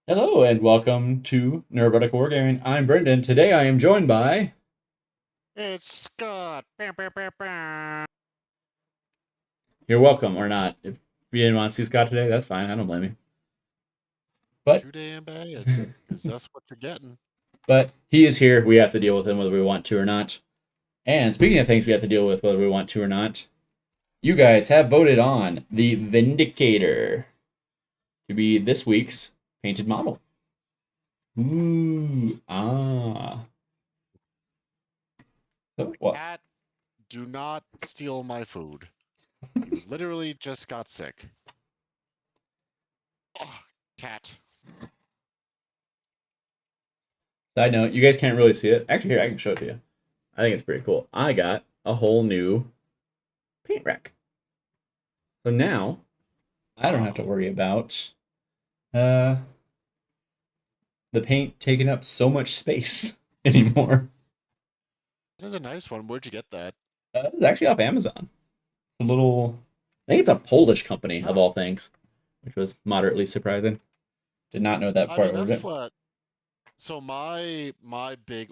Hello and welcome to Neuro-Heretical Wargaming. I'm Brendan. Today I am joined by... It's Scott. Bam, bam, bam, bam. You're welcome, or not. If you didn't want to see Scott today, that's fine. I don't blame you. But, Too damn bad, because that's what you're getting. but he is here. We have to deal with him whether we want to or not. And speaking of things we have to deal with whether we want to or not, you guys have voted on the Vindicator to be this week's painted model. Ooh, ah. So, what? Cat, do not steal my food. You literally just got sick. Oh, cat. Side note, you guys can't really see it. Actually, here, I can show it to you. I think it's pretty cool. I got a whole new paint rack. So now I don't have to worry about uh, the paint taking up so much space anymore. That is a nice one. Where'd you get that? It's actually off Amazon. A little, I think it's a Polish company of Oh, all things, which was moderately surprising. Did not know that I before I mean, ordered that's it. what. So my big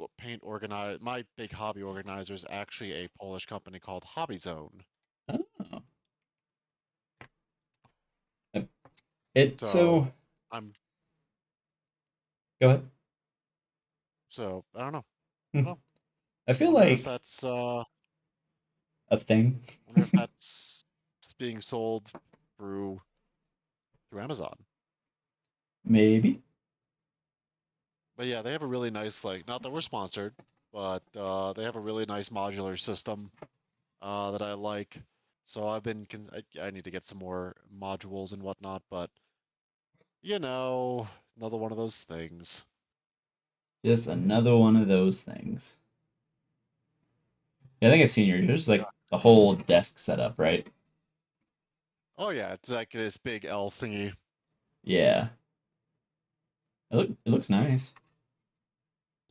my big hobby organizer is actually a Polish company called Hobby Zone. Oh, it So so I'm go ahead. I don't know. I don't know. I I feel wonder if like that's a thing, wonder if that's being sold through Amazon. maybe. But yeah, they have a really nice not that we're sponsored, but they have a really nice modular system that I like. So I need to get some more modules and whatnot, but another one of those things. Just another one of those things. Yeah, I think I've seen yours. There's Yeah. like the whole desk setup, right? Oh yeah, it's like this big L thingy. Yeah. It looks nice.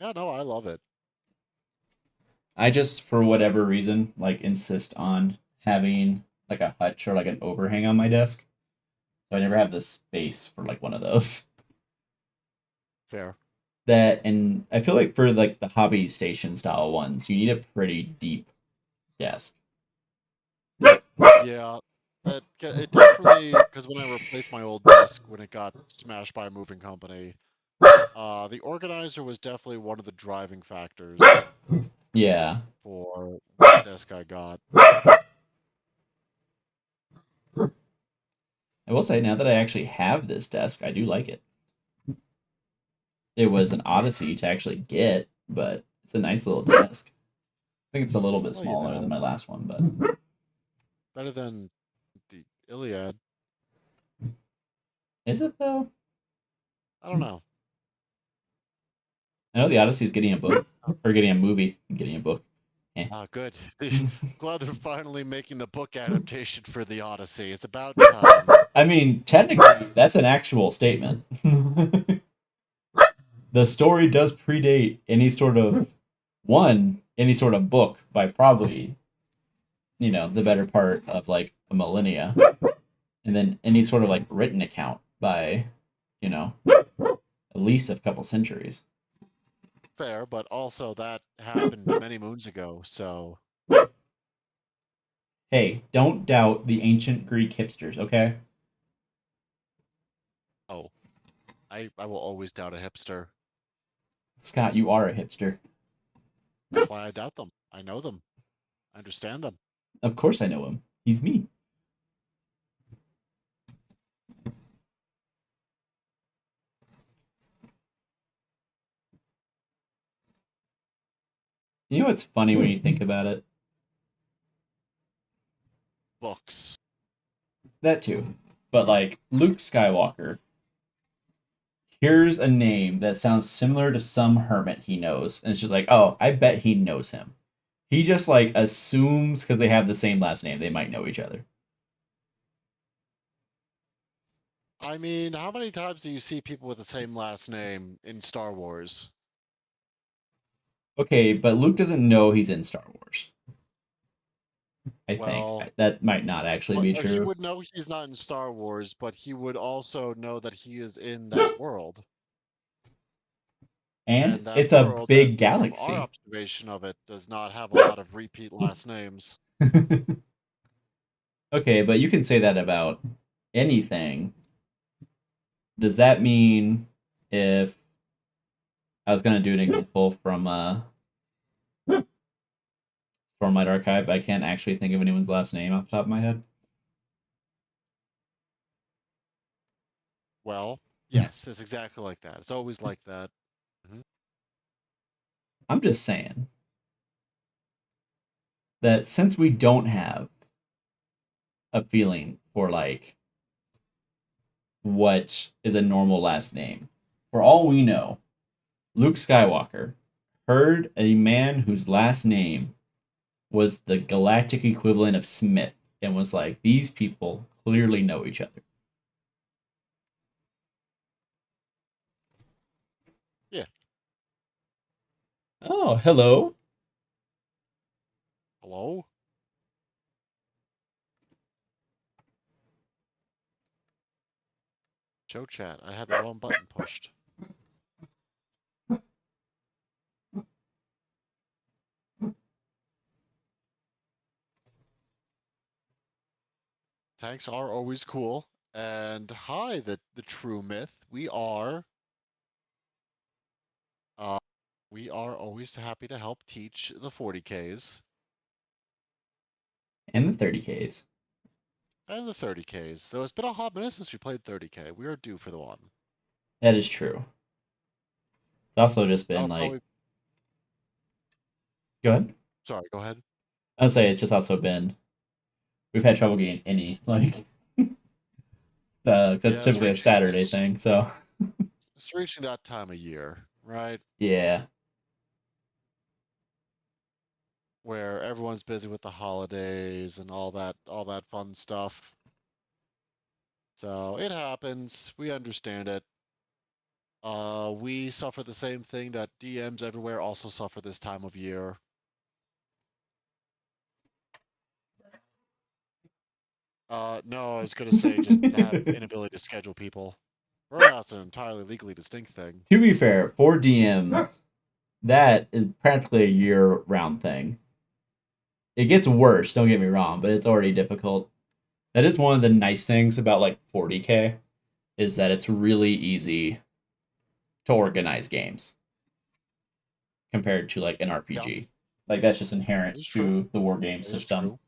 Yeah, no, I love it. I just, for whatever reason, like insist on having like a hutch or like an overhang on my desk. So I never have the space for like one of those. Fair. That and I feel like for like the hobby station style ones, you need a pretty deep desk. Yeah, it definitely because when I replaced my old desk when it got smashed by a moving company, the organizer was definitely one of the driving factors Yeah. for what desk I got. I will say now that I actually have this desk, I do like it. It was an odyssey to actually get, but it's a nice little desk. I think it's a little bit Well, smaller than my last one, but better than the Iliad. is it though? I don't know. I know the Odyssey is getting a book or getting a movie, getting a book. Eh. Ah, good. Glad they're finally making the book adaptation for the Odyssey. It's about time. I mean, technically, that's an actual statement. The story does predate any sort of book by probably, the better part of like a millennia. And then any sort of like written account by, at least a couple centuries. Fair, but also that happened many moons ago, so Hey, don't doubt the ancient Greek hipsters, okay? oh, I will always doubt a hipster. Scott, you are a hipster. That's why I doubt them. I know them. I understand them. Of course I know him. He's me. You know what's funny when you think about it? Books. That too. But like Luke Skywalker, here's a name that sounds similar to some hermit he knows, and it's just like, oh, I bet he knows him. He just like assumes because they have the same last name, they might know each other. I mean, how many times do you see people with the same last name in Star Wars? Okay, but Luke doesn't know he's in Star Wars. I think Well, that might not actually be he true. would know he's not in Star Wars, but he would also know that he is in that world. And And that it's a world, that big from our galaxy. observation of it, does not have a lot of repeat last names. Okay, but you can say that about anything. Does that mean if I was going to do an example from Stormlight Archive, I can't actually think of anyone's last name off the top of my head? Well, yes, it's exactly like that. It's always like that. Mhm. I'm just saying that since we don't have a feeling for like what is a normal last name, for all we know, Luke Skywalker heard a man whose last name was the galactic equivalent of Smith and was like, these people clearly know each other. Yeah. Oh, hello. Hello? Show chat. I had the wrong button pushed. Tanks are always cool. And hi, the true myth. Uh, we are always happy to help teach the 40Ks And the 30Ks. and the 30Ks. Though it's been a hot minute since we played 30K. We are due for the one. That is true. It's also just been That'll like, probably. go ahead. Sorry, go ahead. I would say it's just also been, we've had trouble getting any, like, that's Yeah, typically a Saturday thing, so. it's reaching that time of year, right? Yeah. Where everyone's busy with the holidays and all that fun stuff. So it happens. We understand it. We suffer the same thing that DMs everywhere also suffer this time of year. No, I was gonna say just to have inability to schedule people. Burnout's an entirely legally distinct thing. To be fair, for DM, that is practically a year-round thing. It gets worse, don't get me wrong, but it's already difficult. That is one of the nice things about like 40K is that it's really easy to organize games compared to like an Yeah, RPG. Like that's just it inherent is true. to the war game It is system. true.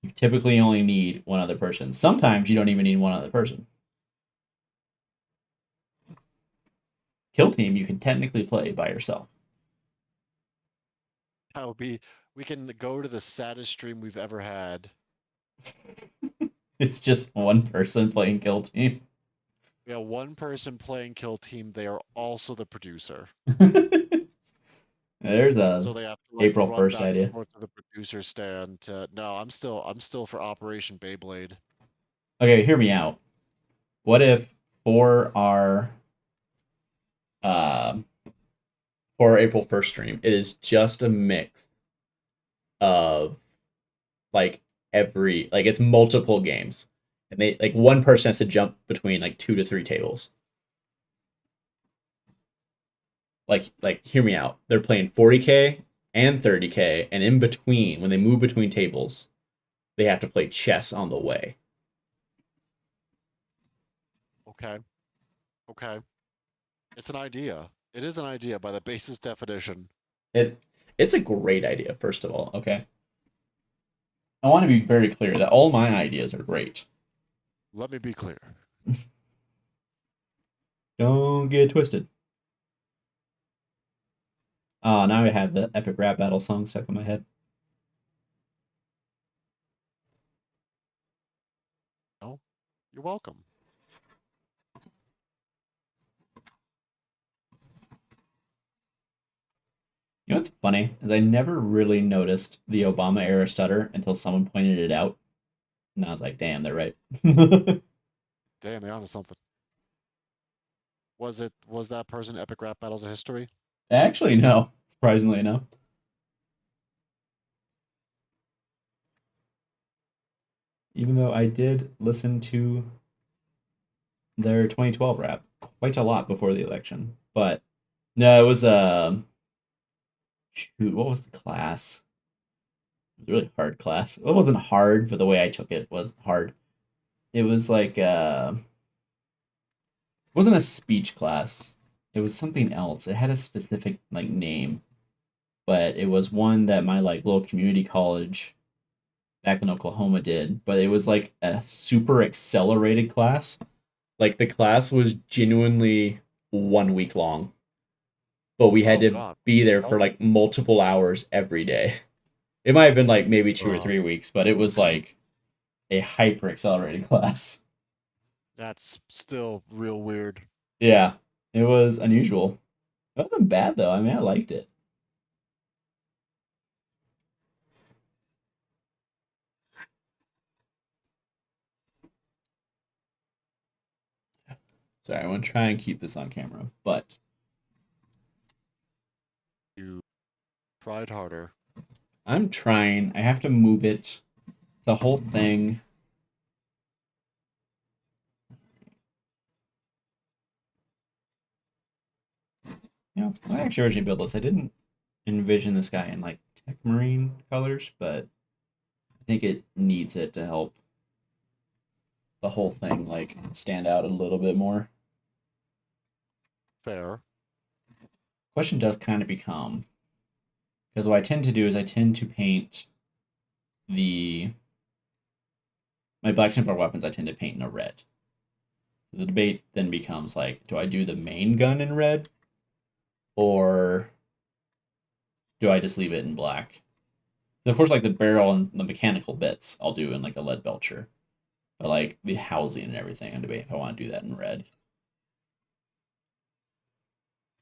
You typically only need one other person. Sometimes you don't even need one other person. Kill team you can technically play by yourself. That would be. We can go to the saddest stream we've ever had. It's just one person playing kill team. We have one person playing kill team. They are also the producer. There's a So they have to like April run 1st back and idea. forth to the producer stand. No, I'm still for Operation Beyblade. Okay, hear me out. What if for our um for our April 1st stream, it is just a mix of like it's multiple games. And they like one person has to jump between like 2 to 3 tables. Like hear me out. They're playing 40K and 30K, and in between, when they move between tables, they have to play chess on the way. Okay. Okay. It's an idea. It is an idea by the basis definition. It's a great idea, first of all, okay? I want to be very clear that all my ideas are great. Let me be clear. Don't get twisted. Oh, now I have the epic rap battle song stuck in my head. No, you're welcome. You know what's funny is I never really noticed the Obama era stutter until someone pointed it out, and I was like, "Damn, they're right." Damn, they're onto something. Was that person Epic Rap Battles of History? Actually, no. Surprisingly enough. even though I did listen to their 2012 rap quite a lot before the election. But no, it was shoot, what was the class? It was a really hard class. It wasn't hard, but the way I took it was hard. It was like it wasn't a speech class. It was something else. It had a specific like name, but it was one that my like little community college back in Oklahoma did. But it was like a super accelerated class. Like the class was genuinely 1 week long, but we had Oh to God. be there for Oh, like multiple hours every day. It might have been like maybe 2 or 3 weeks, but it was like a hyper accelerated class. that's still real weird. Yeah, it was unusual. It wasn't bad though. I mean, I liked it. Sorry, I want to try and keep this on camera, but You tried harder. I'm trying. I have to move it. The whole thing. You know, when I actually originally built this, I didn't envision this guy in like tech marine colors, but I think it needs it to help the whole thing like stand out a little bit more. Fair. Question does kind of become because what I tend to do is I tend to paint the my black Templar weapons. I tend to paint in a red. The debate then becomes like, do I do the main gun in red, or do I just leave it in black? So of course, like the barrel and the mechanical bits, I'll do in like a lead belcher, but like the housing and everything, I debate if I want to do that in red.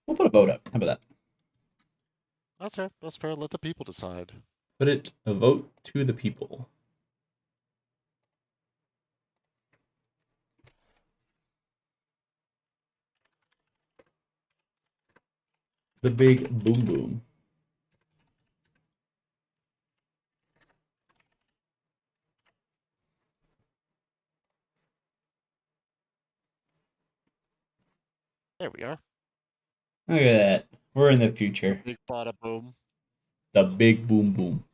We'll put a vote up. How about that? That's fair. That's fair. Let the people decide. Put it a vote to the people. The big boom boom. There we are. Look at that. We're in the future. Big bada boom. The big boom boom.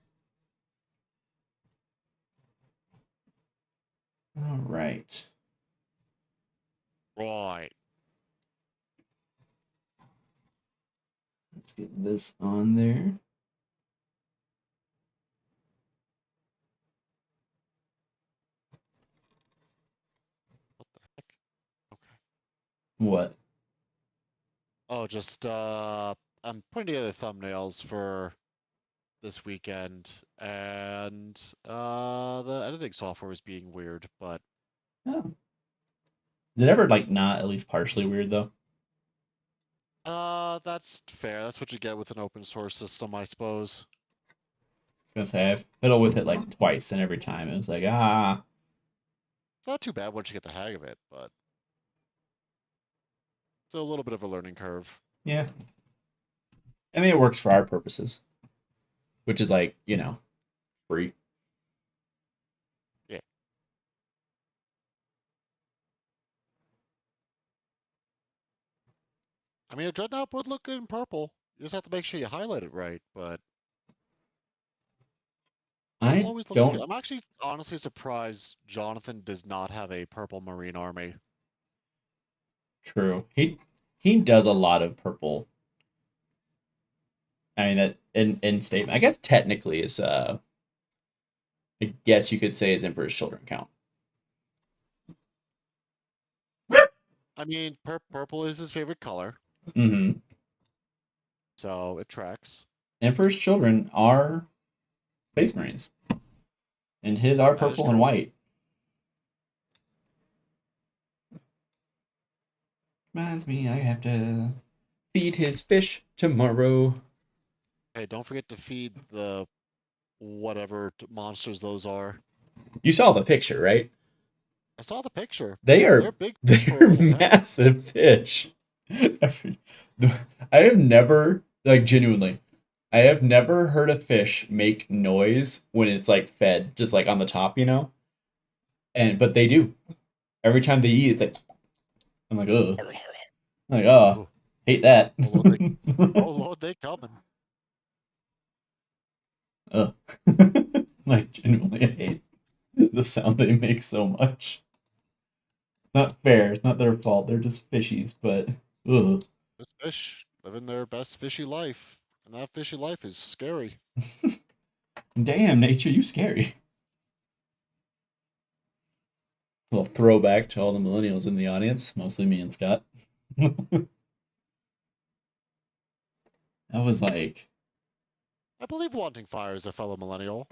All right. Right. Let's get this on there. What the heck? Okay. What? Oh, just I'm putting together thumbnails for this weekend, and the editing software is being weird, but Oh. Is it ever like not at least partially weird though? that's fair. That's what you get with an open source system, I suppose. I was gonna say I've fiddled with it like twice, and every time it was like It's not too bad once you get the hang of it, but it's a little bit of a learning curve. yeah. I mean, it works for our purposes, which is like free. Yeah. I mean, a dreadnought would look good in purple. You just have to make sure you highlight it right, but purple I always looks good. don't. I'm actually honestly surprised Jonathan does not have a purple Marine Army. True. He does a lot of purple. I mean that in statement. I guess technically is I guess you could say is Emperor's Children count. I mean, purple is his favorite color, Mm-hmm. so it tracks. Emperor's Children are Space Marines, and his are That is purple and true. white. Reminds me, I have to feed his fish tomorrow. Hey, don't forget to feed the whatever monsters those are. You saw the picture, right? I saw the picture. They are They're big for a they're little town. massive fish. I have never like genuinely. I have never heard a fish make noise when it's like fed, just like on the top. but they do. Every time they eat, it's like I'm like, oh, like oh, Ooh, hate that. oh Lord, oh Lord, they coming. Ugh. Like genuinely, I hate the sound they make so much. It's not fair. It's not their fault. They're just fishies, but ugh. Just fish living their best fishy life, and that fishy life is scary. Damn, nature, you scary. Well, throwback to all the millennials in the audience, mostly me and Scott. That was like I believe Wanting Fire is a fellow millennial.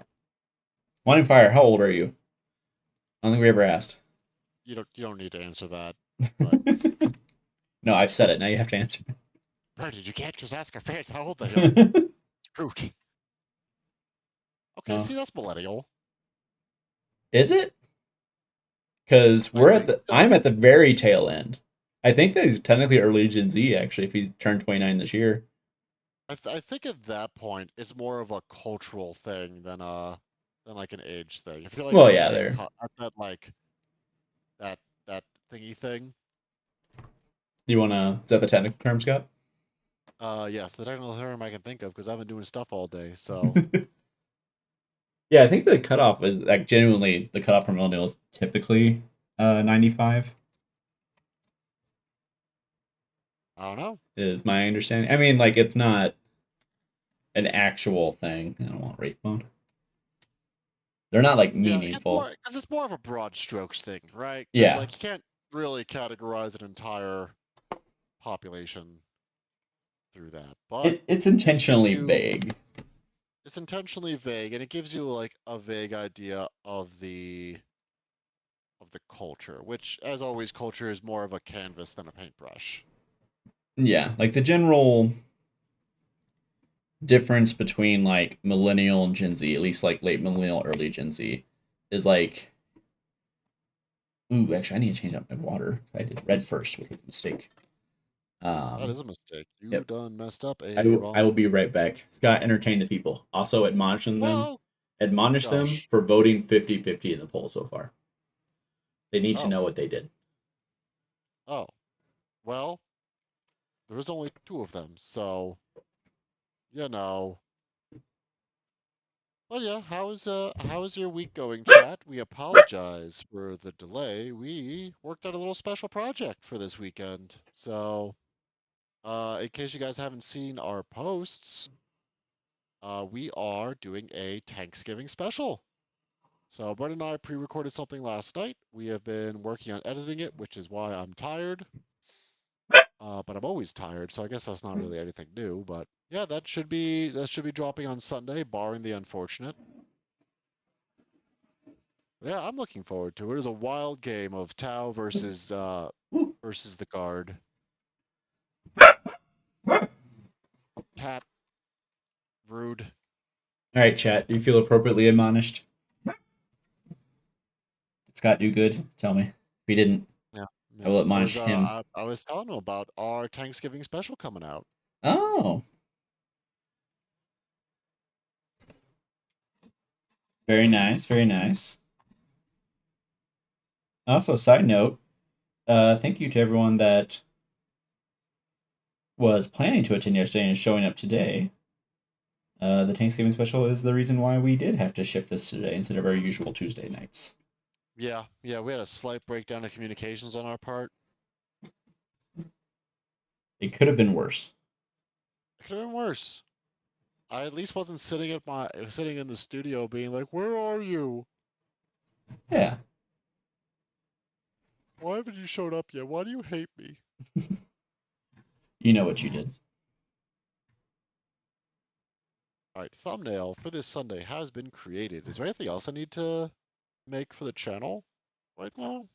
Wanting Fire. How old are you? I don't think we ever asked. You don't need to answer that, but No, I've said it. Now you have to answer. Brandon, you can't just ask our fans how old they are. It's rude. Okay, Oh, see, that's millennial. is it? Because I we're at think the. I'm so. at the very tail end. I think that he's technically early Gen Z. Actually, if he turned 29 this year. I think at that point it's more of a cultural thing than like an age thing. I feel like Well, at yeah, that there. at that like that thingy thing. Do you wanna? Is that the technical term, Scott? Yes, the technical term I can think of because I've been doing stuff all day. So Yeah, I think the cutoff is like genuinely the cutoff for millennials typically 95 I don't know. is my understanding. I mean, like it's not an actual thing. I don't want Wraith Bone. They're not like Yeah, it's more meaningful. because it's more of a broad strokes thing, right? Because Yeah, like you can't really categorize an entire population through that, but it's it gives intentionally you vague. it's intentionally vague and it gives you like a vague idea of the culture, which as always culture is more of a canvas than a paintbrush. Yeah, like the general difference between like millennial and Gen Z, at least like late millennial, early Gen Z, is like, ooh, actually, I need to change up my water. I did red first, which was a mistake. That Um, is a mistake. You yep. done messed up, I will Aaron. be right back. Scott, entertain the people. Also, Oh admonish them gosh. for voting 50-50 in the poll so far. They need to Oh. know what they did. Oh. Well, there was only two of them, so you know. Well, yeah, how's your week going, chat? We apologize for the delay. We worked on a little special project for this weekend. So, in case you guys haven't seen our posts, we are doing a Thanksgiving special. So, Brett and I pre-recorded something last night. We have been working on editing it, which is why I'm tired. But I'm always tired, so I guess that's not really anything new. But yeah, that should be dropping on Sunday, barring the unfortunate. Yeah, I'm looking forward to it. It is a wild game of Tau Woo. versus the guard. Cat, rude. All right, chat. Do you feel appropriately admonished? Did Scott do good? Tell me. If he didn't, Yeah, I yeah. will I was admonish him. I was telling him about our Thanksgiving special coming out. Oh, very nice. Very nice. Also, side note, thank you to everyone that was planning to attend yesterday and showing up today. The Thanksgiving special is the reason why we did have to ship this today instead of our usual Tuesday nights. Yeah, yeah. We had a slight breakdown of communications on our part. It could have been worse. It could have been worse. I at least wasn't sitting in the studio being like, "Where are you? Yeah. Why haven't you showed up yet? Why do you hate me?" You know what you did. All right, thumbnail for this Sunday has been created. Is there anything else I need to make for the channel right now?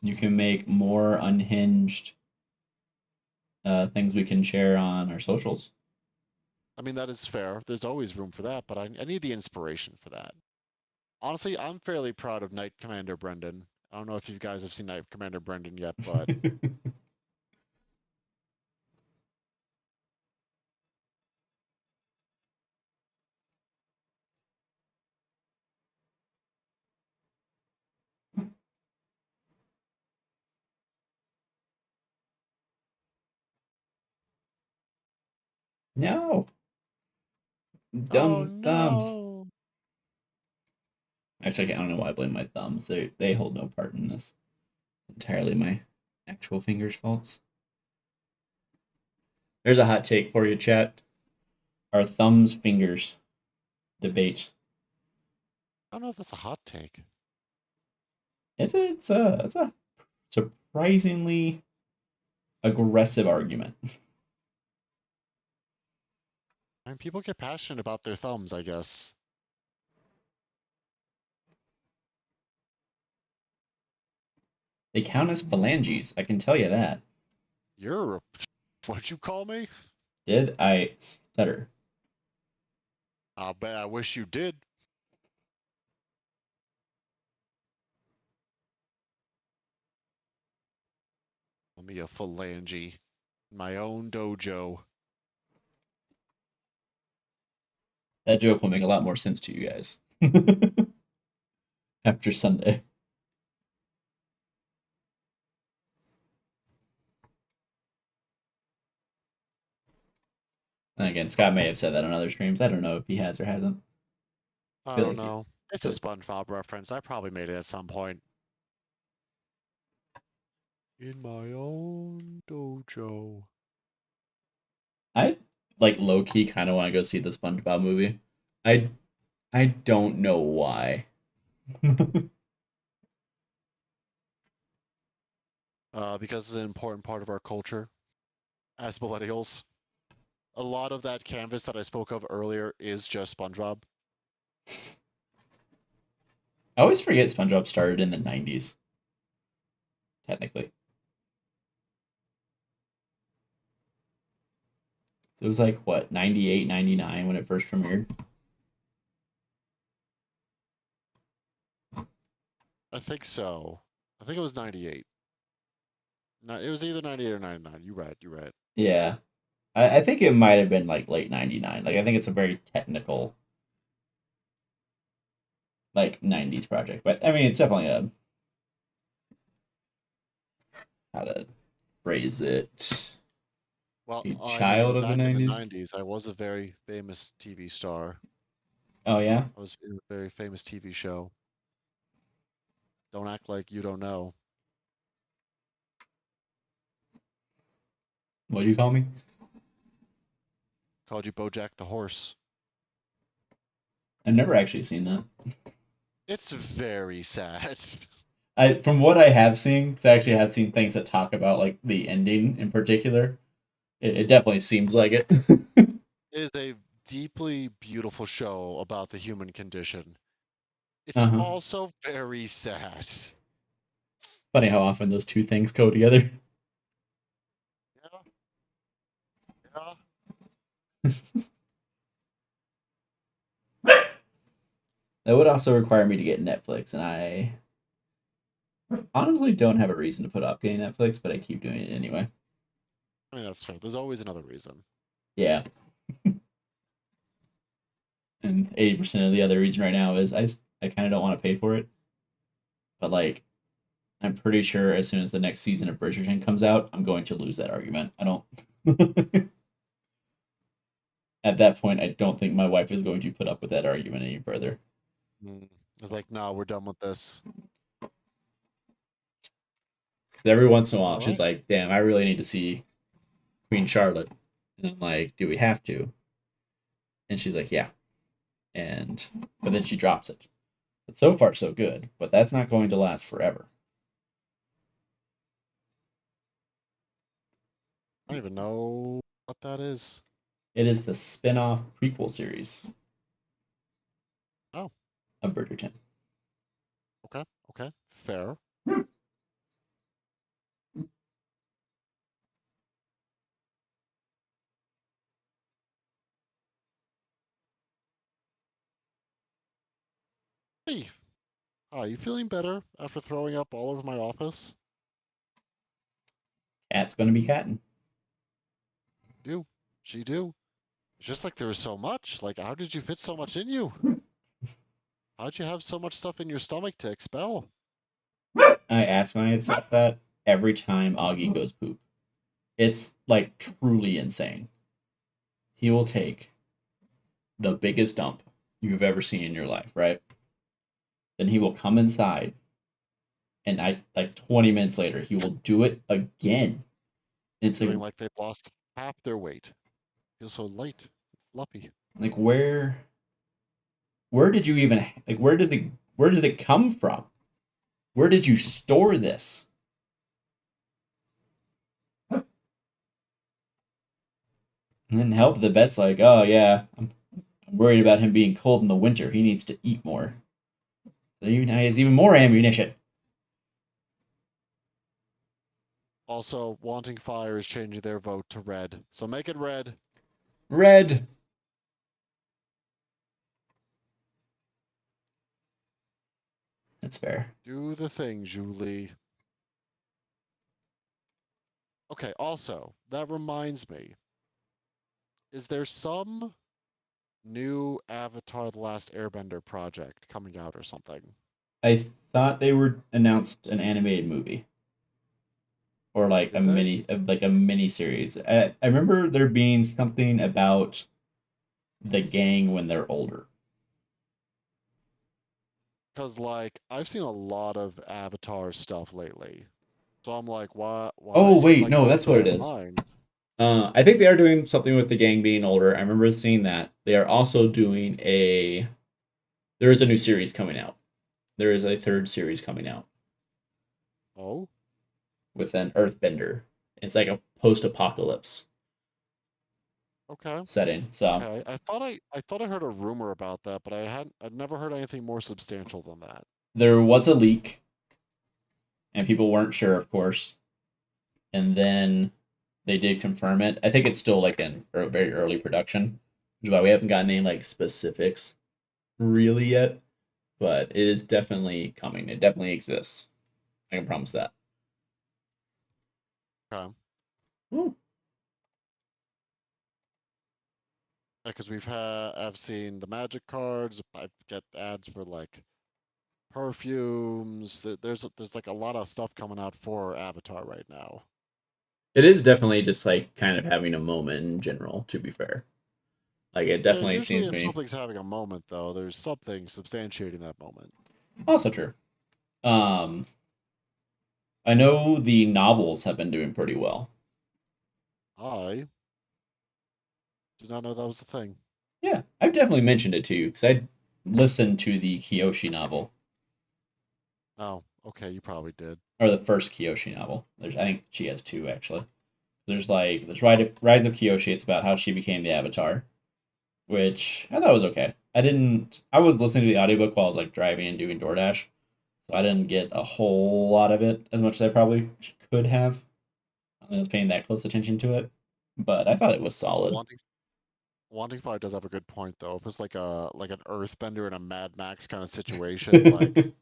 You can make more unhinged things we can share on our socials. I mean, that is fair. There's always room for that, but I need the inspiration for that. Honestly, I'm fairly proud of Knight Commander Brendan. I don't know if you guys have seen Knight Commander Brendan yet, but No. Oh Dumb thumbs. no! Actually, I don't know why I blame my thumbs. They hold no part in this. Entirely my actual fingers' faults. There's a hot take for you, chat. Are thumbs fingers? Debate. I don't know if that's a hot take. It's a surprisingly aggressive argument. And people get passionate about their thumbs, I guess. They count as phalanges, I can tell you that. You're a... What'd you call me? Did I stutter? I'll bet I wish you did. Let me a phalange. My own dojo. That joke will make a lot more sense to you guys after Sunday. And again, Scott may have said that on other streams. I don't know if he has or hasn't. I Feel don't like know. It's a SpongeBob reference. I probably made it at some point. In my own dojo. I like low key kind of want to go see the SpongeBob movie. I I don't know why. Because it's an important part of our culture as millennials. A lot of that canvas that I spoke of earlier is just SpongeBob. I always forget SpongeBob started in the 90s, technically. So it was like, what, 98, 99 when it first premiered? I think so. I think it was 98. No, it was either 98 or 99. You're right. You're right. Yeah. I think it might have been like late 99. Like, I think it's a very technical, like, 90s project. But, I mean, it's definitely how to phrase it, Well, a I mean, child of the back in the 90s. 90s, I was a very famous TV star. Oh, yeah? I was in a very famous TV show. Don't act like you don't know. What do you call me? Called you Bojack the Horse. I've never actually seen that. It's very sad. From what I have seen, because I actually have seen things that talk about like the ending in particular, it definitely seems like it. It is a deeply beautiful show about the human condition. It's Uh-huh. also very sad. Funny how often those two things go together. Yeah, yeah. That would also require me to get Netflix, and I honestly don't have a reason to put off getting Netflix, but I keep doing it anyway. I mean, that's fair. There's always another reason. Yeah. And 80% of the other reason right now is I kind of don't want to pay for it. But like, I'm pretty sure as soon as the next season of Bridgerton comes out, I'm going to lose that argument. I don't. At that point, I don't think my wife is going to put up with that argument any further. It's like, no, we're done with this. Every once in a while, All she's right. like, "Damn, I really need to see Queen Charlotte," and I'm like, "Do we have to?" And she's like, "Yeah." And but then she drops it. But so far, so good. But that's not going to last forever. I don't even know what that is. It is the spin-off prequel series Oh, of Bridgerton. okay, okay, fair. Hey, are you feeling better after throwing up all over my office? Cat's going to be catting. Do. She do. It's just like there was so much. Like, how did you fit so much in you? How'd you have so much stuff in your stomach to expel? I ask myself that every time Augie goes poop. It's like truly insane. he will take the biggest dump you've ever seen in your life, right? Then he will come inside, and like 20 minutes later, he will do it again. It's Feeling like they've lost half their weight. Feels so light, fluffy. like where did you even like where does it come from? Where did you store this? And then help the vet's like, oh yeah, I'm worried about him being cold in the winter. He needs to eat more. So now he has even more ammunition. Also, Wanting Fire is changing their vote to red. So make it red. Red. That's fair. Do the thing, Julie. Okay, also, that reminds me. Is there some new Avatar The Last Airbender project coming out or something? I thought they were announced an animated movie or Did they? like a mini series. I remember there being something about the gang when they're older. Because, like, I've seen a lot of Avatar stuff lately. So I'm like, Oh why? wait, Like, no, not that's that what I it is. mind. I think they are doing something with the gang being older. I remember seeing that. They are also doing a. There is a new series coming out. There is a third series coming out Oh? with an Earthbender. It's like a post-apocalypse Okay. setting. So Okay. I thought I heard a rumor about that, but I'd never heard anything more substantial than that. there was a leak, and people weren't sure, of course. And then they did confirm it. I think it's still like in very early production, which is why we haven't gotten any like specifics really yet. But it is definitely coming. It definitely exists. I can promise that. Okay. Ooh. Because I've seen the magic cards. I get ads for like perfumes. There's like a lot of stuff coming out for Avatar right now. It is definitely just like kind of having a moment in general, to be fair. Like it Yeah, definitely usually seems to if me something's having a moment, though, there's something substantiating that moment. also true. Um I know the novels have been doing pretty well. I did not know that was the thing. Yeah, I've definitely mentioned it to you because I listened to the Kiyoshi novel Oh, okay, you probably did. or the first Kiyoshi novel. I think she has two actually. There's Rise of Kiyoshi. It's about how she became the Avatar, which I thought was okay. I was listening to the audiobook while I was like driving and doing DoorDash, so I didn't get a whole lot of it as much as I probably could have. I was paying that close attention to it, but I thought it was Well, solid. Wanting Fire does have a good point though. If it's like an Earthbender in a Mad Max kind of situation,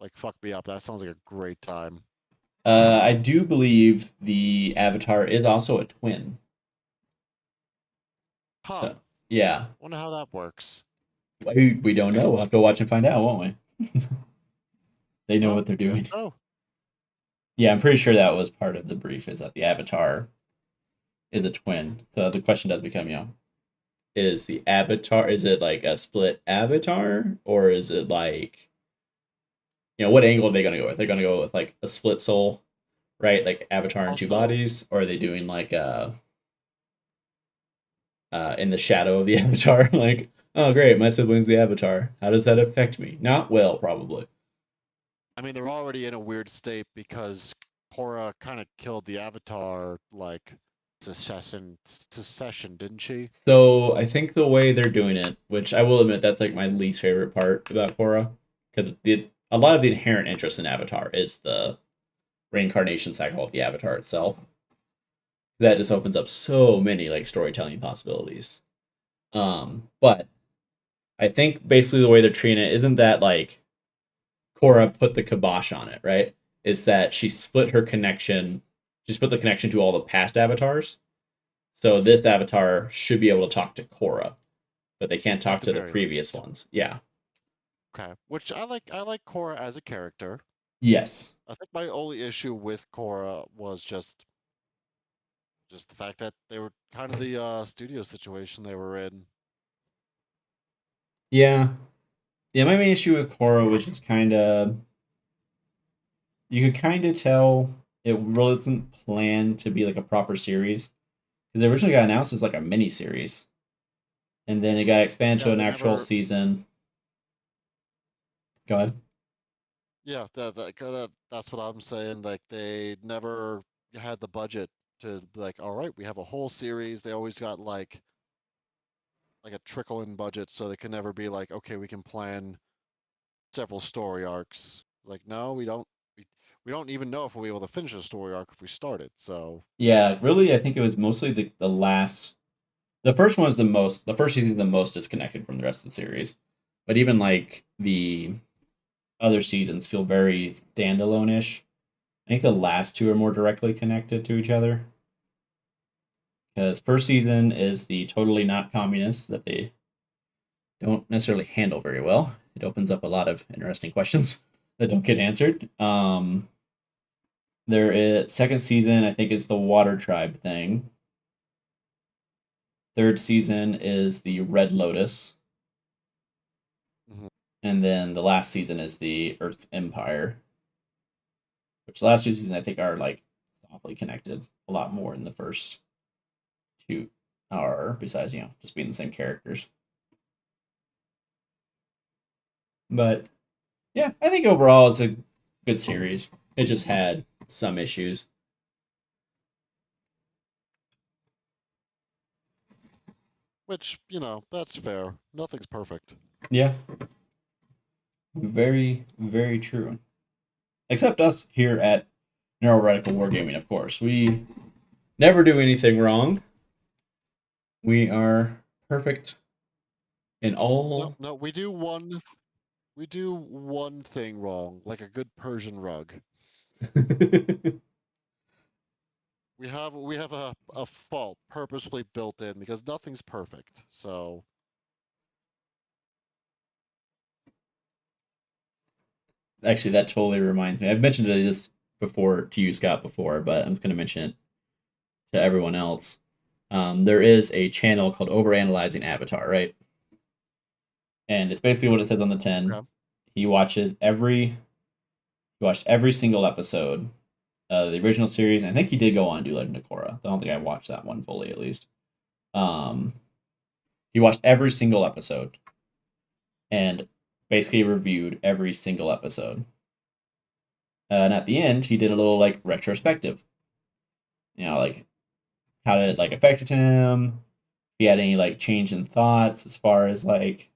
like fuck me up. That sounds like a great time. I do believe the Avatar is also a twin. Huh. So yeah, Wonder how that works. we don't know. We'll have to watch and find out, won't we? They know Well, what they're guess doing. so. Yeah, I'm pretty sure that was part of the brief. Is that the Avatar is a twin? So the question does become, is the Avatar? Is it like a split Avatar, or is it like, what angle are they gonna go with? They're gonna go with like a split soul, right? Like Avatar in two Also, bodies, or are they doing like in the shadow of the Avatar? Like, oh great, my sibling's the Avatar. How does that affect me? Not well, probably. I mean, they're already in a weird state because Korra kind of killed the Avatar, like secession, didn't she? So I think the way they're doing it, which I will admit that's like my least favorite part about Korra, because a lot of the inherent interest in Avatar is the reincarnation cycle of the Avatar itself. That just opens up so many like storytelling possibilities. But I think basically the way they're treating it isn't that like Korra put the kibosh on it, right? It's that she split the connection to all the past avatars. So this avatar should be able to talk to Korra, but they can't At talk the to the very previous least. ones. Yeah. Okay, which I like. I like Korra as a character. Yes. I think my only issue with Korra was just Just the fact that they were kind of the studio situation they were in. Yeah. Yeah, my main issue with Korra was just kind of you could kind of tell it really wasn't planned to be like a proper series because it originally got announced as like a mini series, and then it got expanded to Yeah, an they actual never. season. Go ahead. Yeah, that's what I'm saying. Like they never had the budget to be like, all right, we have a whole series. They always got like a trickle in budget, so they can never be like, okay, we can plan several story arcs. Like, no, we don't. We don't even know if we'll be able to finish a story arc if we start it. So, Yeah, really, I think it was mostly the last. The first one is the most. The first season is the most disconnected from the rest of the series, but even like the other seasons feel very standalone-ish. I think the last two are more directly connected to each other. Because first season is the totally not communists that they don't necessarily handle very well. It opens up a lot of interesting questions that don't get answered. There is second season, I think, is the Water Tribe thing. Third season is the Red Lotus, mhm. and then the last season is the Earth Empire. Which the last two seasons I think are like awfully connected a lot more than the first two are. Besides, just being the same characters. But yeah, I think overall it's a good series. It just had some issues. Which that's fair. Nothing's perfect. Yeah, very, very true. Except us here at Neuro-Heretical Wargaming, of course. We never do anything wrong. We are perfect in No, all. no, we do one thing wrong, like a good Persian rug. We have a fault purposefully built in because nothing's perfect. So Actually, that totally reminds me. I've mentioned this before to you, Scott, before, but I'm just going to mention it to everyone else. There is a channel called Overanalyzing Avatar, right? And it's basically what it says on the tin. okay, He watched every single episode of the original series. And I think he did go on to do Legend of Korra. I don't think I watched that one fully, at least. Um, he watched every single episode and basically reviewed every single episode. And at the end, he did a little like retrospective. Like how did it like affected him? If he had any like change in thoughts as far as like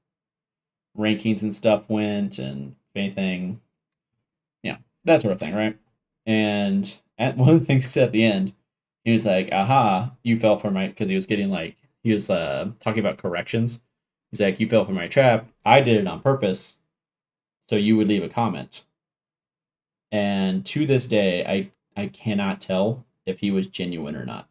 rankings and stuff went, and if anything, that sort of thing, right? And one of the things he said at the end, he was like, "Aha, you fell for my," because he was getting like he was talking about corrections. He's like, "You fell for my trap. I did it on purpose, so you would leave a comment." And to this day, I cannot tell if he was genuine or not,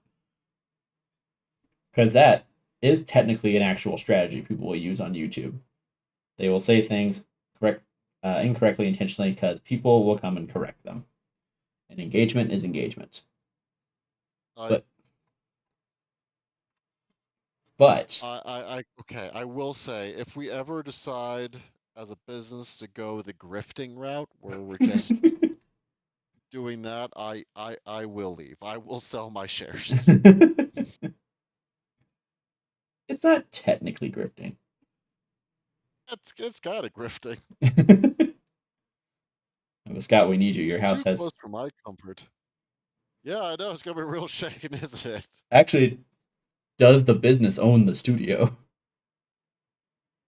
because that is technically an actual strategy people will use on YouTube. They will say things incorrectly intentionally because people will come and correct them. And engagement is engagement. I But but okay. I will say, if we ever decide as a business to go the grifting route, where we're just doing that, I will leave. I will sell my shares. it's not technically grifting. It's kind of grifting. But Scott, we need you. Your It's house too has close for my comfort. Yeah, I know it's gonna be real shaking, isn't it? actually does the business own the studio?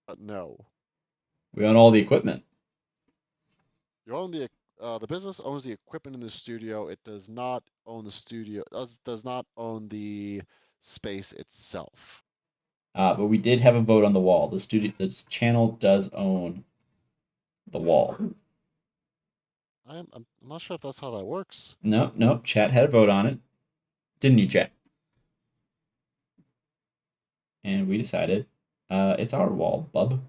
But no, We own all the equipment. you own the business owns the equipment in the studio. It does not own the studio. Does not own the space itself. But we did have a vote on the wall. This channel does own the wall. I'm not sure if that's how that works. No, no, chat had a vote on it, didn't you, chat? And we decided, it's our wall, bub.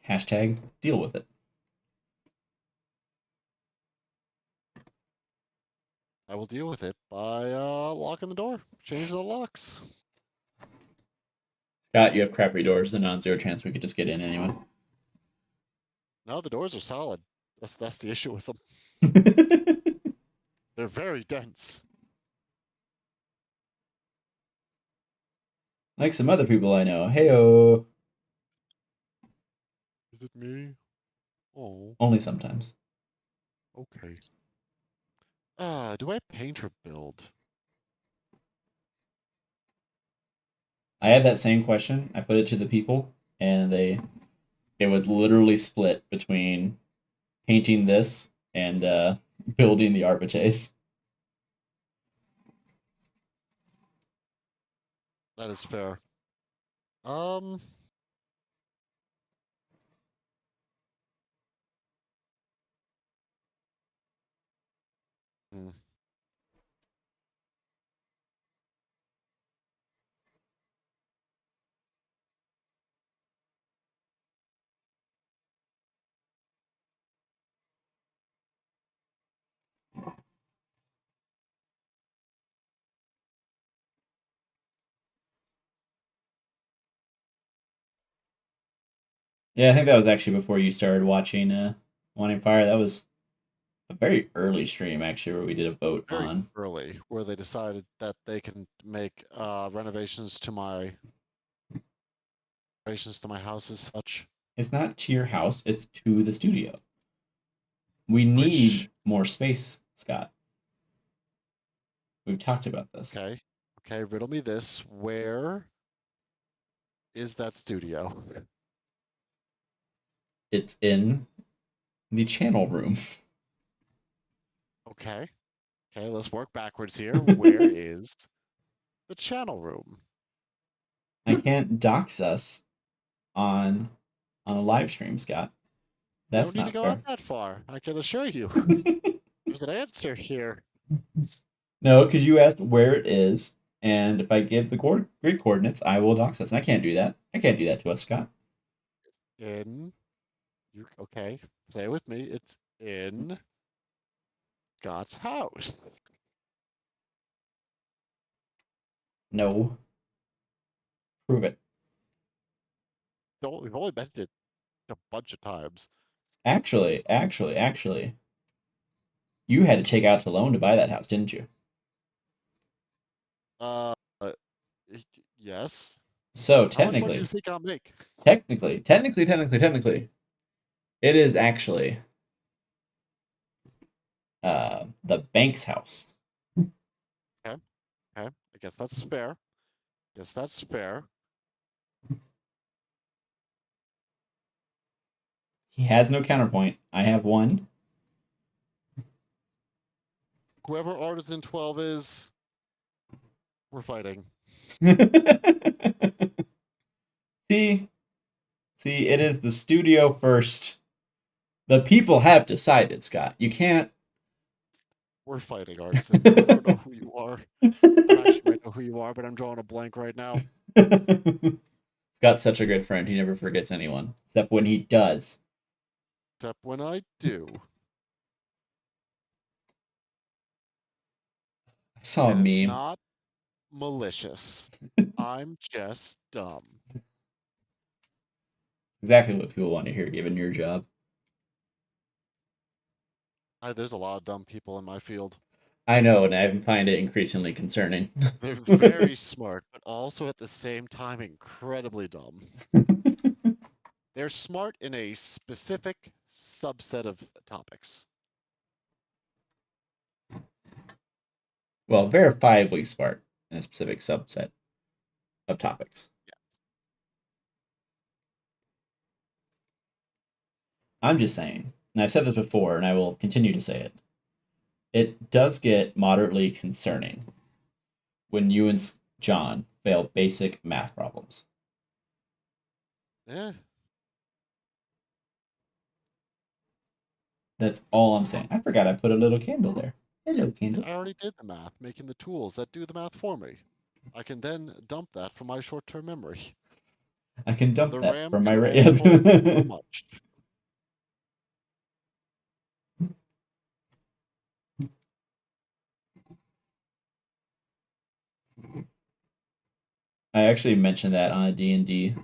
Hashtag deal with it. I will deal with it by locking the door, change the locks. Scott, you have crappy doors. The non-zero chance we could just get in anyway. No, the doors are solid. That's the issue with them. They're very dense. Like some other people I know. Heyo. Is it me? Oh, Only sometimes. okay. Do I paint or build? I had that same question. I put it to the people, and it was literally split between painting this and building the Arbitrace. That is fair. Um, hmm. Yeah, I think that was actually before you started watching Wanting Fire. That was a very early stream actually where we did a vote Very on. early, where they decided that they can make renovations to my house as such. It's not to your house, it's to the studio. We need Which, more space, Scott. We've talked about this. okay, riddle me this. Where is that studio? It's in the channel room. Okay, let's work backwards here. Where is the channel room? I can't dox us on a live stream, Scott. You That's don't need to not go out fair. that far. I can assure you. There's an answer here. No, because you asked where it is, and if I give the grid coordinates, I will dox us. And I can't do that. I can't do that to us, Scott. Okay, say it with me. It's in Scott's house. No. Prove it. We've only mentioned it a bunch of times. Actually, you had to take out a loan to buy that house, didn't you? Uh, uh, yes. So How much money do you think I'll make? technically, it is actually the bank's house. Okay, I guess that's fair. Guess that's fair. He has no counterpoint. I have one. Whoever Artisan 12 is, we're fighting. See, it is the studio first. The people have decided, Scott. You can't. We're fighting, Artisan. I don't know who you are. I actually might know who you are, but I'm drawing a blank right now. Scott's such a good friend. He never forgets anyone, except when he does. Except when I do. I saw a And it's meme. not malicious. I'm just dumb. Exactly what people want to hear, given your job. There's a lot of dumb people in my field. I know, and I find it increasingly concerning. They're very smart, but also at the same time incredibly dumb. They're smart in a specific subset of topics. Well, verifiably smart in a specific subset of topics. Yeah. I'm just saying, and I've said this before, and I will continue to say it. It does get moderately concerning when you and John fail basic math problems. Eh, That's all I'm saying. I forgot I put a little candle there. Hello, candle. I already did the math, making the tools that do the math for me. I can then dump that from my short-term memory. I can dump The that RAM from my can only hold so much. I actually mentioned that on a D&D.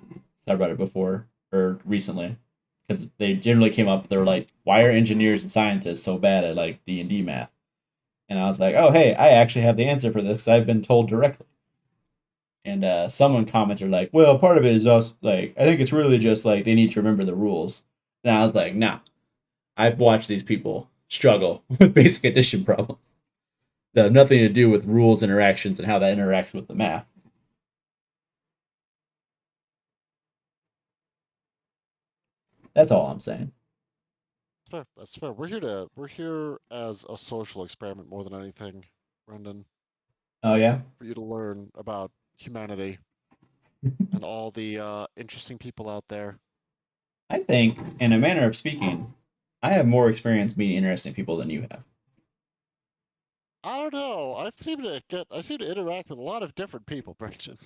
Thought about it before or recently because they generally came up. They were like, "Why are engineers and scientists so bad at like D&D math?" And I was like, "Oh, hey, I actually have the answer for this. I've been told directly." And someone commented like, "Well, part of it is us. Like, I think it's really just like they need to remember the rules." And I was like, "Nah, I've watched these people struggle with basic addition problems that have nothing to do with rules, interactions, and how that interacts with the math." That's all I'm saying. That's fair. That's fair. We're here as a social experiment more than anything, Brendan, Oh yeah, for you to learn about humanity and all the interesting people out there. I think, in a manner of speaking, I have more experience meeting interesting people than you have. I don't know. I seem to interact with a lot of different people, Brendan.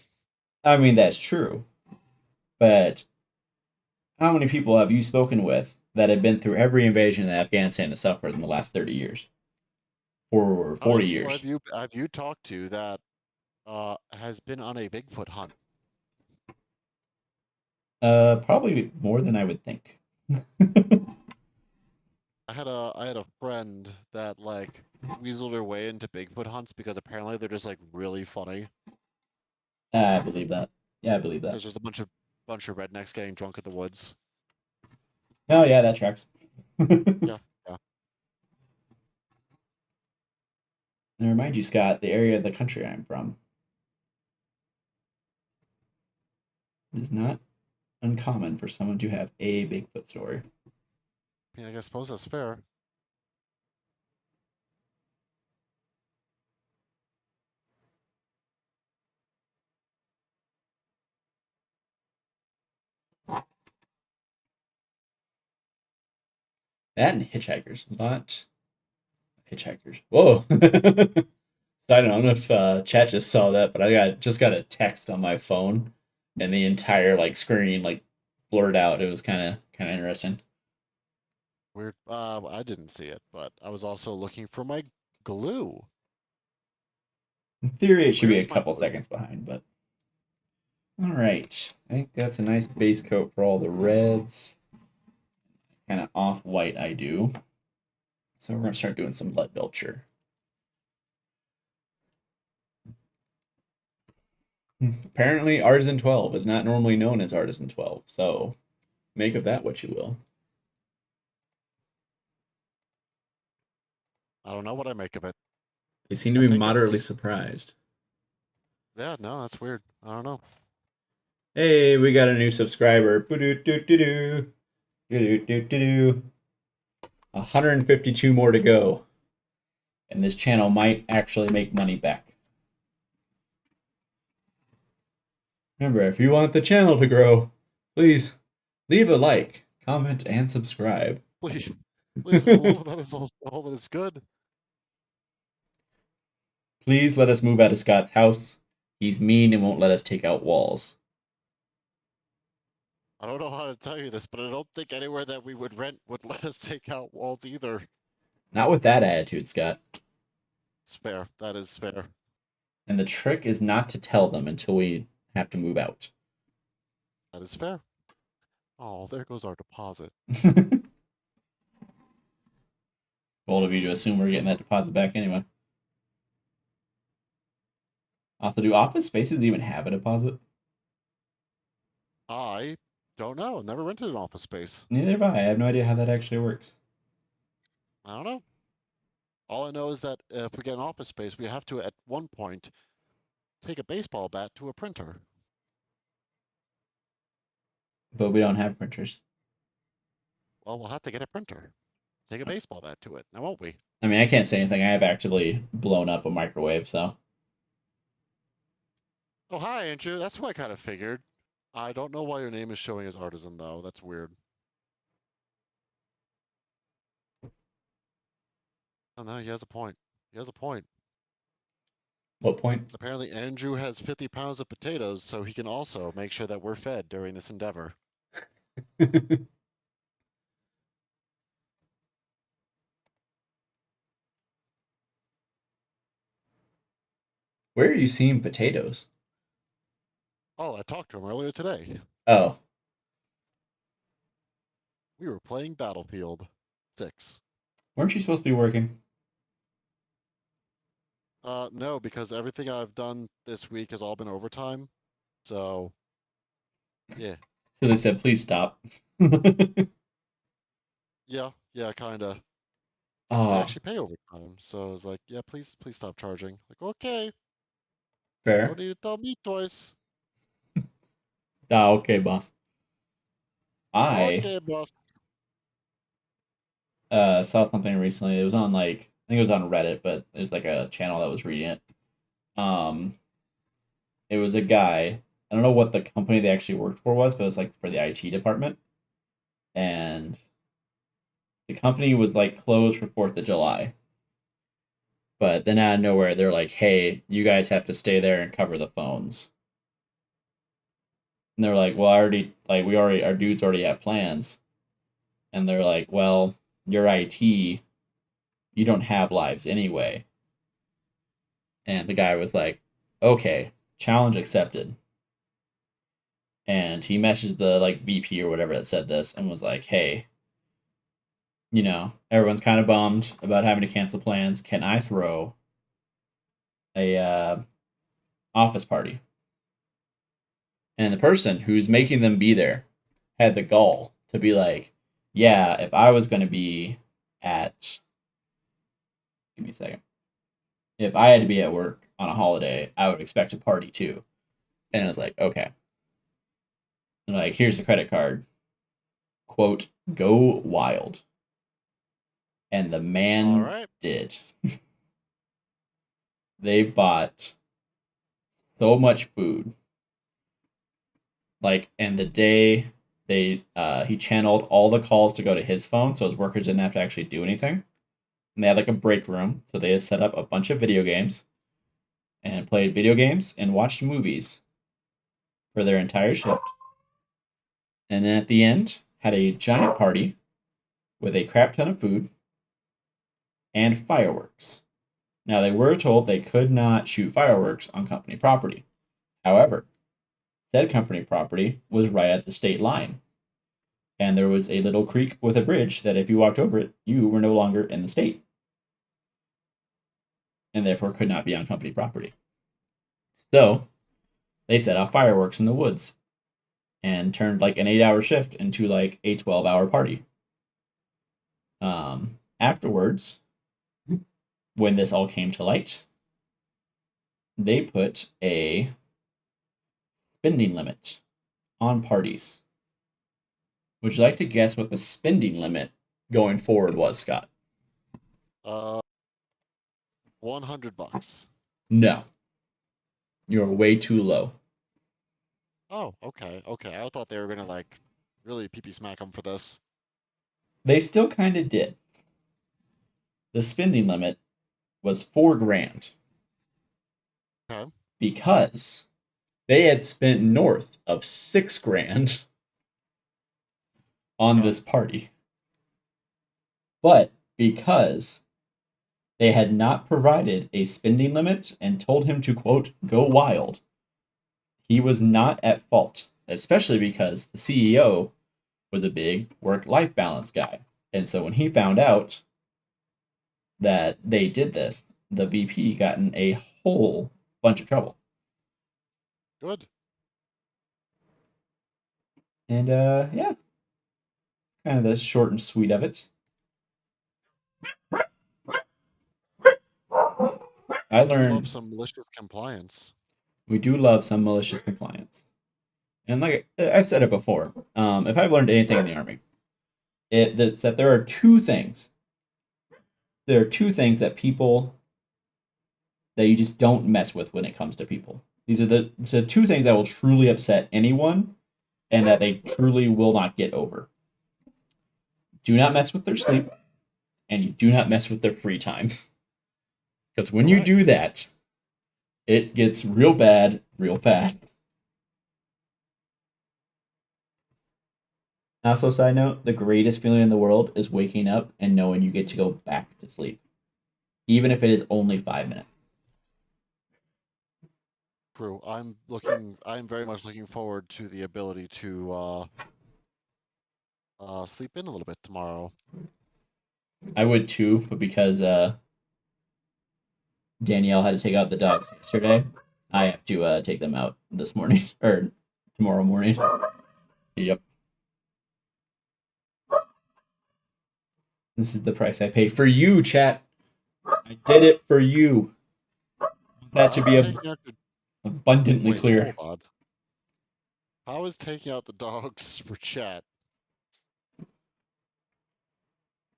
I mean, that's true, but how many people have you spoken with that have been through every invasion that Afghanistan has suffered in the last 30 years or How many 40 people years? have you talked to that has been on a Bigfoot hunt? Probably more than I would think. I had a friend that like weaseled her way into Bigfoot hunts because apparently they're just like really funny. I believe that. Yeah, I believe that. There's just a bunch of rednecks getting drunk in the woods. Oh, yeah, that tracks. Yeah, yeah. And remind you, Scott, the area of the country I'm from is not uncommon for someone to have a Bigfoot story. I mean, I suppose that's fair. That and hitchhikers, not hitchhikers. Whoa. So I don't know if chat just saw that, but I got a text on my phone, and the entire like screen like blurred out. It was kind of interesting. Weird. I didn't see it, but I was also looking for my glue. In theory, it should Where be a is my couple glue? seconds behind, but all right. I think that's a nice base coat for all the reds. Kind of off white, I do. So we're gonna start doing some lead belcher. Apparently, Artisan 12 is not normally known as Artisan 12, so make of that what you will. I don't know what I make of it. They seem to I be think moderately it's surprised. yeah, no, that's weird. I don't know. Hey, we got a new subscriber. Boo-doo-doo-doo-doo. Do-do-do-do-do. 152 more to go. And this channel might actually make money back. Remember, if you want the channel to grow, please leave a like, comment, and subscribe. Please, please, for the love of that is all that is good. Please let us move out of Scott's house. He's mean and won't let us take out walls. I don't know how to tell you this, but I don't think anywhere that we would rent would let us take out walls either. Not with that attitude, Scott. It's fair. That is fair. And the trick is not to tell them until we have to move out. That is fair. Oh, there goes our deposit. Bold of you to assume we're getting that deposit back anyway. Also, do office spaces even have a deposit? I don't know. Never rented an office space. Neither have I. I have no idea how that actually works. I don't know. All I know is that if we get an office space, we have to, at one point, take a baseball bat to a printer. But we don't have printers. Well, we'll have to get a printer. Take a baseball bat to it, now won't we? I mean, I can't say anything. I have actually blown up a microwave, so. Oh, hi, Andrew. That's what I kind of figured. I don't know why your name is showing as artisan, though. That's weird. Oh, no, he has a point. He has a point. What point? Apparently, Andrew has 50 pounds of potatoes, so he can also make sure that we're fed during this endeavor. Where are you seeing potatoes? Oh, I talked to him earlier today. Oh, We were playing Battlefield 6. weren't you supposed to be working? No, because everything I've done this week has all been overtime. So, yeah. So they said, please stop. Yeah, kinda. They Oh, actually pay overtime. So I was like, yeah, please stop charging. Like, okay, fair. don't need to tell me twice. Ah, okay, boss. I Okay, boss. saw something recently. It was on like I think it was on Reddit, but there's like a channel that was reading it. Um, it was a guy. I don't know what the company they actually worked for was, but it was like for the IT department, and the company was like closed for July 4th. But then out of nowhere, they're like, "Hey, you guys have to stay there and cover the phones." And they're like, "Well, I already like we already our dudes already have plans." And they're like, "Well, your IT, you don't have lives anyway." And the guy was like, "Okay, challenge accepted." And he messaged the like VP or whatever that said this and was like, "Hey, everyone's kind of bummed about having to cancel plans. Can I throw a office party?" And the person who's making them be there had the gall to be like, "Yeah, if I was going to be at, give me a second, if I had to be at work on a holiday, I would expect a party too." And I was like, "Okay." And like, here's the credit card. Quote, go wild. And the All man right. did. They bought so much food. Like, and the day he channeled all the calls to go to his phone, so his workers didn't have to actually do anything. And they had like a break room, so they had set up a bunch of video games and played video games and watched movies for their entire shift. And then at the end, had a giant party with a crap ton of food and fireworks. Now, they were told they could not shoot fireworks on company property. However, said company property was right at the state line, and there was a little creek with a bridge that if you walked over it, you were no longer in the state, and therefore could not be on company property. So, they set off fireworks in the woods and turned like an 8-hour shift into like a 12-hour party. Afterwards, when this all came to light, they put a spending limit on parties. Would you like to guess what the spending limit going forward was, Scott? Uh, $100. No, you're way too low. Oh, okay. I thought they were gonna like really pee smack them for this. They still kind of did. The spending limit was 4 grand Okay. because they had spent north of 6 grand on Okay. this party. But because they had not provided a spending limit and told him to, quote, go wild, he was not at fault, especially because the CEO was a big work life balance guy. And so when he found out that they did this, the VP got in a whole bunch of trouble. Good. And yeah, kind of the short and sweet of it. I Do love learned some malicious compliance. we do love some malicious compliance. And like I've said it before, if I've learned anything in the army, it's that there are two things. There are two things that people that you just don't mess with when it comes to people. These are the two things that will truly upset anyone and that they truly will not get over. Do not mess with their sleep, and you do not mess with their free time. Because when you do Correct. that, it gets real bad real fast. Also, side note, the greatest feeling in the world is waking up and knowing you get to go back to sleep, even if it is only 5 minutes. True. I'm very much looking forward to the ability to sleep in a little bit tomorrow. I would too, but because Danielle had to take out the dog yesterday, I have to take them out this morning or tomorrow morning. Yep. This is the price I pay for you, chat. I did it for you. That should be abundantly Wait, clear. hold on. How is taking out the dogs for chat?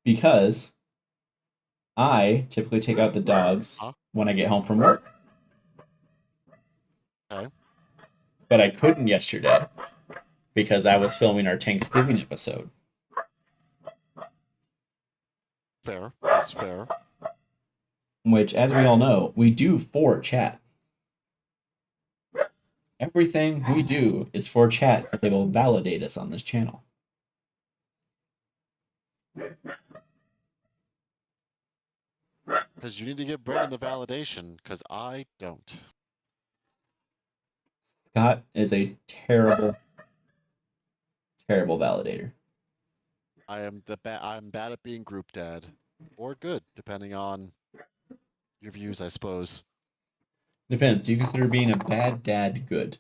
Because I typically take out the dogs when I get home from work. Okay. But I couldn't yesterday because I was filming our Thanksgiving episode. Fair. That's fair. Which, as we all know, we do for chat. Everything we do is for chat, so they will validate us on this channel. Because you need to give Brendan the validation, because I don't. Scott is a terrible, terrible validator. I'm bad at being group dad, or good, depending on your views, I suppose. Depends. Do you consider being a bad dad good?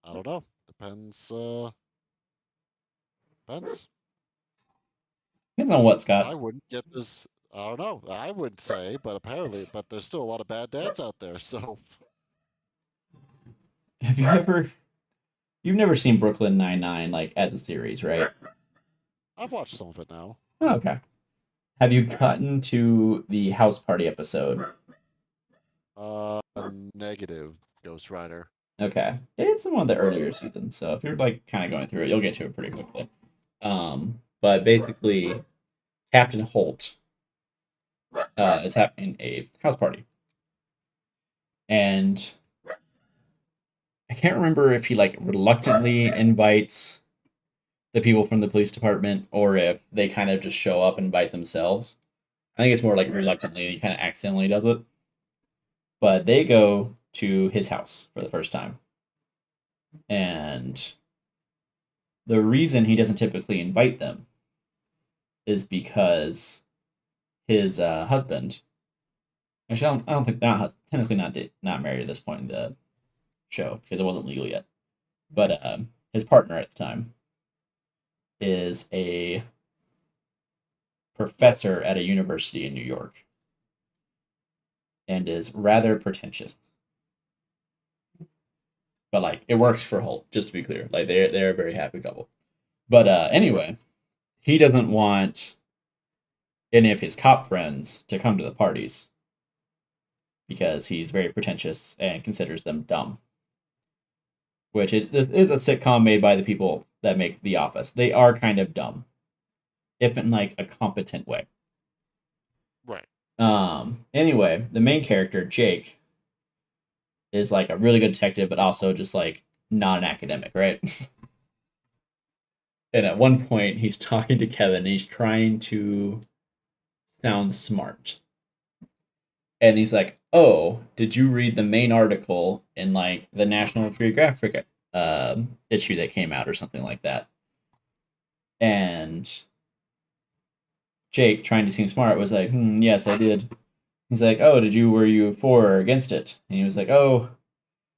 I don't know. Depends. Depends. Depends on what, Scott. I wouldn't get this. I don't know. I would say, but apparently, there's still a lot of bad dads out there. So, Have you ever? You've never seen Brooklyn Nine-Nine like as a series, right? I've watched some of it now. Oh, okay. Have you gotten to the house party episode? Negative Ghost Rider. Okay, it's in one of the earlier seasons, so if you're like kind of going through it, you'll get to it pretty quickly. But basically, Captain Holt is having a house party, and I can't remember if he like reluctantly invites the people from the police department or if they kind of just show up and invite themselves. I think it's more like reluctantly, he kind of accidentally does it. But they go to his house for the first time. And the reason he doesn't typically invite them is because his husband, actually, I don't think not technically not married at this point in the show because it wasn't legal yet, but his partner at the time is a professor at a university in New York and is rather pretentious. But like it works for Holt, just to be clear. Like they're a very happy couple. But anyway, he doesn't want any of his cop friends to come to the parties because he's very pretentious and considers them dumb. This is a sitcom made by the people that make The Office. They are kind of dumb, if in like a competent way. Right. Anyway, the main character, Jake, is like a really good detective, but also just like not an academic, right? And at one point, he's talking to Kevin, and he's trying to sound smart. And he's like, "Oh, did you read the main article in like the National Geographic issue that came out or something like that?" And Jake, trying to seem smart, was like, "Yes, I did." He's like, "Oh, were you for or against it?" And he was like, "Oh,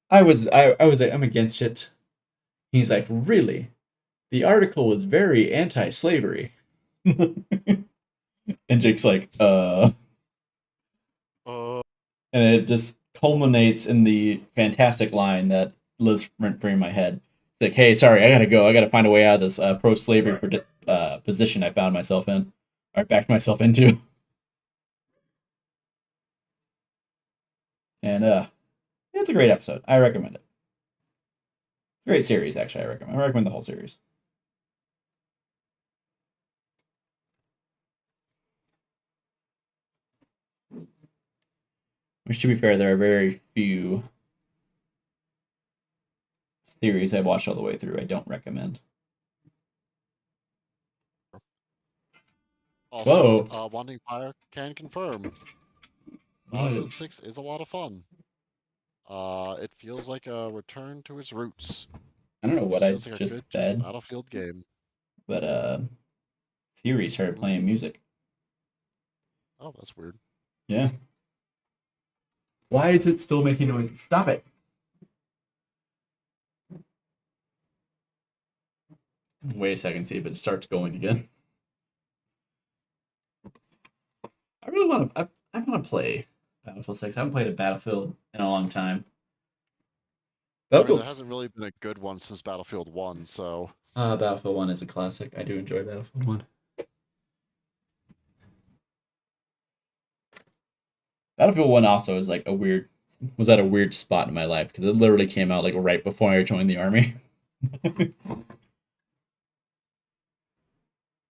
I was like, I'm against it." He's like, "Really? The article was very anti-slavery." And Jake's like, and it just culminates in the fantastic line that lives rent free in my head. It's like, "Hey, sorry, I gotta go. I gotta find a way out of this pro-slavery position I found myself in, or backed myself into." And it's a great episode. I recommend it. Great series, actually. I recommend the whole series. Which, to be fair, there are very few series I've watched all the way through I don't recommend. Also, Whoa. Wanting Fire can confirm. What Battlefield is? 6 is a lot of fun. It feels like a return to its roots. I don't know what Just I feels like a just good, just said, Battlefield game. but Siri started Hmm. playing music. Oh, that's weird. Yeah. Why is it still making noise? Stop it. Wait a second, see if it starts going again. I really want to. I want to play Battlefield 6. I haven't played a Battlefield in a long time. I mean, there Battlefield, hasn't really been a good one since Battlefield 1, so Battlefield 1 is a classic. I do enjoy Battlefield 1. Battlefield 1 also is like a weird, was at a weird spot in my life because it literally came out like right before I joined the army.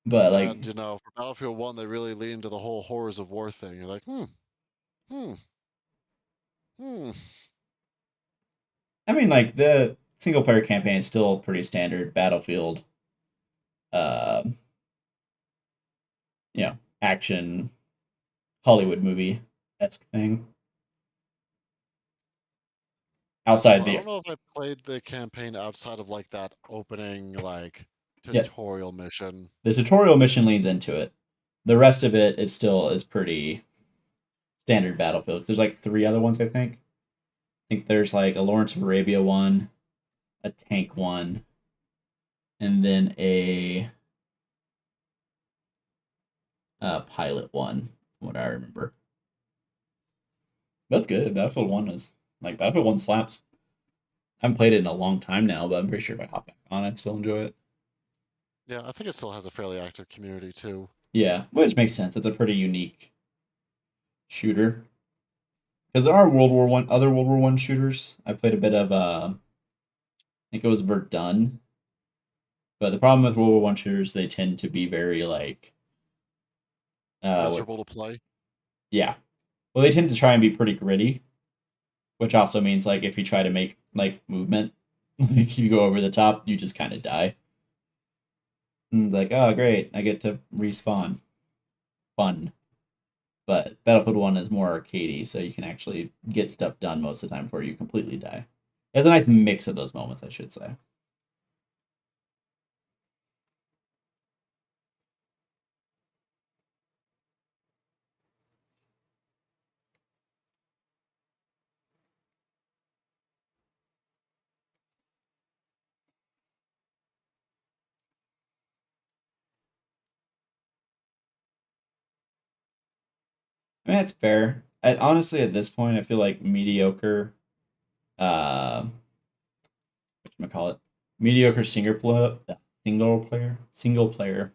But like, and for Battlefield 1, they really lean into the whole horrors of war thing. You're like, hmm, hmm. I mean, like the single player campaign is still pretty standard Battlefield, uh, action Hollywood movie esque thing. Outside I the don't know if I played the campaign outside of like that opening like yeah, tutorial mission. the tutorial mission leans into it. The rest of it is pretty standard Battlefield. There's like three other ones I think. I think there's like a Lawrence of Arabia one, a tank one, and then a pilot one. From what I remember. That's good. Battlefield 1 is like Battlefield 1 slaps. I haven't played it in a long time now, but I'm pretty sure if I hop back on, I'd still enjoy it. Yeah, I think it still has a fairly active community too. Yeah, which makes sense. It's a pretty unique shooter. Because there are other World War One shooters. I played a bit of I think it was Verdun. But the problem with World War One shooters, they tend to be very like what Miserable to play. yeah. Well, they tend to try and be pretty gritty, which also means like if you try to make like movement, like you go over the top, you just kind of die. And it's like, oh great, I get to respawn. Fun. But Battlefield 1 is more arcadey, so you can actually get stuff done most of the time before you completely die. It's a nice mix of those moments, I should say. I mean, that's fair. Honestly, at this point, I feel like mediocre, uh, what call it, mediocre single player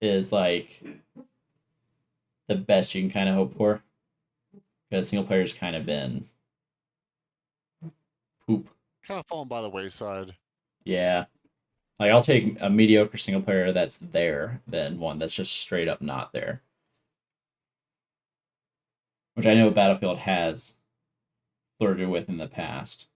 is like the best you can kind of hope for because single player's kind of been poop. Kind of fallen by the wayside. Yeah, like I'll take a mediocre single player that's there than one that's just straight up not there, which I know Battlefield has flirted with in the past.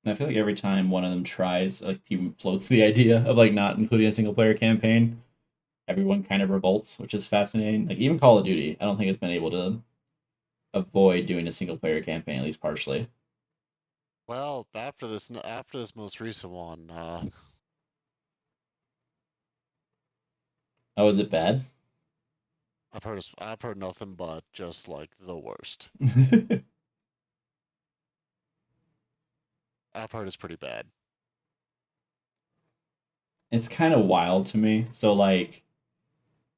And I feel like every time one of them tries, like he floats the idea of like not including a single player campaign, everyone kind of revolts, which is fascinating. Like even Call of Duty, I don't think it's been able to avoid doing a single player campaign at least partially. Well, after this most recent one, Oh, is it bad? I've heard nothing but just like the worst. I've heard it's pretty bad. It's kind of wild to me. So like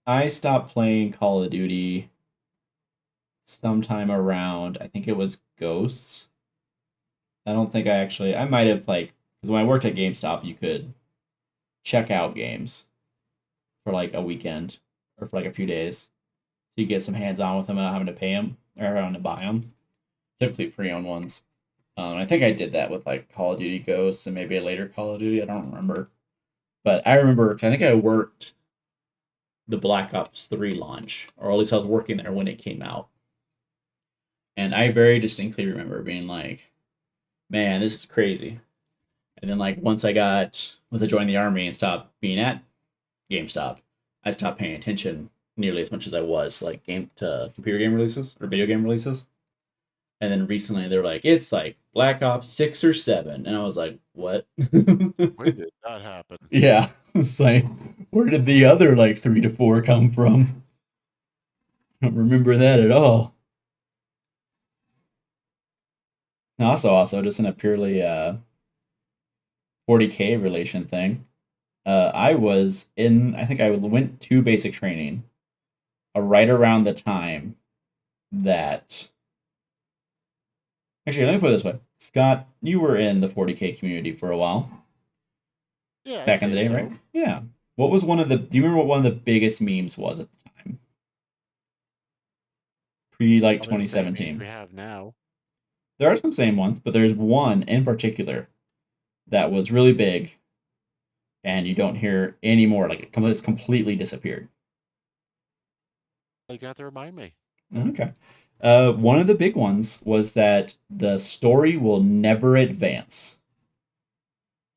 I stopped playing Call of Duty sometime around I think it was Ghosts. I don't think I might have like because when I worked at GameStop you could check out games for like a weekend or for like a few days. So you get some hands on with them without having to pay them or having to buy them. Typically pre-owned ones. I think I did that with like Call of Duty Ghosts and maybe a later Call of Duty. I don't remember, but I remember I think I worked the Black Ops 3 launch, or at least I was working there when it came out, and I very distinctly remember being like, "Man, this is crazy." And then like once I joined the army and stopped being at GameStop, I stopped paying attention nearly as much as I was like computer game releases or video game releases. And then recently they're like, it's like Black Ops 6 or 7. And I was like, what? When did that happen? Yeah. It's like, where did the other like 3 to 4 come from? I don't remember that at all. And also, just in a purely 40K relation thing, I think I went to basic training right around the time that. Actually, let me put it this way. Scott, you were in the 40K community for a while. Yeah, I'd Back in the say day, so. right? Yeah. What was do you remember what one of the biggest memes was at the time? Pre like Probably the same memes 2017. we have now. There are some same ones, but there's one in particular that was really big and you don't hear anymore. Like it's completely disappeared. You have to remind me. Okay. One of the big ones was that the story will never advance.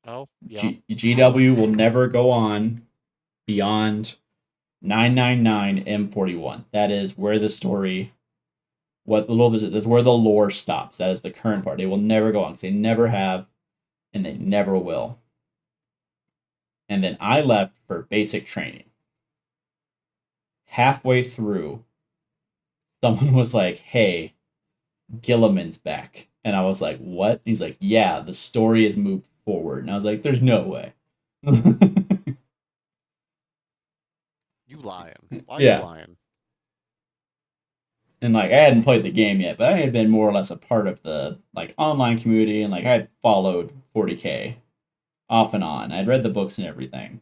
Oh, yeah. GW will never go on beyond 999 M41. That is where the story, that's where the lore stops. That is the current part. They will never go on because they never have, and they never will. And then I left for basic training. Halfway through, someone was like, "Hey, Gilliman's back," and I was like, "What?" He's like, "Yeah, the story has moved forward," and I was like, "There's no way." You lying. Why are you Yeah. lying? And like I hadn't played the game yet, but I had been more or less a part of the like online community, and like I had followed 40K off and on. I'd read the books and everything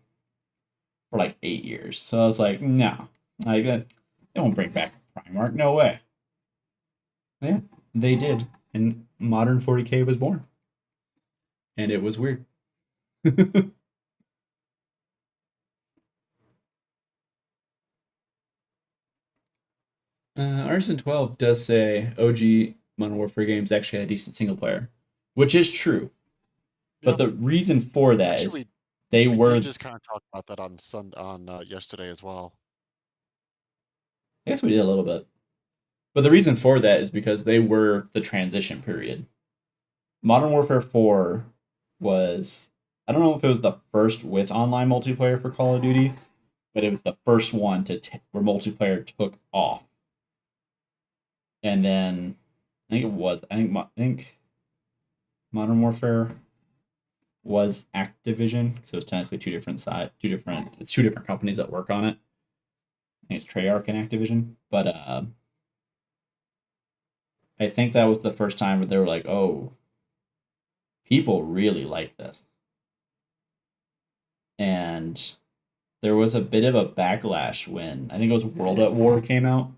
for like 8 years, so I was like, no, like that, they won't bring back Primarch, no way. Yeah, they did, and modern 40K was born, and it was weird. Artisan 12 does say OG Modern Warfare games actually had a decent single player, which is true. But Yeah. the reason for that is Actually, they we were. did just kind of talk about that on yesterday as well. I guess we did a little bit. But the reason for that is because they were the transition period. Modern Warfare 4 was. I don't know if it was the first with online multiplayer for Call of Duty, but it was the first one where multiplayer took off. And then I think it was. I think Modern Warfare was Activision, so it's technically it's two different companies that work on it. I think it's Treyarch and Activision, but I think that was the first time where they were like, "Oh, people really like this," and there was a bit of a backlash when I think it was World at War came out,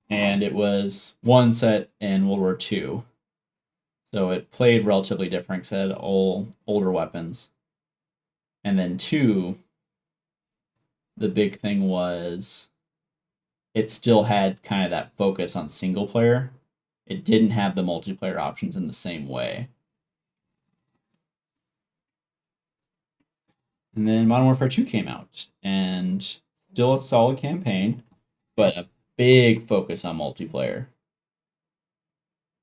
and it was one set in World War II, so it played relatively different. Cause it had older weapons, and then two, the big thing was it still had kind of that focus on single player. It didn't have the multiplayer options in the same way. And then Modern Warfare 2 came out, and still a solid campaign, but a big focus on multiplayer.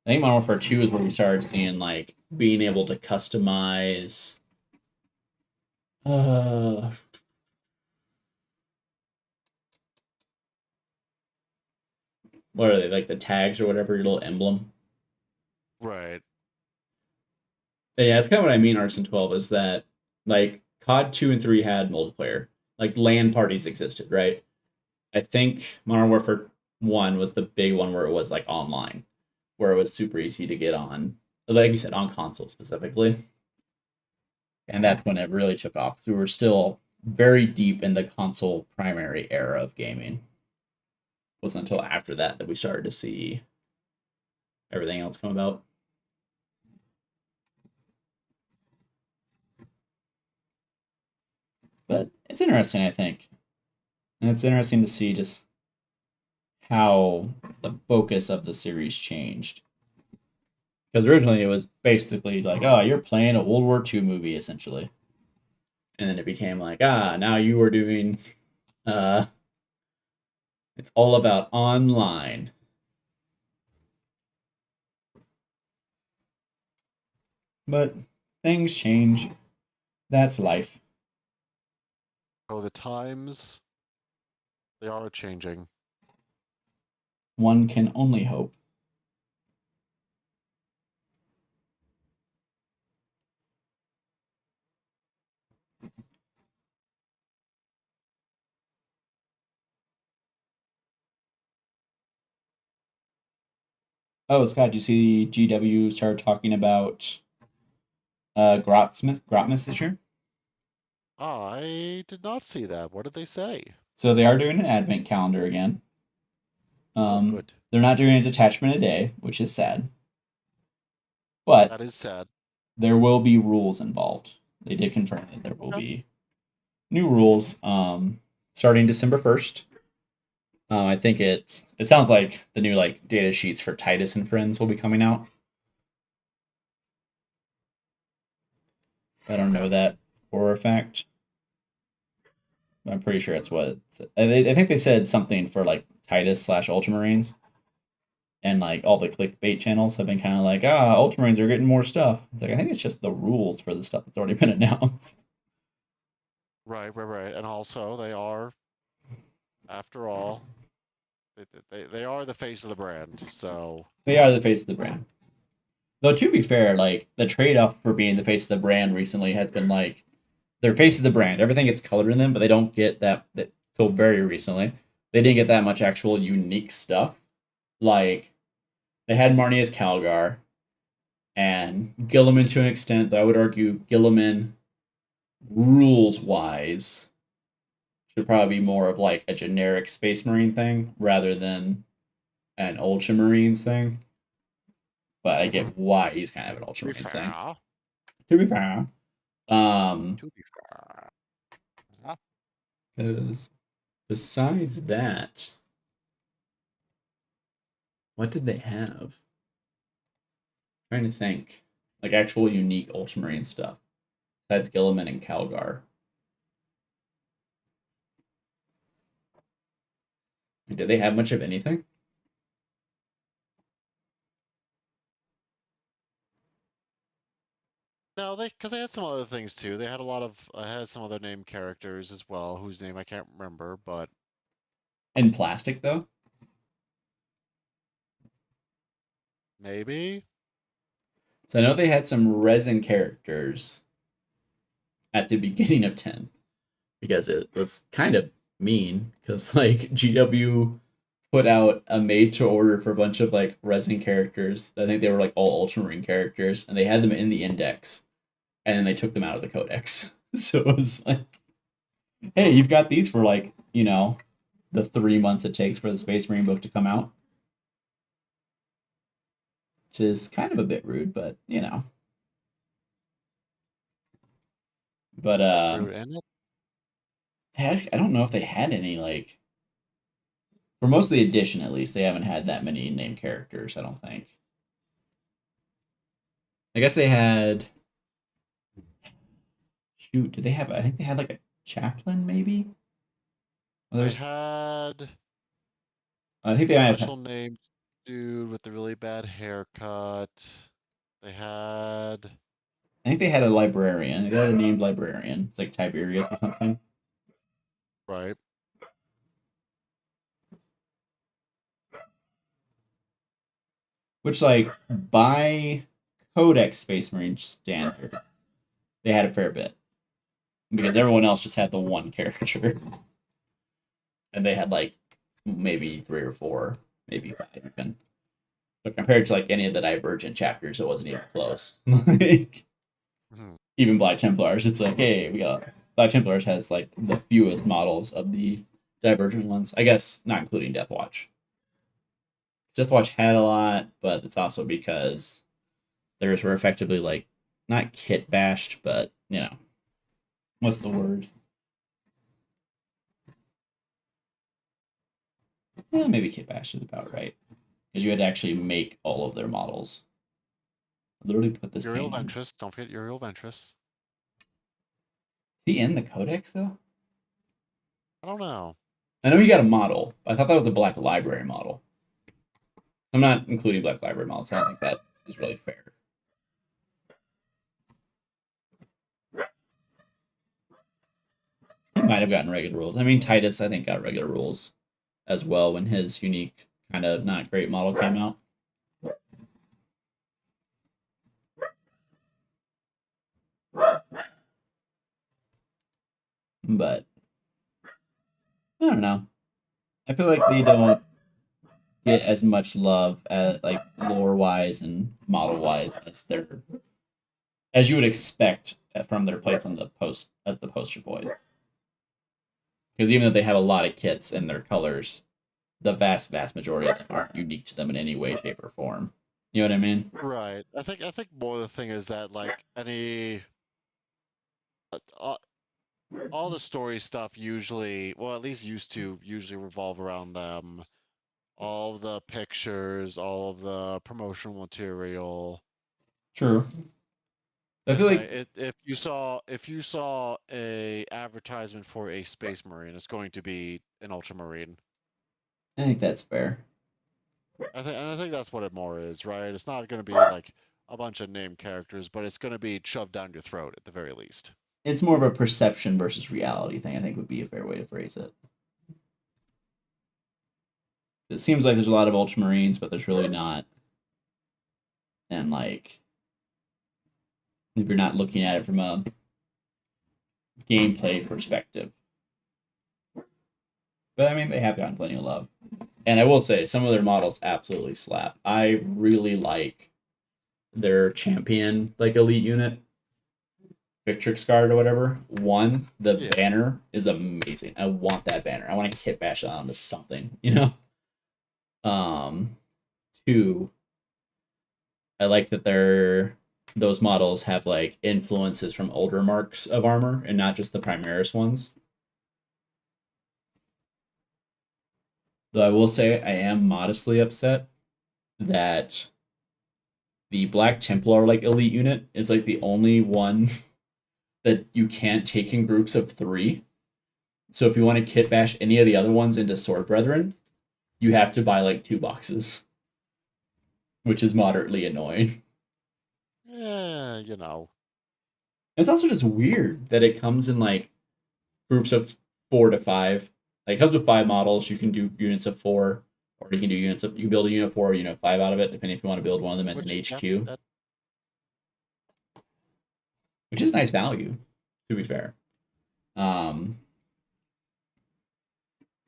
I think Modern Warfare 2 is where we started seeing like being able to customize what are they, like the tags or whatever, your little emblem. Right. Yeah, that's kind of what I mean. Arson 12 is that like COD 2 and 3 had multiplayer, like LAN parties existed, right? I think Modern Warfare 1 was the big one where it was like online, where it was super easy to get on, like you said, on console specifically. And that's when it really took off. We were still very deep in the console primary era of gaming. It wasn't until after that that we started to see everything else come about. But it's interesting, I think. And it's interesting to see just how the focus of the series changed. Because originally it was basically like, oh, you're playing a World War II movie, essentially. and then it became like, now you are doing, it's all about online. But things change. That's life. Oh, the times, they are changing. One can only hope. Oh, Scott, did you see GW started talking about Grotmas this year? I did not see that. What did they say? So they are doing an advent calendar again. Oh, good. They're not doing a detachment a day, which is sad. But That is sad. there will be rules involved. They did confirm that there will Okay. be new rules starting December 1st. I think it sounds like the new like data sheets for Titus and Friends will be coming out. I don't know that for a fact. I'm pretty sure it's what I think they said something for like Titus / Ultramarines, and like all the clickbait channels have been kind of like, Ultramarines are getting more stuff. It's like I think it's just the rules for the stuff that's already been announced. Right. And also, they are, after all, they are the face of the brand. So They are the face of the brand. Though to be fair, like the trade off for being the face of the brand recently has been like they're face of the brand. Everything gets colored in them, but they don't get that till very recently. They didn't get that much actual unique stuff. Like they had Marnia's Calgar and Gilliman to an extent, though I would argue Gilliman rules wise should probably be more of like a generic Space Marine thing rather than an Ultramarines thing. But I get why he's kind of an to be Ultramarines thing. fair, To be fair. Um, to be fair. because besides that, what did they have? Trying to think. Like actual unique Ultramarine stuff. Besides Gilliman and Calgar. Did they have much of anything? No, because they had some other things too. They had a lot of had some other named characters as well, whose name I can't remember, but In plastic though? maybe. So I know they had some resin characters at the beginning of 10 because it was kind of mean because like GW put out a made to order for a bunch of like resin characters. I think they were like all Ultramarine characters and they had them in the index and then they took them out of the codex. So it was like, hey, you've got these for like, the 3 months it takes for the Space Marine book to come out. Which is kind of a bit rude, but But Rude, isn't it? I don't know if they had any like for most of the edition at least they haven't had that many named characters. I don't think. I guess they had. Shoot, did they have? I think they had like a chaplain maybe. Well, They there's. had I think they a might have. special named dude with the really bad haircut. They had I think they had a librarian. They had a named librarian. It's like Tiberius or something. right. Which like by Codex Space Marine standard, they had a fair bit because everyone else just had the one character, and they had like maybe 3 or 4, maybe 5 even. But compared to like any of the Divergent chapters, it wasn't even close. Like Mhm. even Black Templars, it's like, hey, we got Black Templars has like the fewest models of the Divergent ones. I guess not including Death Watch. Death Watch had a lot, but it's also because theirs were effectively like not kit bashed, but what's the word? Yeah, maybe kit bashed is about right because you had to actually make all of their models. I literally put this Uriel painting. Ventress. Don't forget Uriel Ventress. he in the codex though? I don't know. I know he got a model. I thought that was a Black Library model. I'm not including Black Library models. I don't think that is really fair. He might have gotten regular rules. I mean, Titus, I think, got regular rules as well when his unique, kind of not great model came out. But I don't know. I feel like they don't get as much love as like lore wise and model wise as you would expect from their place on the post as the poster boys. Because even though they have a lot of kits and their colors, the vast majority of them aren't unique to them in any way, shape, or form. You know what I mean? Right. I think more the thing is that like any all the story stuff usually, well, at least used to usually revolve around them. All of the pictures, all of the promotional material. True. I feel It's like like if you saw a advertisement for a space marine, it's going to be an ultramarine. I think that's fair. I think that's what it more is, right? It's not going to be like a bunch of name characters, but it's going to be shoved down your throat at the very least. It's more of a perception versus reality thing, I think would be a fair way to phrase it. It seems like there's a lot of Ultramarines, but there's really not. And like, if you're not looking at it from a gameplay perspective. But I mean, they have gotten plenty of love. And I will say, some of their models absolutely slap. I really like their champion, like elite unit, Victrix Guard or whatever. One, the banner is amazing. I want that banner. I want to kit bash it onto something, you know? Two, I like that those models have like influences from older marks of armor and not just the Primaris ones. Though I will say I am modestly upset that the Black Templar like elite unit is like the only one that you can't take in groups of 3. So if you want to kit bash any of the other ones into Sword Brethren, you have to buy like 2 boxes, which is moderately annoying. Yeah, you know. It's also just weird that it comes in like groups of 4 to 5. Like it comes with 5 models. You can do units of 4, or you can build a unit of 4 or unit of 5 out of it, depending if you want to build one of them as an HQ. Which is nice value, to be fair.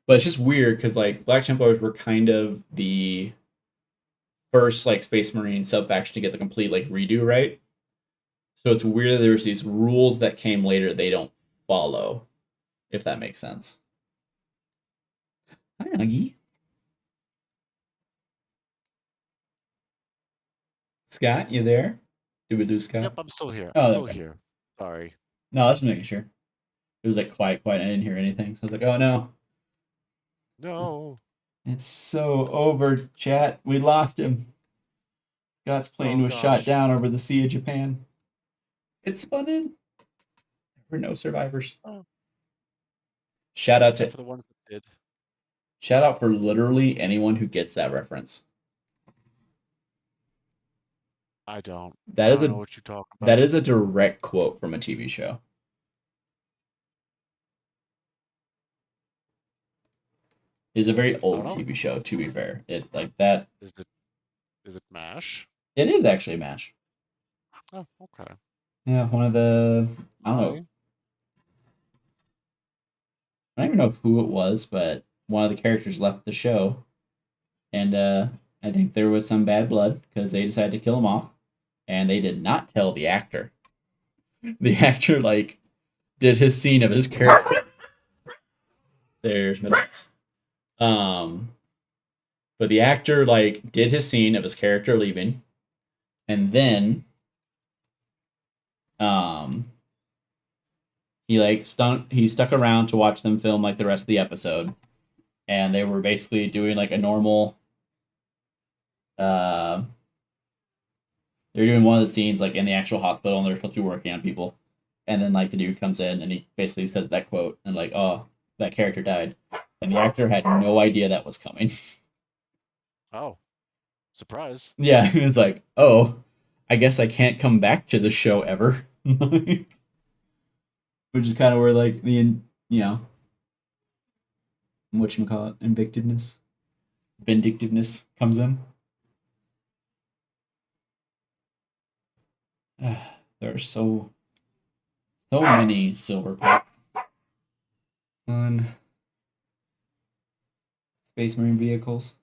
But it's just weird because like Black Templars were kind of the first like Space Marine sub faction to get the complete like redo, right? So it's weird that there's these rules that came later they don't follow, if that makes sense. Hi, Nuggy. Scott, you there? Did we lose Scott? Yep, I'm still here. Oh, I'm still okay. here. Sorry. No, I was just making sure. It was like quiet. I didn't hear anything. So I was like, oh no. No. It's so over, chat. We lost him. Scott's plane was shot down over the Sea of Japan. It's spun in. There were no survivors. Oh. Shout out to for the ones that did. Shout out for literally anyone who gets that reference. I don't. That I is don't know what you're talking about. That is a direct quote from a TV show. It's a very old TV show, to be fair. It like that. Is it MASH? It is actually MASH. Oh, okay. Yeah, one of the I don't know. I don't even know who it was, but one of the characters left the show, and I think there was some bad blood because they decided to kill him off, and they did not tell the actor. The actor like did his scene of his character. There's Middlesex. But the actor like did his scene of his character leaving, and then he stuck around to watch them film like the rest of the episode, and they were basically doing like a normal they're doing one of the scenes like in the actual hospital, and they're supposed to be working on people, and then like the dude comes in and he basically says that quote and like, oh, that character died, and the actor had no idea that was coming. Oh, surprise. Yeah, he was like, oh, I guess I can't come back to the show ever. Which is kind of where like the whatchamacallit, vindictiveness comes in. There are so many silver packs on Space Marine vehicles.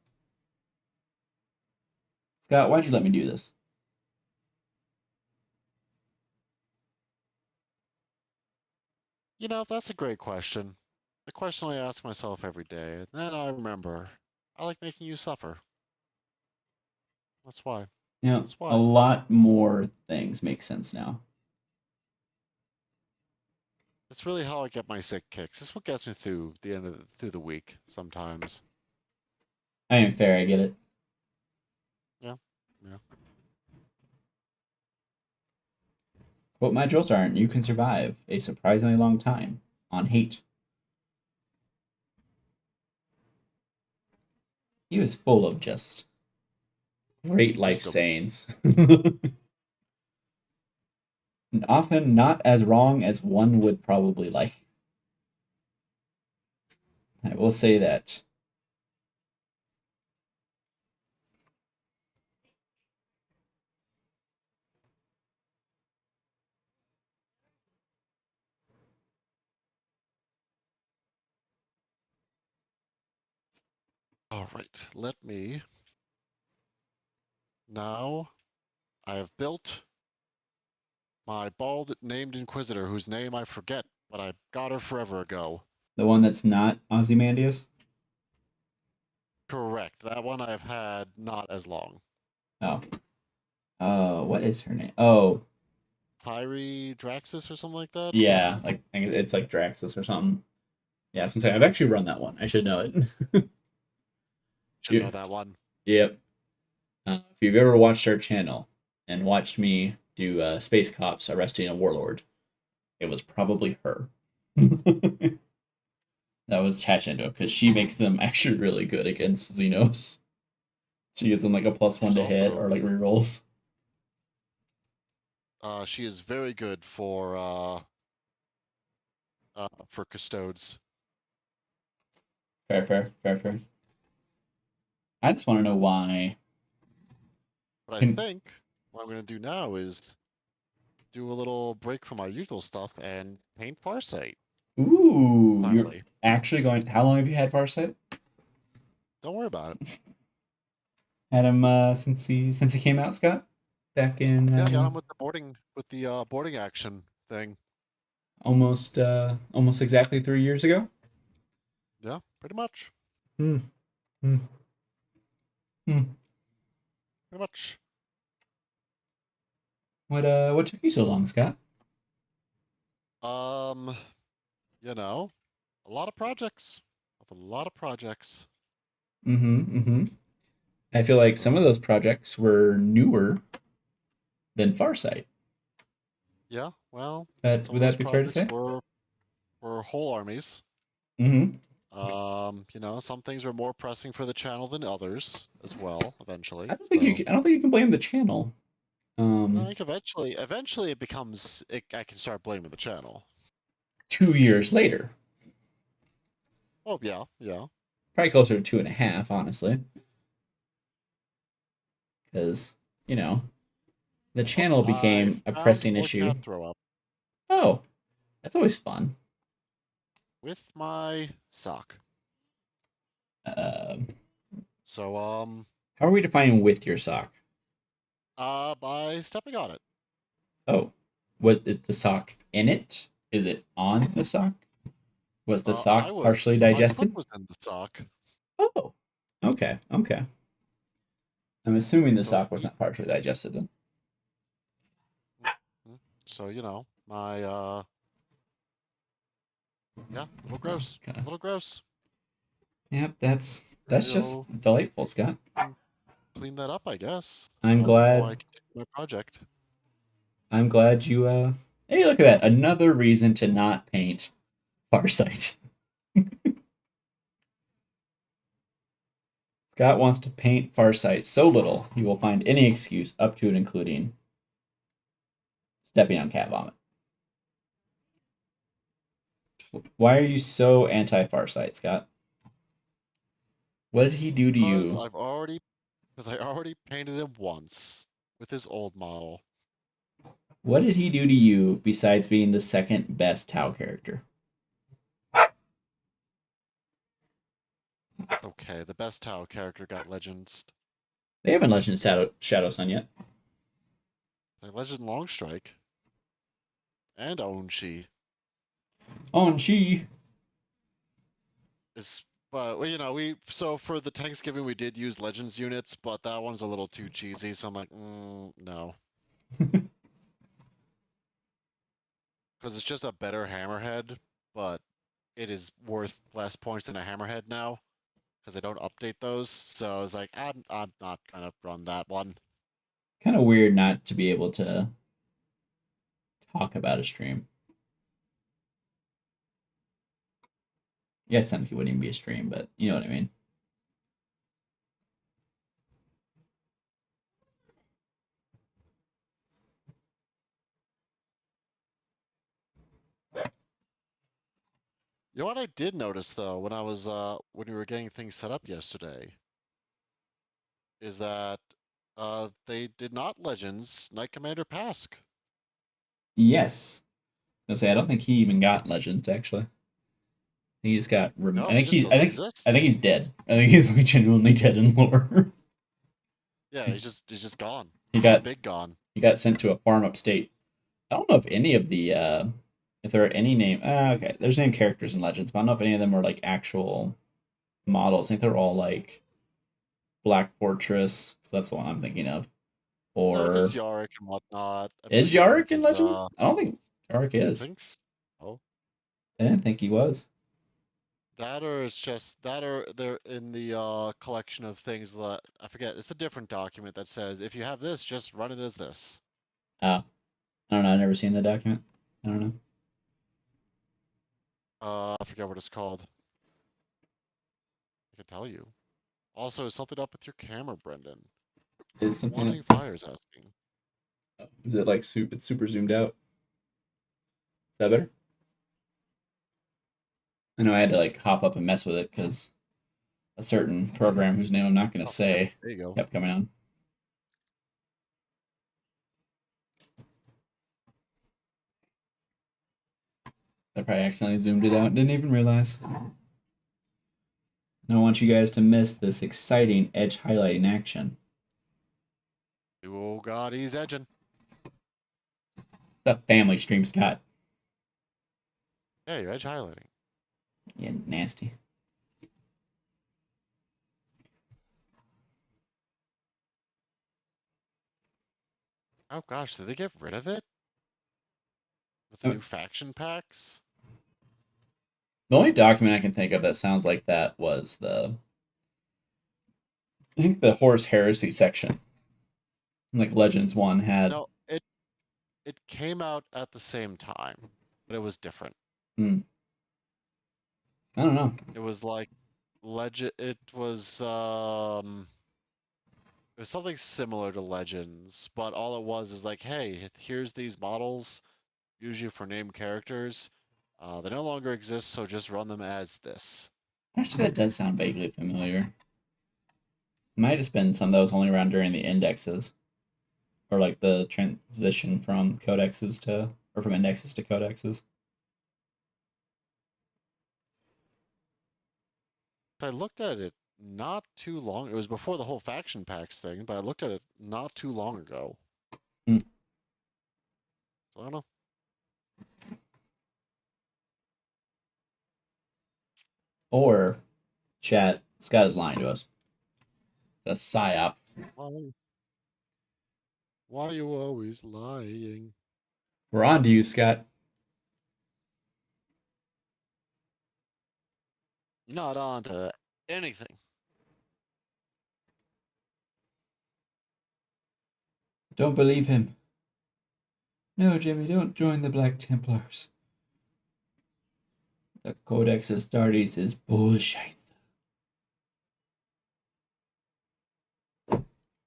Scott, why'd you let me do this? You know, that's a great question. A question I ask myself every day. And then I remember, I like making you suffer. That's why. Yeah, That's a why. lot more things make sense now. It's really how I get my sick kicks. It's what gets me through the end of through the week sometimes. I am fair, I get it. Yeah. Yeah. Quote my drill sergeant, you can survive a surprisingly long time on hate. He was full of just great life Wisdom. sayings. Often not as wrong as one would probably like. I will say that. All right. Let me. Now I have built my bald named Inquisitor, whose name I forget, but I got her forever ago. The one that's not Ozymandias? Correct. That one I've had not as long. Oh. Oh, what is her name? Oh, Pyre Draxus or something like that? yeah. Like I think it's like Draxus or something. Yeah, I was gonna say I've actually run that one. I should know it. Should Yeah. know that one. Yep. If you've ever watched our channel and watched me do Space Cops arresting a warlord, it was probably her. That was Tachinda because she makes them actually really good against Xenos. She gives them like a +1 She's to hit also or like rerolls. she is very good for custodes. Fair, fair, fair, fair. I just want to know why. But I Can, think what I'm gonna do now is do a little break from my usual stuff and paint Farsight. ooh, you're Finally. actually going. How long have you had Farsight? Don't worry about it. Had him since he came out, Scott. Back in Yeah, I got him with the boarding action thing. almost exactly 3 years ago. Yeah, pretty much. Hmm. Hmm. Hmm. Pretty much. What took you so long, Scott? Um, you know, a lot of projects. A lot of projects. Mm-hmm. Mm-hmm. I feel like some of So those projects were newer than Farsight. yeah, well, But some would of those that be fair to projects say? were whole armies. Mm-hmm. Some things were more pressing for the channel than others as well, eventually. I don't think you can blame the channel. Like eventually I can start blaming the channel. 2 years later, Oh yeah, yeah. probably closer to 2.5, honestly, because you know the Oh, channel I became a found pressing more issue. cat throw up Oh, that's always fun. with my sock. Um, So how are we defining with your sock? by stepping on it. Oh, what is the sock in it? Is it on the sock? Was the sock partially My foot digested? was in the sock. Oh, okay, okay. I'm assuming the So sock was not partially digested then. so my yeah, a little Oh, gross. okay. A little gross. Yep, that's Gonna just go delightful, Scott. clean that up, I guess. I'm Before I glad continue my project. I'm glad you Hey, look at that. Another reason to not paint Farsight. Scott wants to paint Farsight so little he will find any excuse up to and including stepping on cat vomit. Why are you so anti-Farsight, Scott? What did he do to Because you? I already painted him once with his old model. What did he do to you besides being the second best Tau character? Okay, the best Tau character got Legends. They haven't Legend Shadow Sun yet. Like Legend Longstrike. And Onshi. On Chi. Is but well, you know, so for the Thanksgiving we did use Legends units, but that one's a little too cheesy, so I'm like, no. Because it's just a better hammerhead, but it is worth less points than a hammerhead now. Because they don't update those. So I was like, I'm not gonna run that one. Kind of weird not to be able to talk about a stream. Yes, technically it wouldn't even be a stream, but you know what I mean. You know what I did notice though when I was when we were getting things set up yesterday is that they did not Legends Knight Commander Pask. Yes. I say I don't think he even got Legends actually. He just got. No, I he think just he's. doesn't exist. I think he's dead. I think he's like genuinely dead in lore. Yeah, he's just gone. he He's got big gone. he got sent to a farm upstate. I don't know if any of the if there are any name. Okay, there's named characters in Legends, but I don't know if any of them are like actual models. I think they're all like Black Fortress. So that's the one I'm thinking of. No, Or there's Yarick and whatnot. I is believe Yarick Yarick in is Legends? I don't think Yarick is. thinks oh I didn't think he was. that or it's just that or they're in the collection of things that I forget. It's a different document that says if you have this, just run it as this. Oh, I don't know. I've never seen the document. I don't know. I forget what it's called. I can tell you. Also, something up with your camera, Brendan. Is something? Wanting Fire is asking. Is it like It's super zoomed out? Is that better? I know I had to like hop up and mess with it because a certain program whose name I'm not going to Oh, there, say there you go. kept coming on. I probably accidentally zoomed it out and didn't even realize. And I want you guys to miss this exciting edge highlighting action. Oh God, he's edging. The family stream, Scott. Yeah, you're edge highlighting. Yeah, nasty. Oh gosh, did they get rid of it with the Uh, new faction packs? The only document I can think of that sounds like that was I think the Horus Heresy section. Like Legends 1 had. No, it came out at the same time, but it was different. Hmm, I don't know. It was like legend. It was something similar to Legends, but all it was is like, hey, here's these models, usually for named characters. They no longer exist, so just run them as this. Actually, that does sound vaguely familiar. Might have been some that was only around during the indexes, or like the transition from codexes to, or from indexes to codexes. I looked at it not too long. It was before the whole faction packs thing, but I looked at it not too long ago. Hmm. So I don't know. Or, chat, Scott is lying to us. It's a psyop. Why? Why are you always lying? We're on to you, Scott. Not on to anything. Don't believe him. No, Jimmy, don't join the Black Templars. The Codex Astartes is bullshit.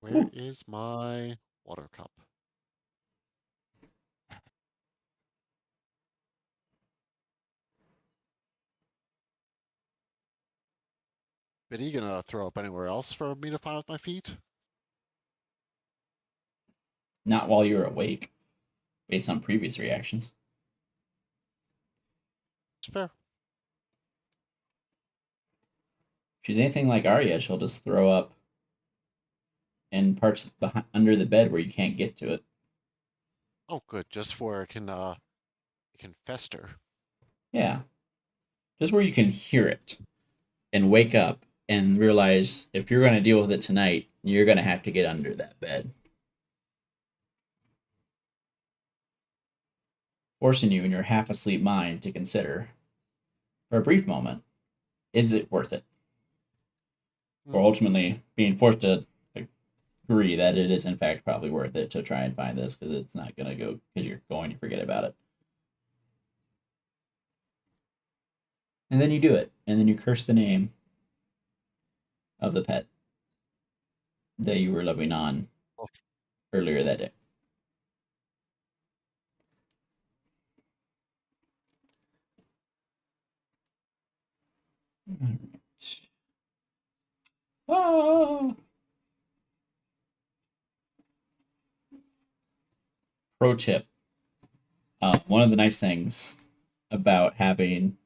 Where is my water cup? But he gonna throw up anywhere else for me to find with my feet? Not while you're awake, based on previous reactions. It's fair. If she's anything like Arya, she'll just throw up in parts behind, under the bed where you can't get to it. Oh, good. Just where it can fester. Yeah. Just where you can hear it and wake up and realize if you're going to deal with it tonight, you're going to have to get under that bed. Forcing you in your half asleep mind to consider, for a brief moment, is it worth it? Or ultimately being forced to agree that it is in fact probably worth it to try and find this because it's not going to go because you're going to forget about it. And then you do it, and then you curse the name of the pet that you were loving on earlier that day. Ah! Pro tip. One of the nice things about doing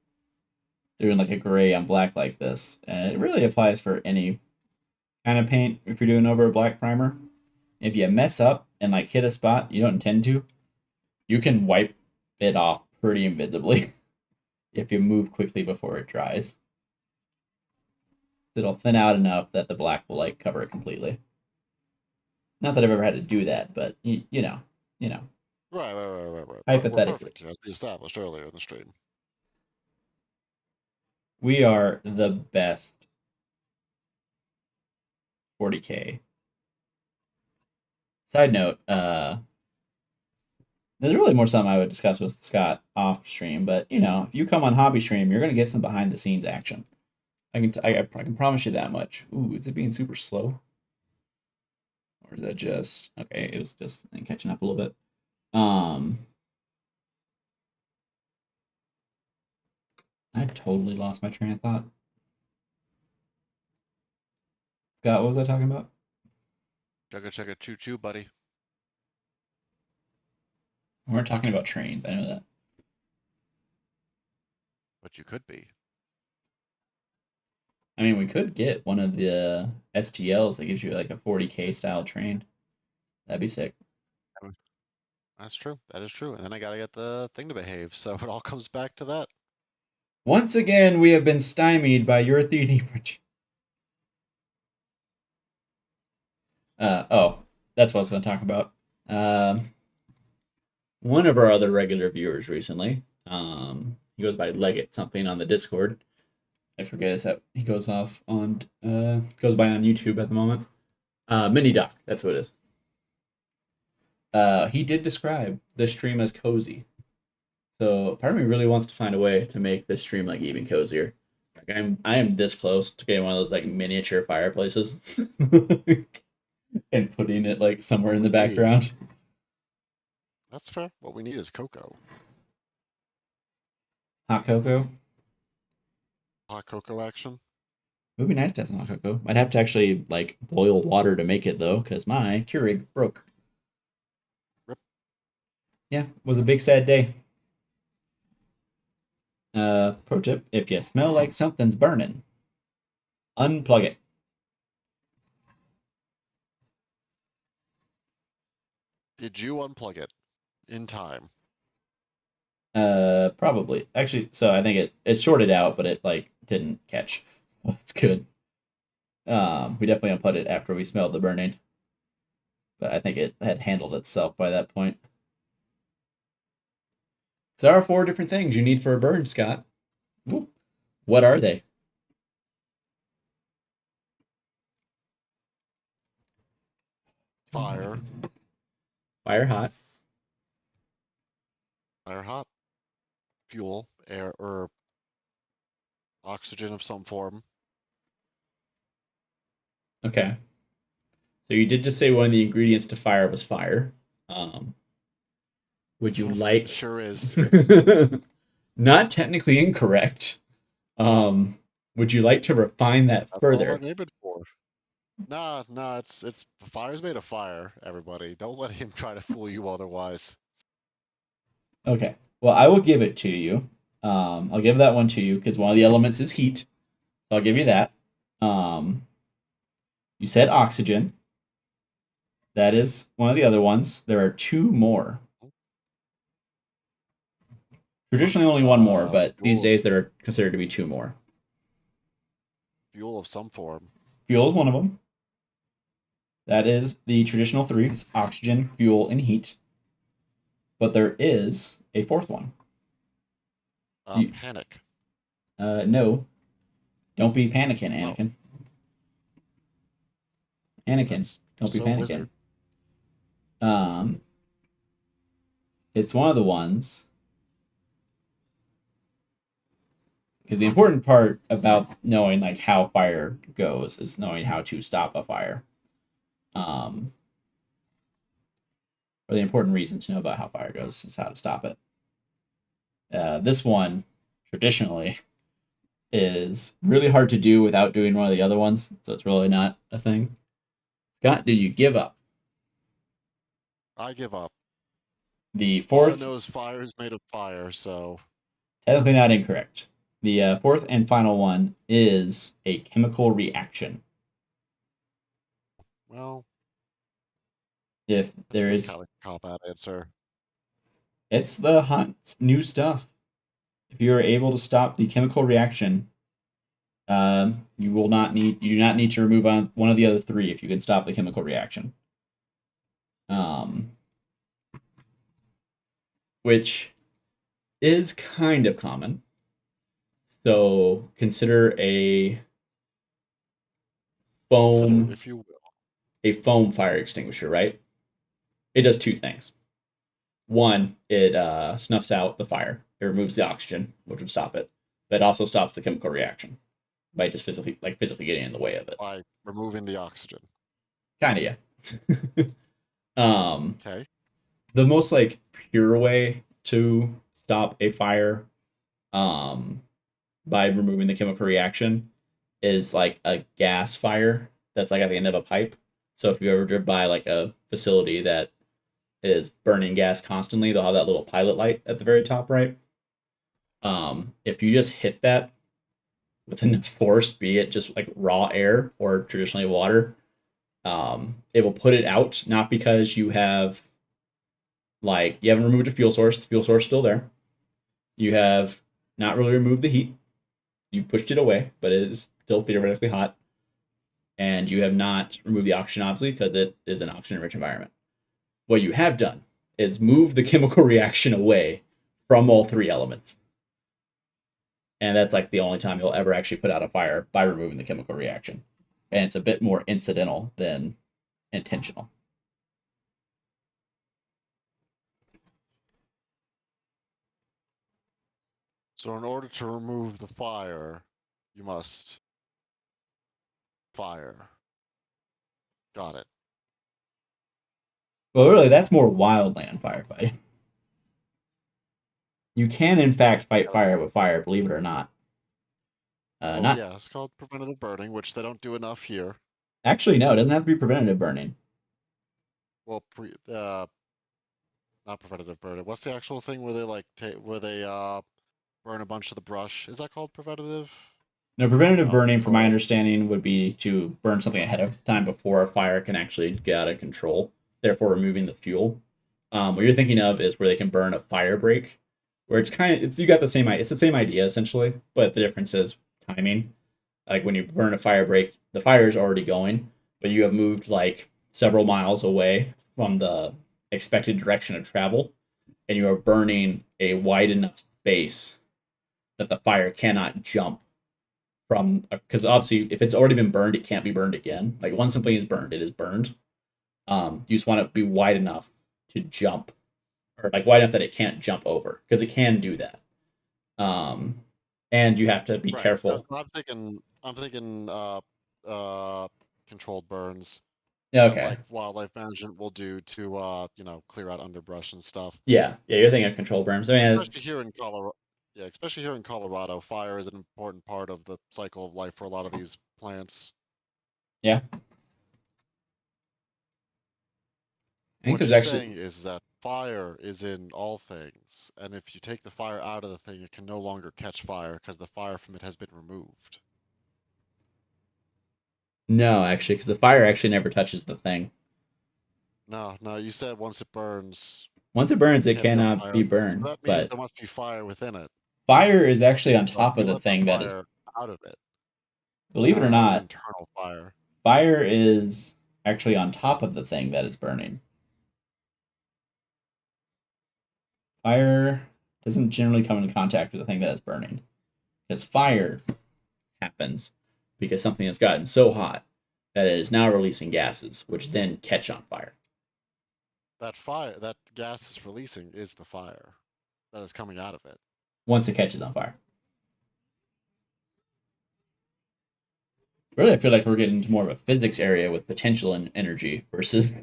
like a gray on black like this, and it really applies for any kind of paint if you're doing over a black primer. If you mess up and like hit a spot you don't intend to, you can wipe it off pretty invisibly if you move quickly before it dries. It'll thin out enough that the black will like cover it completely. Not that I've ever had to do that, but you know. Right. We're Hypothetically, perfect, as we established earlier in the stream. we are the best 40K. Side note, there's really more something I would discuss with Scott off stream, but if you come on hobby stream, you're gonna get some behind the scenes action. I can promise you that much. Ooh, is it being super slow? Or is that just okay? It was just catching up a little bit. I totally lost my train of thought. Scott, what was I talking about? Chugga choo choo, buddy. We weren't talking about trains. I know that. But you could be. I mean, we could get one of the STLs that gives you like a 40K style train. That'd be sick. That's true. That is true. And then I gotta get the thing to behave. So it all comes back to that. Once again, we have been stymied by your 3D. That's what I was going to talk about. One of our other regular viewers recently, he goes by Leggett something on the Discord. I forget his he goes off on goes by on YouTube at the moment. Mini Doc, that's what it is. He did describe the stream as cozy. So part of me really wants to find a way to make this stream like even cozier. Like I am this close to getting one of those like miniature fireplaces and putting it like somewhere in the background. That's fair. What we need is cocoa. Hot cocoa. Hot cocoa action. It would be nice to have some hot cocoa. I'd have to actually like boil water to make it though, because my Keurig broke. Rip. Yeah, it was a big sad day. Pro tip: if you smell like something's burning, unplug it. Did you unplug it in time? Probably. Actually, so I think it shorted out, but it like didn't catch. That's good. We definitely unplugged it after we smelled the burning, but I think it had handled itself by that point. So there are 4 different things you need for a burn, Scott. Ooh. What are they? Fire. Fire hot. Fire hot, fuel, air, or oxygen of some form. Okay. So you did just say one of the ingredients to fire was fire. Um, would you like? Sure is. Not technically incorrect. Um, would you like to refine that That's all further? I'm aiming for. Nah, it's fire's made of fire, everybody. Don't let him try to fool you otherwise. Okay. Well, I will give it to you. I'll give that one to you because one of the elements is heat. So I'll give you that. You said oxygen. That is one of the other ones. There are two more. Traditionally, only one more, but these Fuel, days there are considered to be two more. fuel of some form. Fuel is one of them. That is the traditional three: it's oxygen, fuel, and heat. But there is a fourth one. Panic. No, don't be panicking, Well, Anakin. Anakin, that's don't be so panicking. wizard. Um, it's one of the ones because the important part about knowing like how fire goes is knowing how to stop a fire. Um, or the important reason to know about how fire goes is how to stop it. This one, traditionally, is really hard to do without doing one of the other ones, so it's really not a thing. Scott, do you give up? I give up. The All I fourth, know is fire is made of fire, so technically not incorrect. The fourth and final one is a chemical reaction. well, If that there feels is, kind of like a cop-out answer. it's the hot new stuff. If you are able to stop the chemical reaction, you will not need you do not need to remove one of the other three if you can stop the chemical reaction. Um, which is kind of common. So consider Consider, foam if you will. a foam fire extinguisher, right? It does two things. One, it snuffs out the fire. It removes the oxygen, which would stop it. But it also stops the chemical reaction by just physically getting in the way of it. By removing the oxygen. Kind of, yeah. um, Okay. the most like pure way to stop a fire, um, by removing the chemical reaction is like a gas fire that's like at the end of a pipe. So if you ever drive by like a facility that is burning gas constantly, they'll have that little pilot light at the very top right. If you just hit that with enough force, be it just like raw air or traditionally water, it will put it out. Not because you haven't removed a fuel source. The fuel source is still there. You have not really removed the heat. You've pushed it away, but it is still theoretically hot. And you have not removed the oxygen, obviously, because it is an oxygen-rich environment. What you have done is move the chemical reaction away from all three elements. And that's like the only time you'll ever actually put out a fire by removing the chemical reaction. And it's a bit more incidental than intentional. So in order to remove the fire, you must fire. Got it. Well, really, that's more wildland firefighting. You can, in fact, fight fire with fire, believe it or not. Well, Not yeah, it's called preventative burning, which they don't do enough here. actually, no, it doesn't have to be preventative burning. Well, not preventative burning. What's the actual thing where they like where they burn a bunch of the brush? Is that called preventative? No, preventative No, it's burning, from my called. understanding, would be to burn something ahead of time before a fire can actually get out of control, therefore removing the fuel. What you're thinking of is where they can burn a fire break, where it's you got it's the same idea essentially, but the difference is timing. Like when you burn a fire break, the fire is already going, but you have moved like several miles away from the expected direction of travel, and you are burning a wide enough space that the fire cannot jump from, because obviously if it's already been burned, it can't be burned again. Like once something is burned, it is burned. You just want it to be wide enough to jump or like wide enough that it can't jump over, because it can do that. And you have to be Right. careful. I'm thinking controlled burns Yeah, that okay. like wildlife management will do to you know, clear out underbrush and stuff. Yeah, you're thinking of control burns. I mean, Especially here in Colorado. Yeah, especially here in Colorado, fire is an important part of the cycle of life for a lot of these plants. yeah. I think What there's you're actually saying is that fire is in all things, and if you take the fire out of the thing, it can no longer catch fire because the fire from it has been removed. no, actually, because the fire actually never touches the thing. No, no, you said once it burns, Once it burns, it it can't be on cannot be fire. So burned. that means But there must be fire within it. fire is actually on But top of you the let the thing that is, fire out of it. believe it or That's not, internal fire. fire is actually on top of the thing that is burning. Fire doesn't generally come into contact with the thing that is burning, because fire happens because something has gotten so hot that it is now releasing gases, which then catch on fire. That fire, that gas is releasing is the fire that is coming out of it. Once it catches on fire. Really, I feel like we're getting into more of a physics area with potential and energy versus.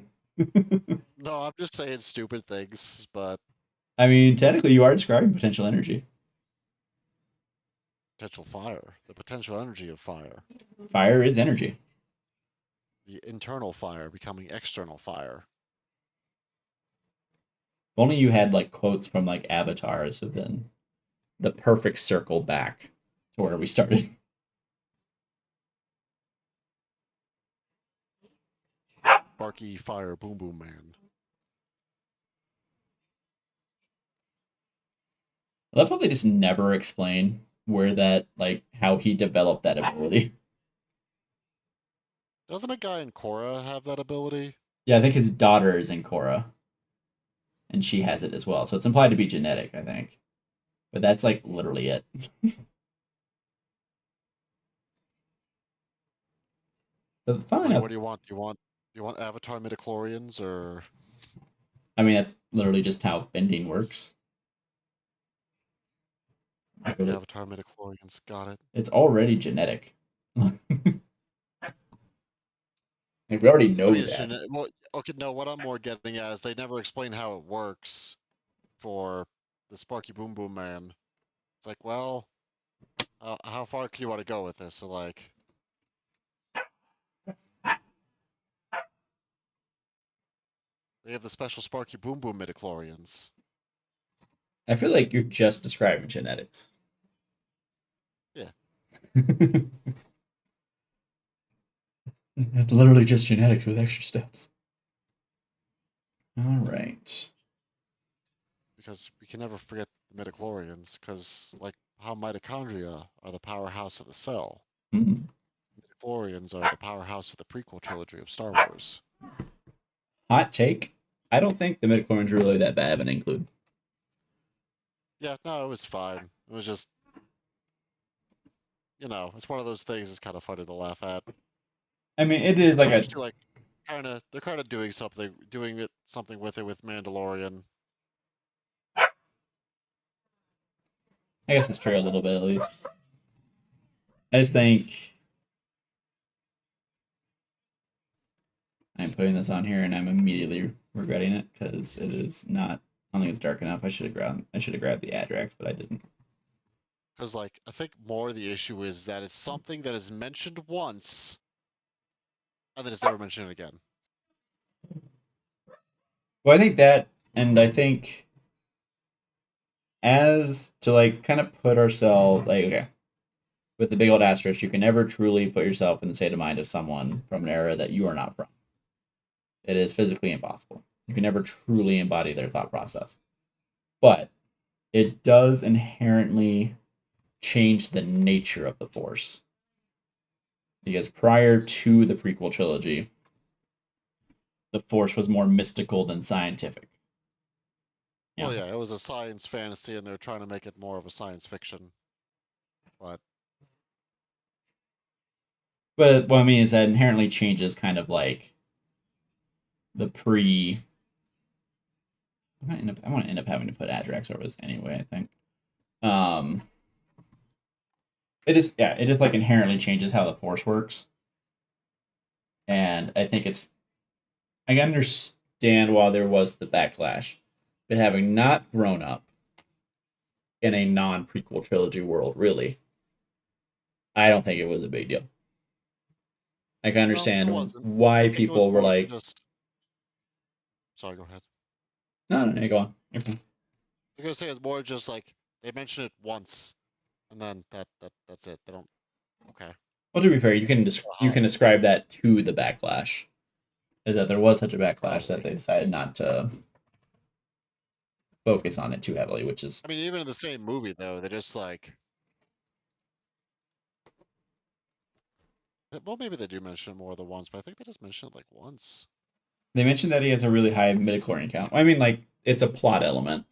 No, I'm just saying stupid things, but I mean, technically, you are describing potential energy. potential fire, the potential energy of fire, Fire is energy. the internal fire becoming external fire. If only you had like quotes from like avatars have been the perfect circle back to where we started. Sparky fire boom boom man. I love how they just never explain where that, like, how he developed that ability. Doesn't a guy in Korra have that ability? Yeah, I think his daughter is in Korra, and she has it as well. So it's implied to be genetic, I think. But that's like literally it. But funnily Like, enough, what do you want? Do you want Avatar midichlorians or I mean, that's literally just how bending works. the Avatar midichlorians? Got it. It's already genetic. Like, we already I know mean, it's that. well, okay. No, what I'm more getting at is they never explain how it works for the Sparky Boom Boom Man. It's like, well, how far can you want to go with this? So like, they have the special Sparky Boom Boom midichlorians. I feel like you're just describing genetics. Yeah. It's literally just genetics with extra steps. All right. Because we can never forget the midichlorians, because like how mitochondria are the powerhouse of the cell. Hmm. Midichlorians are the powerhouse of the prequel trilogy of Star Wars. Hot take. I don't think the midichlorians are really that bad of an include. Yeah, no, it was fine. It was just, you know, it's one of those things. It's kind of funny to laugh at. I mean, it is like a. Especially like they're kind of doing something with it with Mandalorian. I guess it's true a little bit at least. I just think I'm putting this on here and I'm immediately regretting it because it is not. I don't think it's dark enough. I should have grabbed. I should have grabbed the Adrax, but I didn't. Because like I think more the issue is that it's something that is mentioned once, and then it's never mentioned again. Well, I think that, and I think as to like kind of put ourselves like okay, with the big old asterisk, you can never truly put yourself in the state of mind of someone from an era that you are not from. It is physically impossible. You can never truly embody their thought process. But it does inherently change the nature of the Force. Because prior to the prequel trilogy, the Force was more mystical than scientific. Well, yeah, it was a science fantasy, and they're trying to make it more of a science fiction. But But what I mean is that inherently changes kind of like the pre I want to end up having to put Adrax over this anyway, I think. It just like inherently changes how the force works. And I think I can understand why there was the backlash. But having not grown up in a non-prequel trilogy world, really, I don't think it was a big deal. I can No, it understand wasn't. why I think it was people were more like, just. Sorry, go ahead. no, go on. You're fine. I'm gonna say it's more just like they mention it once, and then that's it. They don't. Okay. Well, to be fair, you can How? ascribe that to the backlash, is that there was such a backlash that Probably. they decided not to focus on it too heavily, which is I mean, even in the same movie though, they just like. Well, maybe they do mention it more than once, but I think they just mention it like once. they mentioned that he has a really high midichlorian count. I mean, like it's a plot element,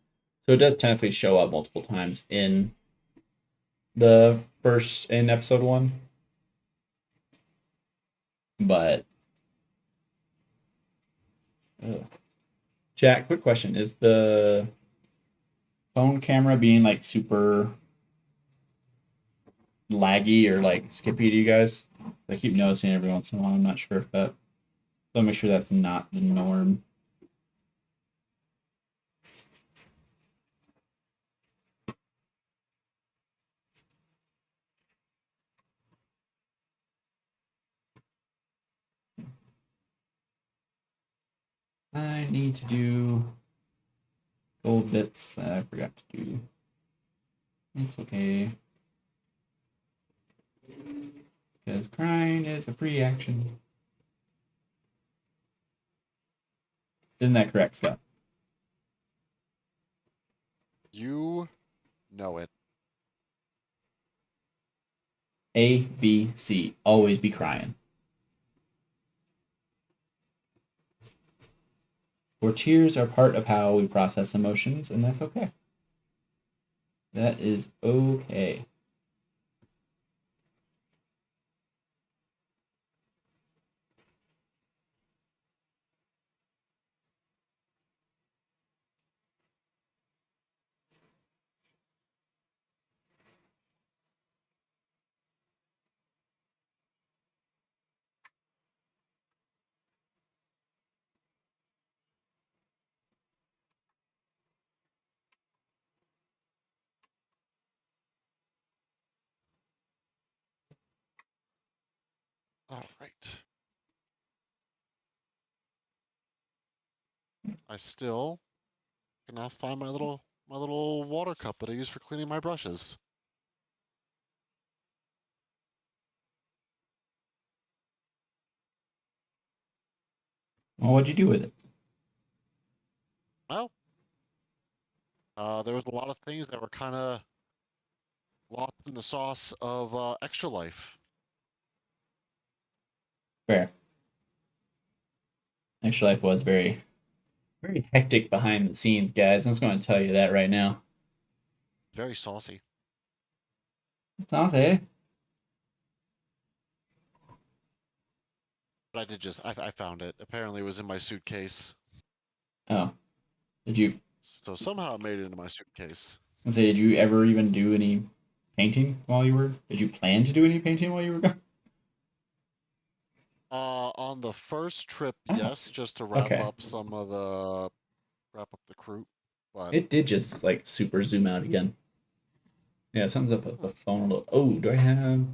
so it does technically show up multiple times in episode 1. But Jack, quick question: is the phone camera being like super laggy or like skippy to you guys? I keep noticing every once in a while. I'm not sure if that. So make sure that's not the norm. I need to do gold bits. I forgot to do. It's okay. Because crying is a free action. Isn't that correct, Scott? You know it. A, B, C. Always be crying. For tears are part of how we process emotions, and that's okay. That is okay. All right. I still cannot find my little water cup that I use for cleaning my brushes. Well, what'd you do with it? Well, there was a lot of things that were kind of lost in the sauce of Extra Life. Fair. Extra Life was very, very hectic behind the scenes, guys. I'm just going to tell you that right now. Very saucy. Saucy. But I did I found it. Apparently, it was in my suitcase. Oh, did you? So somehow it made it into my suitcase. I say, did you ever even do any painting while you were? Did you plan to do any painting while you were gone? On the first trip, Oh, yes, just to okay. wrap up the crew. But It did just like super zoom out again. Yeah, something's up with the huh, phone a little. Oh, do I have?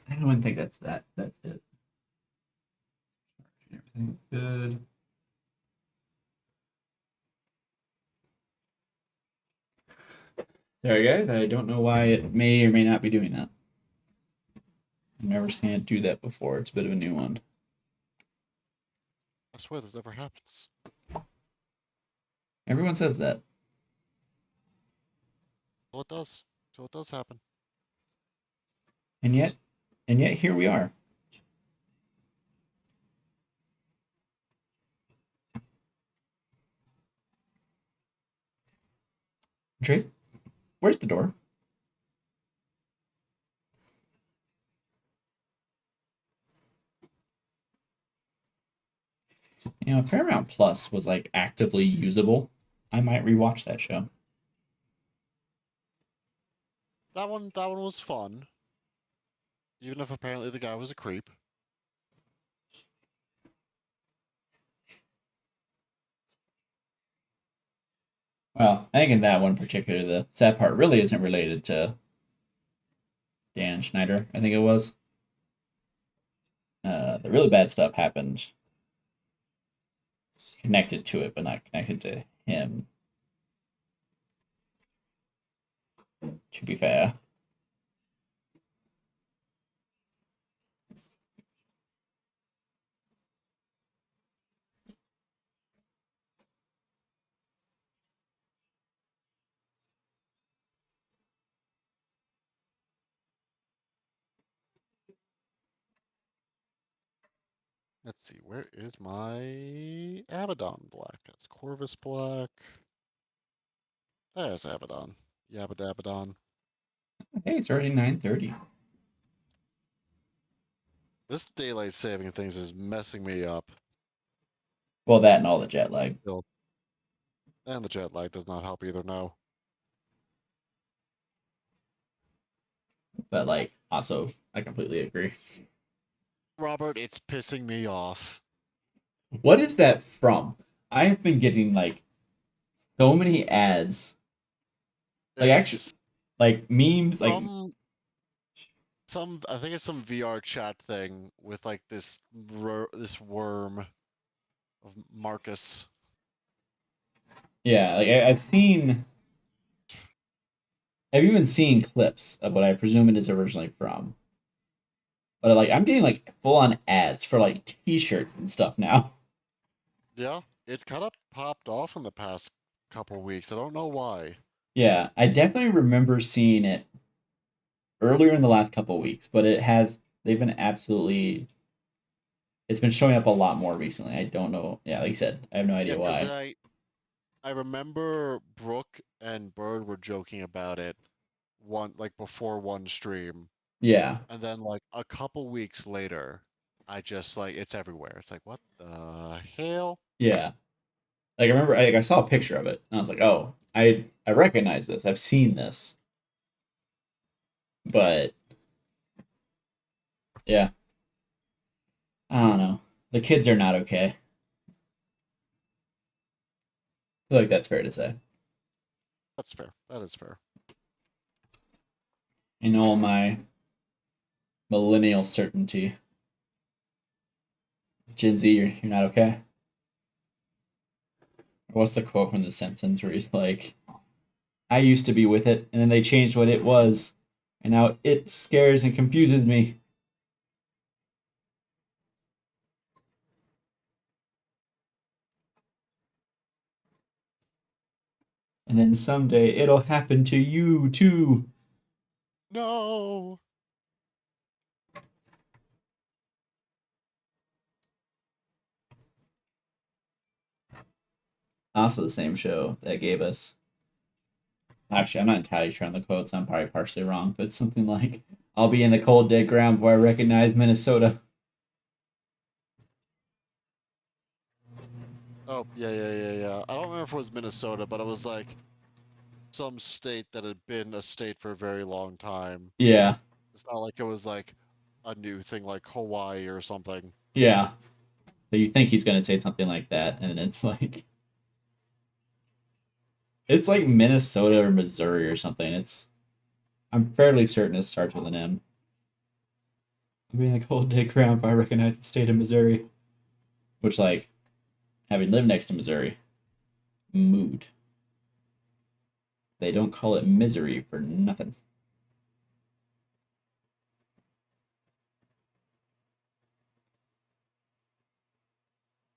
I don't even think that's that. That's it. Everything's good. Sorry, guys. I don't know why it may or may not be doing that. I've never seen it do that before. It's a bit of a new one. I swear this never happens. Everyone says that. Well, it does. So it does happen. And yet, here we are. Drake, where's the door? You know, if Paramount Plus was like actively usable, I might rewatch that show. That one was fun, even if apparently the guy was a creep. Well, I think in that one particular, the sad part really isn't related to Dan Schneider, I think it was. The really bad stuff happened connected to it, but not connected to him, to be fair. Let's see, where is my Abaddon black? That's Corvus black. There's Abaddon. Yabba-dabba-don. Hey, it's already 9:30. This daylight saving things is messing me up. Well, that and all the jet lag. Still. And the jet lag does not help either, no. But like, also, I completely agree. Robert, it's pissing me off. What is that from? I have been getting like so many ads, like actually, It's like memes, like I think it's some VR chat thing with like this worm of Marcus. yeah, like I've even seen clips of what I presume it is originally from. But like, I'm getting like full on ads for like T-shirts and stuff now. Yeah, it kind of popped off in the past couple weeks. I don't know why. Yeah, I definitely remember seeing it earlier in the last couple weeks, but they've been absolutely it's been showing up a lot more recently. I don't know. Yeah, like you said, I have no Yeah, idea because why. I remember Brooke and Bird were joking about it before one stream, Yeah, and then like a couple weeks later, I just like it's everywhere. It's like what the hell? yeah. Like I remember, I saw a picture of it, and I was like, "Oh, I recognize this. I've seen this." But yeah, I don't know. The kids are not okay. I feel like that's fair to say. That's fair. That is fair. In all my millennial certainty, Gen Z, you're not okay. What's the quote from The Simpsons where he's like, "I used to be with it, and then they changed what it was, and now it scares and confuses me." And then someday it'll happen to you too. No. Also, the same show that gave us. Actually, I'm not entirely sure on the quotes. I'm probably partially wrong, but something like, "I'll be in the cold, dead ground before I recognize Minnesota." Oh, yeah. I don't remember if it was Minnesota, but it was like some state that had been a state for a very long time. Yeah, It's not like it was like a new thing like Hawaii or something. yeah. So you think he's gonna say something like that, and it's like Minnesota or Missouri or something. I'm fairly certain it starts with an M. I'll be in the cold, dead ground before I recognize the state of Missouri. Which, like, having lived next to Missouri, mood. They don't call it misery for nothing.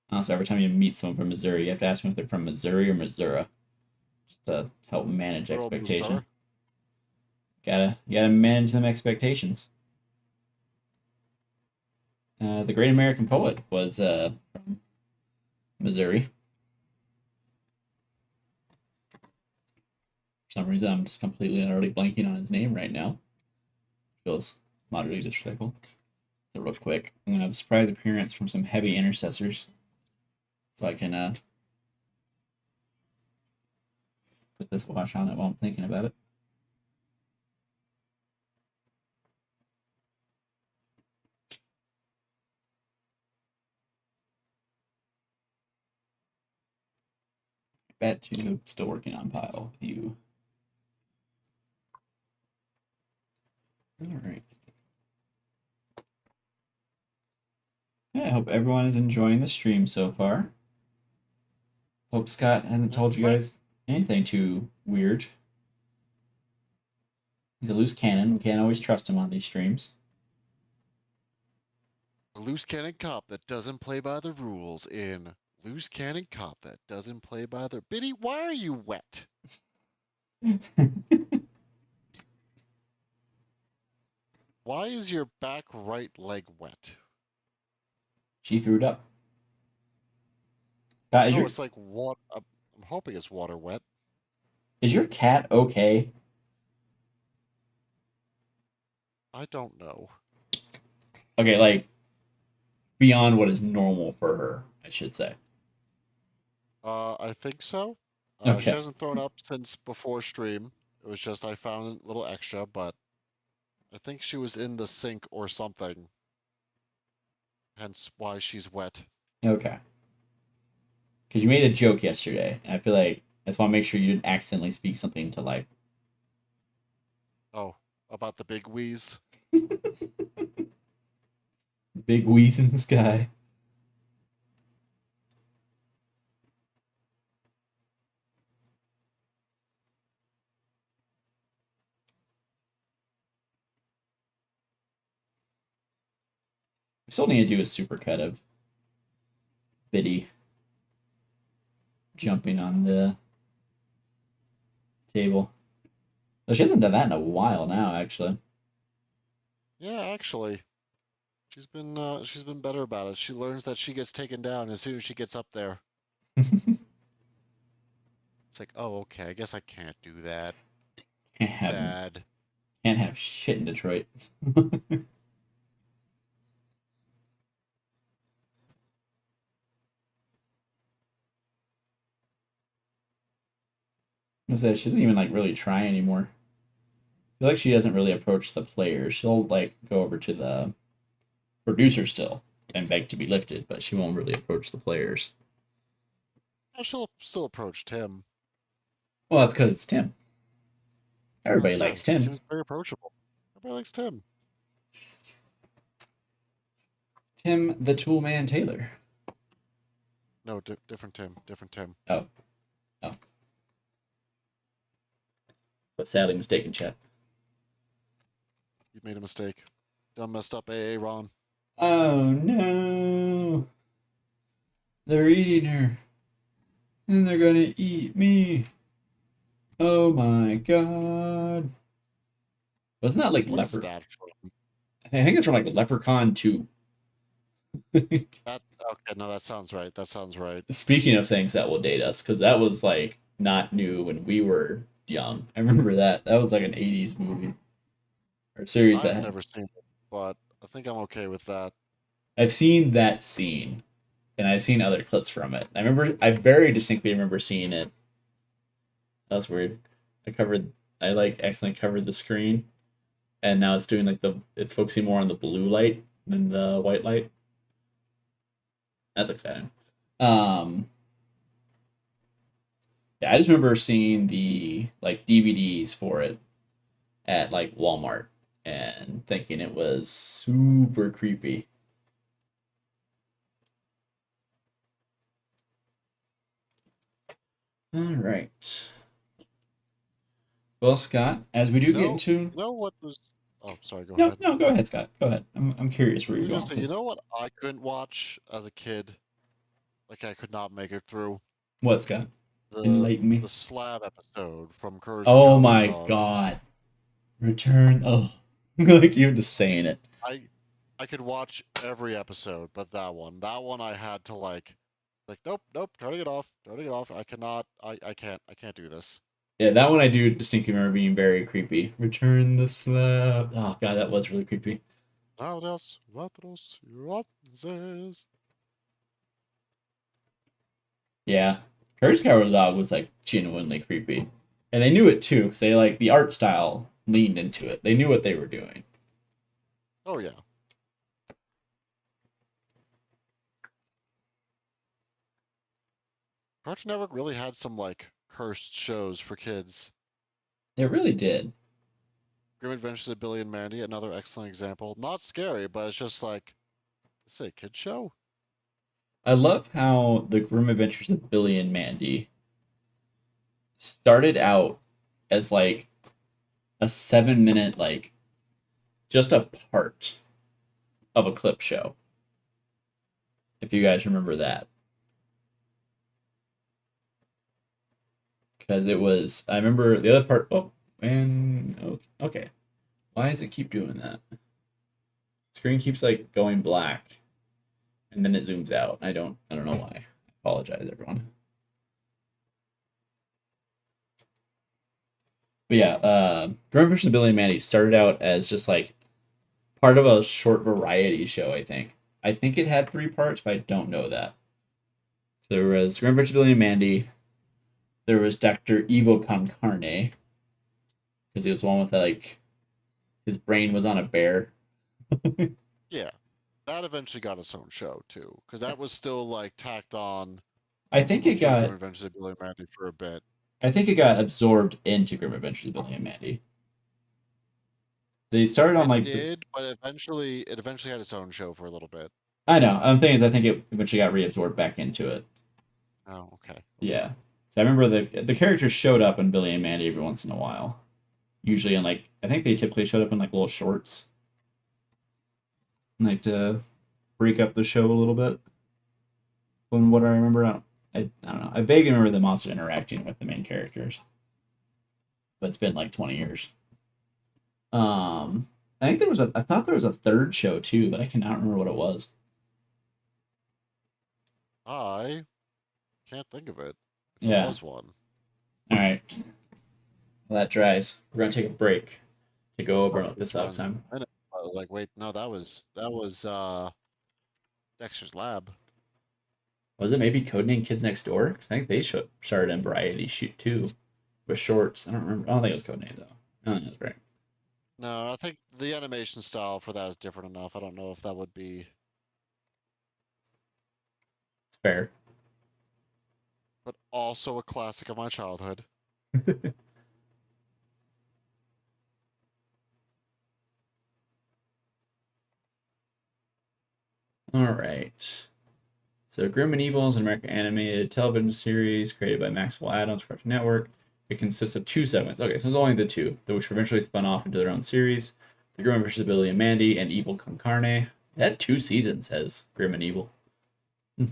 Also, every time you meet someone from Missouri, you have to ask them if they're from Missouri or Missouri, just to help manage Good old expectation. Missouri. You gotta manage them expectations. The Great American Poet was from Missouri. For some reason, I'm just completely and utterly blanking on his name right now. Feels moderately disrespectful. So real quick, I'm gonna have a surprise appearance from some heavy intercessors. so I can put this wash on it while I'm thinking about it. Bet you still working on pile view. All right. Yeah, I hope everyone is enjoying the stream so far. Hope Scott hasn't told you guys anything too weird. He's a loose cannon. We can't always trust him on these streams. A loose cannon cop that doesn't play by the rules in Loose Cannon Cop that doesn't play by the... Biddy, why are you wet? Why is your back right leg wet? She threw it up. Scott, No, it's like what? I'm hoping it's water wet. Is your cat okay? I don't know. Okay, like beyond what is normal for her, I should say. I think so. Okay. She hasn't thrown up since before stream. It was just I found a little extra, but I think she was in the sink or something. Hence why she's wet. Okay. Because you made a joke yesterday, and I feel like I just want to make sure you didn't accidentally speak something to life. Oh, about the big wheeze? Big wheeze in the sky. We still need to do a supercut of Biddy jumping on the table. Well, she hasn't done that in a while now, actually. Yeah, actually. She's been better about it. She learns that she gets taken down as soon as she gets up there. It's like, oh, okay, I guess I can't do that. Sad. Can't have shit in Detroit. I said she doesn't even like really try anymore. I feel like she doesn't really approach the players. She'll like go over to the producer still and beg to be lifted, but she won't really approach the players. Oh, she'll still approach Tim. Well, that's because it's Tim. Everybody likes Tim. Tim's very approachable. Everybody likes Tim. Tim the Toolman Taylor. No, different Tim. Different Tim. Oh. But sadly mistaken, chat. You made a mistake. Done messed up, AA Ron. Oh no! They're eating her. And they're gonna eat me. Oh my god. Wasn't that like What is that from? I think it's from like Leprechaun 2. Okay, no, that sounds right. That sounds right. Speaking of things that will date us, because that was like not new when we were young. I remember that. That was like an 80s movie. Or series I've never seen it, but I think I'm okay with that. I've seen that scene, and I've seen other clips from it. I very distinctly remember seeing it. That was weird. I like accidentally covered the screen, and now it's doing like it's focusing more on the blue light than the white light. That's exciting. Yeah, I just remember seeing the like DVDs for it at like Walmart and thinking it was super creepy. All right. Well, Scott, as we do get into... You know what was... Oh, sorry, go no, ahead. No, go ahead, Scott. Go ahead. I'm curious where you're going. Say, you know what I couldn't watch as a kid? Like, I could not make it through? What, Scott? Enlighten me. The slab episode from Courage Oh my god. Return... Oh. Like, even just saying it. I could watch every episode, but that one I had to like, nope, turning it off. I cannot, I can't do this. Yeah, that one I do distinctly remember being very creepy. Return the slab. Oh god, that was really creepy. Yeah, Courage the Cowardly Dog was like genuinely creepy, and they knew it too because they like the art style leaned into it. They knew what they were doing. Oh yeah. Cartoon Network really had some like cursed shows for kids. It really did. Grim Adventures of Billy and Mandy, another excellent example. Not scary, but it's just like, this is a kid show. I love how the Grim Adventures of Billy and Mandy started out as like a 7 minute like just a part of a clip show. If you guys remember that, because it was I remember the other part. Oh, and oh, okay. Why does it keep doing that? Screen keeps like going black, and then it zooms out. I don't know why. I apologize, everyone. But yeah, Drunk vs. Billy and Mandy started out as just like part of a short variety show. I think it had 3 parts, but I don't know that. So there was Grim vs. Billy and Mandy. There was Doctor Evil Con Carne because he was the one with like his brain was on a bear. Yeah. That eventually got its own show too, because that was still like tacked on I think it to the Grim got Adventures of Billy and Mandy for a bit. I think it got absorbed into Grim Adventures of Billy and Mandy. They started on It like the did, but it eventually had its own show for a little bit. I know. I'm thinking is I think it eventually got reabsorbed back into it. Oh, okay. Yeah. So I remember the characters showed up in Billy and Mandy every once in a while. Usually in like I think they typically showed up in like little shorts. Like to break up the show a little bit. From what I remember, I don't know. I vaguely remember them also interacting with the main characters, but it's been like 20 years. I think I thought there was a third show too, but I cannot remember what it was. I can't think of it. If there Yeah. was one. All right. Well, that dries. We're gonna take a break to go over and look It's this up. fun. Time. I know. I was like, wait, no, that was Dexter's Lab. Was it maybe Codename Kids Next Door? 'Cause I think they started in Variety Shoot too, with shorts. I don't remember. I don't think it was Codename though. I don't think it was right. No, I think the animation style for that is different enough. I don't know if that would be, It's fair. but also a classic of my childhood. All right. So Grim and Evil is an American animated television series created by Maxwell Adams for Cartoon Network. It consists of 2 segments. Okay, so it's only the two, which were eventually spun off into their own series. The Grim vs. Billy and Mandy and Evil Con Carne. It had 2 seasons, says Grim and Evil. Hmm.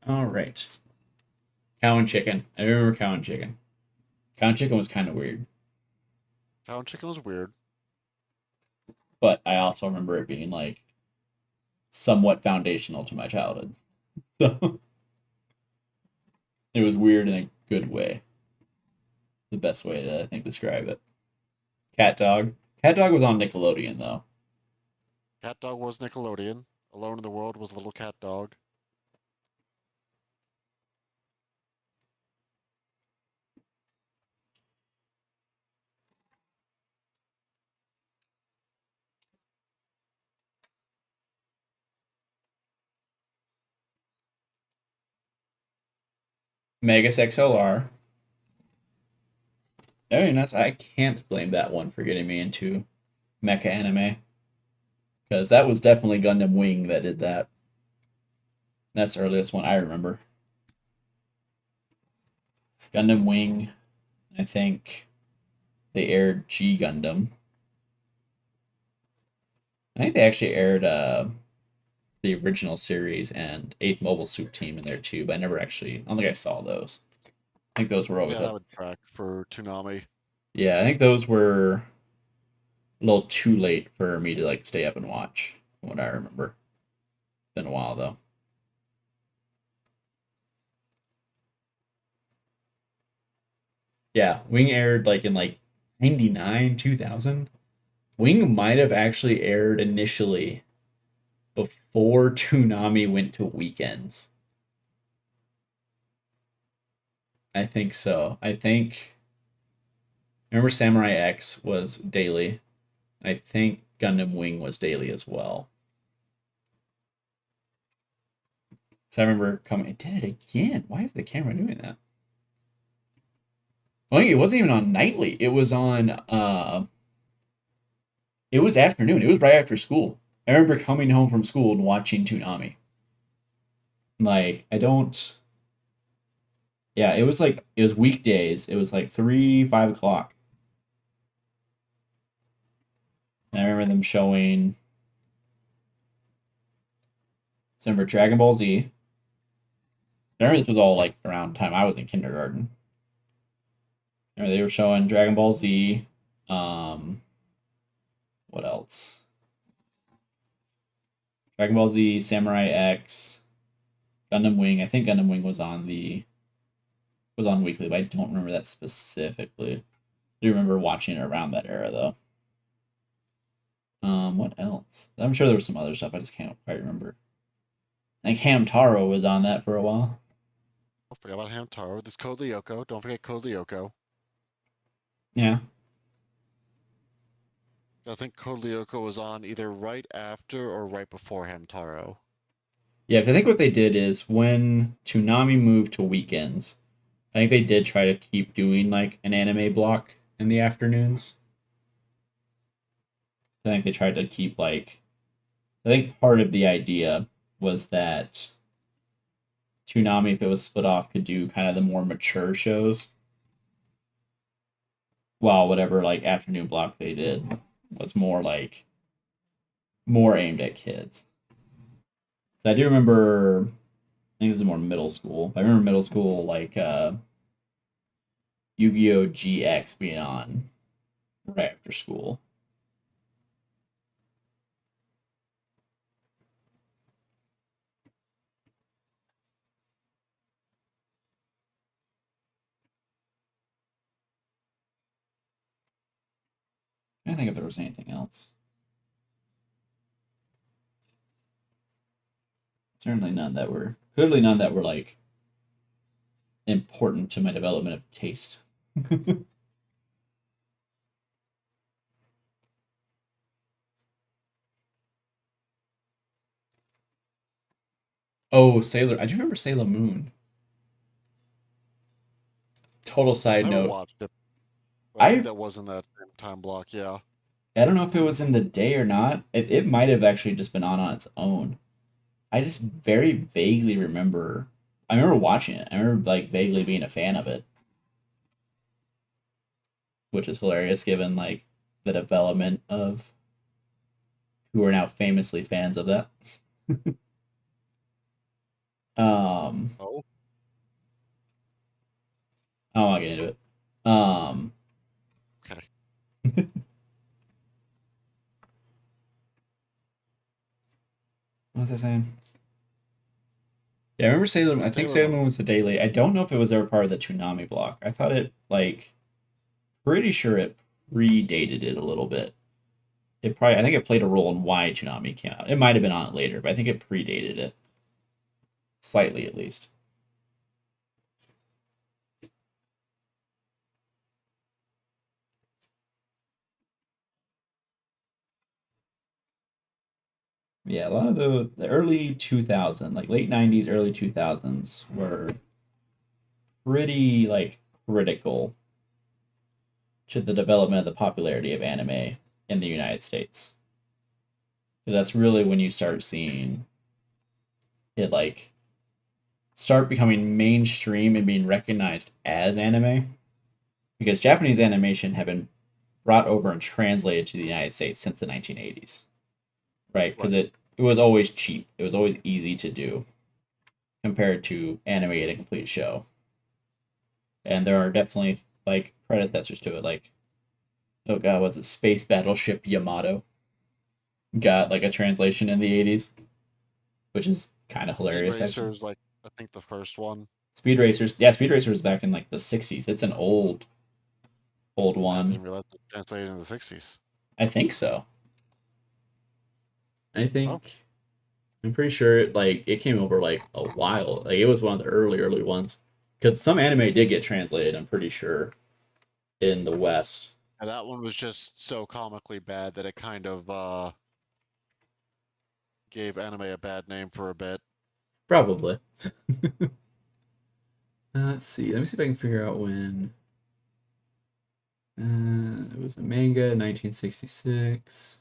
All right. Cow and Chicken. I remember Cow and Chicken. Cow and Chicken was kind of weird, Pound chicken was weird. but I also remember it being like somewhat foundational to my childhood. So it was weird in a good way. The best way to I think describe it. Cat Dog. Cat Dog was on Nickelodeon though. Cat Dog was Nickelodeon. Alone in the World was Little Cat Dog. Megas XLR. Very nice. I can't blame that one for getting me into mecha anime because that was definitely Gundam Wing that did that. That's the earliest one I remember. Gundam Wing, I think they aired G Gundam. I think they actually aired the original series and 8th Mobile Suit Team in there too, but I never actually, I don't think I saw those. I think those were Yeah, always that up. would track for Toonami. Yeah, I think those were a little too late for me to like stay up and watch, from what I remember. It's been a while though. Yeah, Wing aired like in like 99, 2000. Wing might have actually aired initially before Toonami went to weekends. I think so. I think remember Samurai X was daily. I think Gundam Wing was daily as well. So I remember coming. It did it again. Why is the camera doing that? Well, it wasn't even on nightly. It was on. It was afternoon. It was right after school. I remember coming home from school and watching Toonami. Like I don't. Yeah, it was like it was weekdays. It was like 3, 5 o'clock. And I remember them showing. So I remember Dragon Ball Z. I remember this was all like around the time I was in kindergarten. I remember they were showing Dragon Ball Z. Um, what else? Dragon Ball Z, Samurai X, Gundam Wing. I think Gundam Wing was on weekly, but I don't remember that specifically. I do remember watching it around that era though. What else? I'm sure there was some other stuff. I just can't quite remember. I think Hamtaro was on that for a while. Don't forget about Hamtaro. There's Code Lyoko. Don't forget Code Lyoko. Yeah. I think Code Lyoko was on either right after or right before Hamtaro. Yeah, 'cause I think what they did is when Toonami moved to weekends, I think they did try to keep doing like an anime block in the afternoons. I think they tried to keep like I think part of the idea was that Toonami, if it was split off, could do kind of the more mature shows, while whatever like afternoon block they did was more aimed at kids. So I do remember, I think this is more middle school. I remember middle school like Yu-Gi-Oh GX being on right after school. I don't think if there was anything else. Certainly none that were clearly none that were like important to my development of taste. Oh, Sailor! I do remember Sailor Moon. Total side Never note. watched it, but I think I that was in that same time block, yeah. I don't know if it was in the day or not. It might have actually just been on its own. I just very vaguely remember. I remember watching it. I remember like vaguely being a fan of it, which is hilarious given like the development of who are now famously fans of that. um, Oh, I don't want to get into it. okay. What was I saying? Yeah, I remember Sailor Moon. I think Sailor Sailor Moon. Moon was the daily. I don't know if it was ever part of the Toonami block. I thought it like pretty sure it predated it a little bit. It probably I think it played a role in why Toonami came out. It might have been on it later, but I think it predated it slightly at least. Yeah, a lot of the early 2000s, like late 90s, early 2000s were pretty like critical to the development of the popularity of anime in the United States. So that's really when you start seeing it like start becoming mainstream and being recognized as anime, because Japanese animation have been brought over and translated to the United States since the 1980s, right? Because Right. it was always cheap, it was always easy to do compared to animate a complete show. And there are definitely like predecessors to it, like oh god, was it Space Battleship Yamato? Got like a translation in the 80s, which is kind of Speed hilarious Racer actually. is like I think the first one. Speed Racers, yeah, Speed Racers was back in like the 60s. It's an old I one. didn't realize it translated in the 60s. I think so. I Oh, think I'm pretty sure it came over like a while. Like it was one of the early ones. Because some anime did get translated, I'm pretty sure, in the West. and that one was just so comically bad that it kind of gave anime a bad name for a bit. Probably. Let's see. Let me see if I can figure out when. It was a manga, 1966.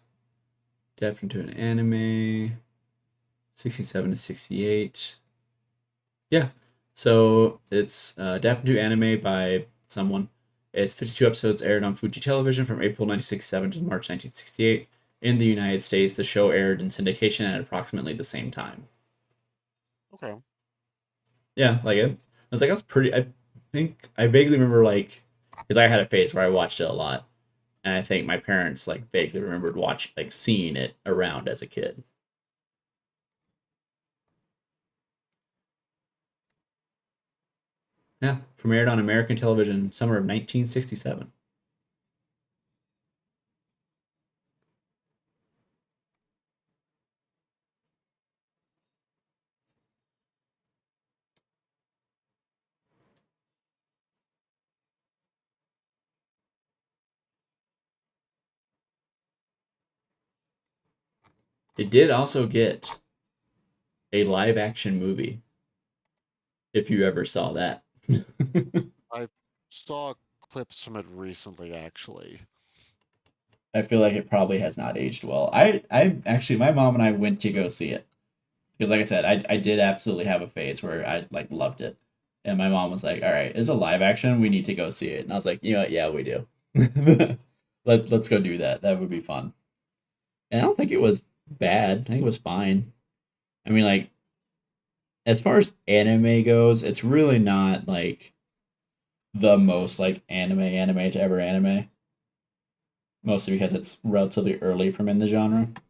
Adapted into an anime, 67 to 68. Yeah. So it's adapted to anime by someone. It's 52 episodes aired on Fuji Television from April 1967 to March 1968. In the United States, the show aired in syndication at approximately the same time. Okay. Yeah, like it. I was like, that's pretty. I think I vaguely remember like, because I had a phase where I watched it a lot, and I think my parents like vaguely remembered watching like seeing it around as a kid. Yeah, premiered on American television summer of 1967. It did also get a live action movie, if you ever saw that. I saw clips from it recently, actually. I feel like it probably has not aged well. I actually, my mom and I went to go see it because, like I said, I did absolutely have a phase where I like loved it, and my mom was like, "All right, it's a live action. We need to go see it." And I was like, "You know what? Yeah, we do. Let's go do that. That would be fun." And I don't think it was bad. I think it was fine. I mean, like as far as anime goes, it's really not like the most like anime to ever anime. Mostly because it's relatively early from in the genre. So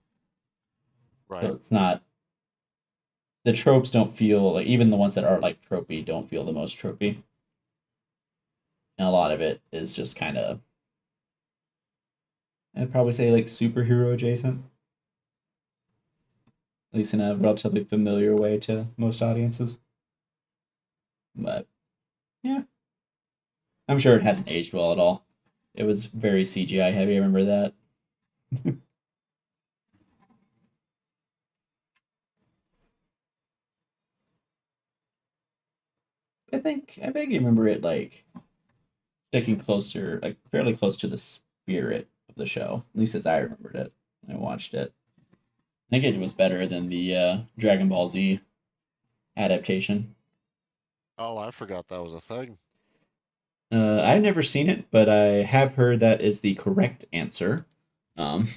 Right. it's not the tropes don't feel like even the ones that are like tropey don't feel the most tropey. And a lot of it is just kind of I'd probably say like superhero adjacent, at least in a relatively familiar way to most audiences. But yeah, I'm sure it hasn't aged well at all. It was very CGI heavy. I remember that. I think I remember it like sticking closer, like fairly close to the spirit of the show. At least as I remembered it when I watched it. I think it was better than the Dragon Ball Z adaptation. Oh, I forgot that was a thing. I've never seen it, but I have heard that is the correct answer. Um,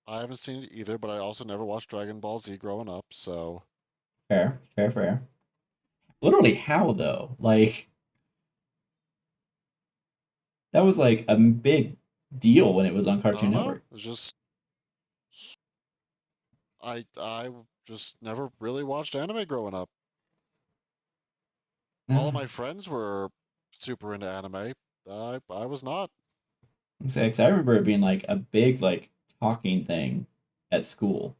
I haven't seen it either, but I also never watched Dragon Ball Z growing up, so fair. Literally, how though? Like that was like a big deal when it was on I Cartoon don't know. Network. It's just I just never really watched anime growing up. All of No, my friends were super into anime. I was not. I remember it being like a big like talking thing at school.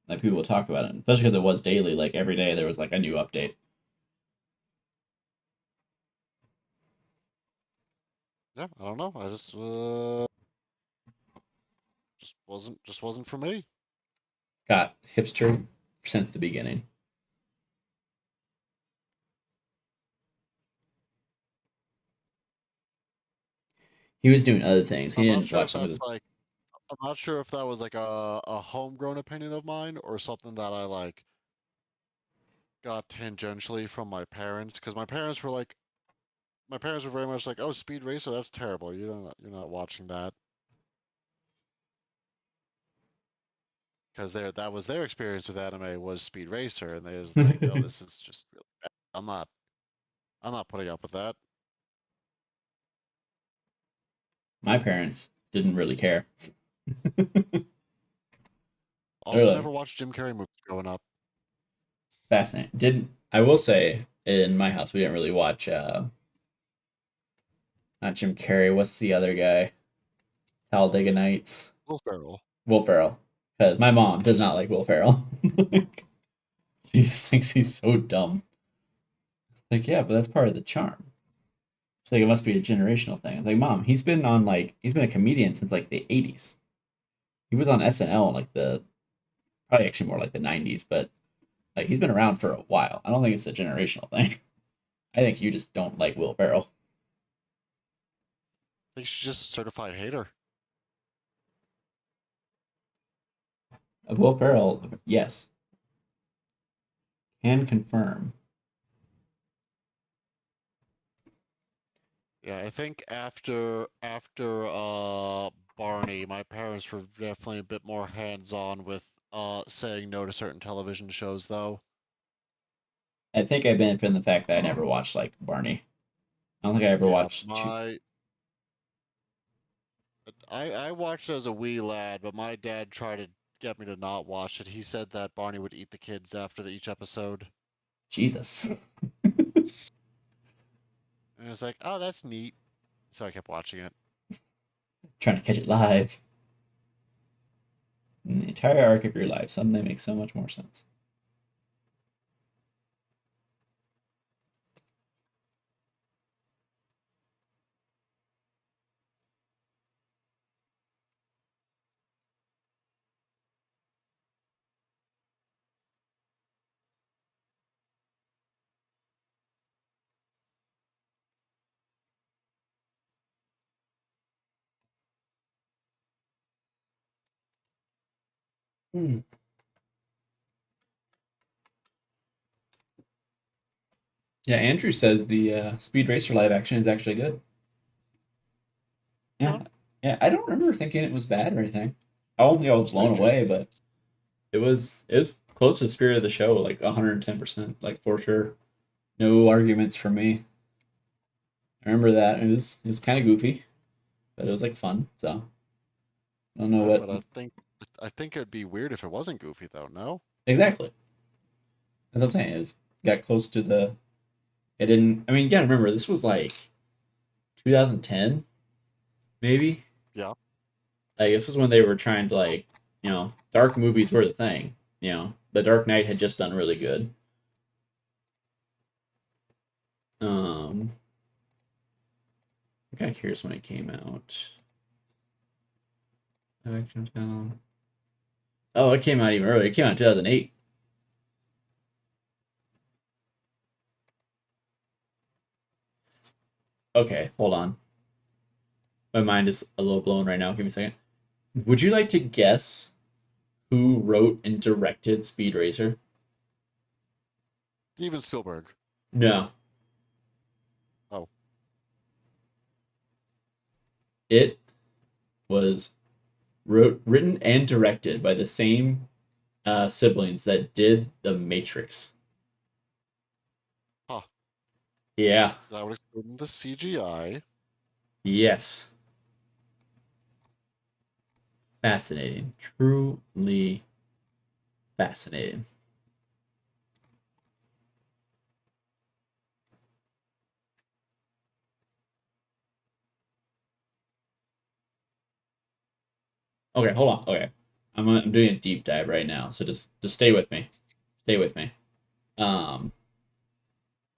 Like people would talk about it, especially because it was daily. Like every day there was like a new update. Yeah, I don't know. I just wasn't for me. Got hipster since the beginning. He was doing other things. He I'm not didn't sure watch if some of that's the. like I'm not sure if that was like a homegrown opinion of mine or something that I like got tangentially from my parents because my parents were very much like, "Oh, Speed Racer, that's terrible. You're not watching that." Because that was their experience with anime was Speed Racer, and they was like, "Oh, this is just really bad. I'm not putting up with that." My parents didn't really care. Also, They're never watched Jim Carrey movies growing up. fascinating. Didn't I will say in my house we didn't really watch not Jim Carrey, what's the other guy? Talladega Nights. Will Ferrell. Will Ferrell. Because my mom does not like Will Ferrell. She just thinks he's so dumb. Like, yeah, but that's part of the charm. She's like, it must be a generational thing. It's like, Mom, he's been a comedian since like the 80s. He was on SNL in like probably actually more like the 90s, but like he's been around for a while. I don't think it's a generational thing. I think you just don't like Will Ferrell. I think she's just a certified hater. Will Ferrell, yes, can confirm. Yeah, I think after Barney, my parents were definitely a bit more hands-on with saying no to certain television shows, though. I think I benefit from the fact that I never watched like Barney. I don't think I ever Yeah, watched two. I watched it as a wee lad, but my dad tried to get me to not watch it. He said that Barney would eat the kids after each episode. Jesus. And I was like, oh, that's neat. So I kept watching it. Trying to catch it live. And the entire arc of your life suddenly makes so much more sense. Hmm. Yeah, Andrew says the Speed Racer live action is actually good. Yeah, Yeah, yeah. I don't remember thinking it was bad or anything. I don't think I was just blown away, interesting. but it was close to the spirit of the show, like 110%, like for sure. No arguments for me. I remember that it was kind of goofy, but it was like fun. So I don't know what But I think it'd be weird if it wasn't goofy, though. No. exactly. That's what I'm saying. It was got close to the. It didn't. I mean, you gotta remember this was like 2010, maybe. Yeah. Like this was when they were trying to dark movies were the thing. The Dark Knight had just done really good. I'm kind of curious when it came out. Action film. Oh, it came out even earlier. It came out in 2008. Okay, hold on. My mind is a little blown right now. Give me a second. Would you like to guess who wrote and directed Speed Racer? Steven Spielberg. No. Oh. It was written and directed by the same siblings that did The Matrix. Huh. Yeah. That would explain the CGI. Yes. Fascinating. Truly fascinating. Okay, hold on. Okay. I'm doing a deep dive right now, so just stay with me. Stay with me. Um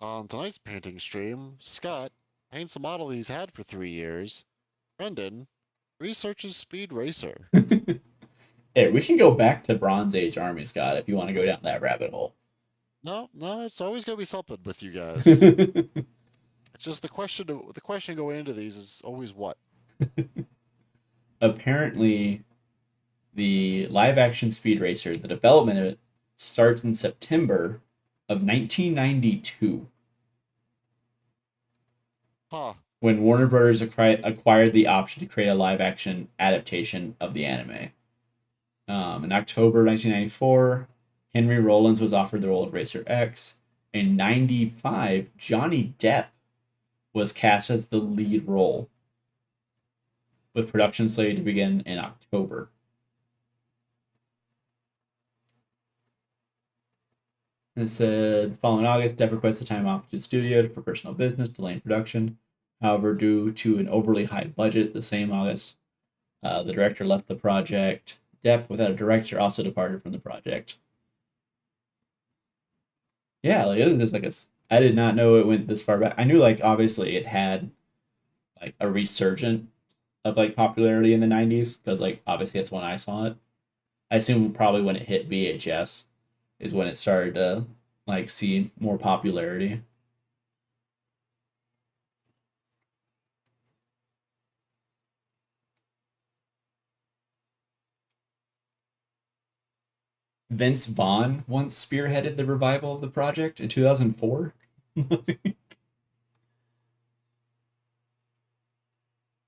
On tonight's painting stream, Scott paints a model he's had for 3 years. Brendan researches Speed Racer. Hey, we can go back to Bronze Age Army, Scott, if you want to go down that rabbit hole. No, no, it's always gonna be something with you guys. It's just the question going into these is always what? Apparently, the live action Speed Racer, the development of it starts in September of 1992, Huh. when Warner Brothers acquired the option to create a live action adaptation of the anime. In October 1994, Henry Rollins was offered the role of Racer X. In 95, Johnny Depp was cast as the lead role, with production slated to begin in October. It said, following August, Depp requested time off to the studio for personal business, delaying production. However, due to an overly high budget, the same August, the director left the project. Depp, without a director, also departed from the project. Yeah, like it was just like a. I did not know it went this far back. I knew like obviously it had like a resurgence of like popularity in the '90s because like obviously that's when I saw it. I assume probably when it hit VHS is when it started to like see more popularity. Vince Vaughn once spearheaded the revival of the project in 2004.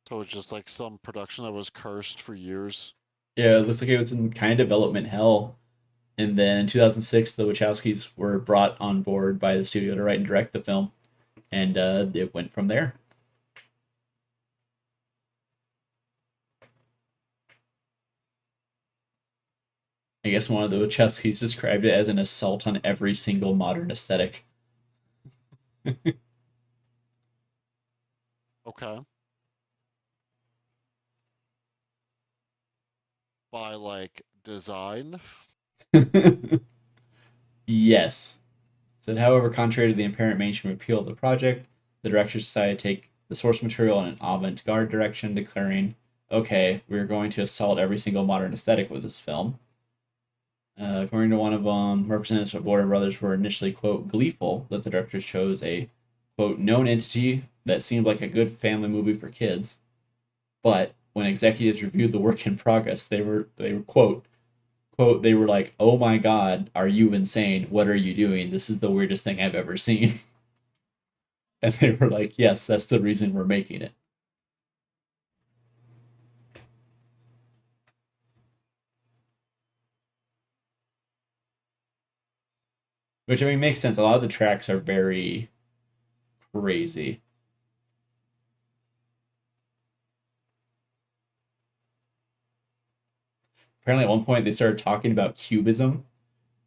So it's just like some production that was cursed for years. Yeah, it looks like it was in kind of development hell. And then in 2006, the Wachowskis were brought on board by the studio to write and direct the film, and it went from there. I guess one of the Wachowskis described it as an assault on every single modern aesthetic. Okay. By like design. Yes. Said, however, contrary to the apparent mainstream appeal of the project, the directors decided to take the source material in an avant garde direction, declaring, okay, we're going to assault every single modern aesthetic with this film. According to one of them, representatives of Warner Brothers were initially, quote, gleeful that the directors chose a, quote, known entity that seemed like a good family movie for kids. But when executives reviewed the work in progress, they were quote, they were like, oh my god, are you insane? What are you doing? This is the weirdest thing I've ever seen. And they were like, yes, that's the reason we're making it. Which I mean makes sense. A lot of the tracks are very crazy. Apparently, at one point, they started talking about cubism,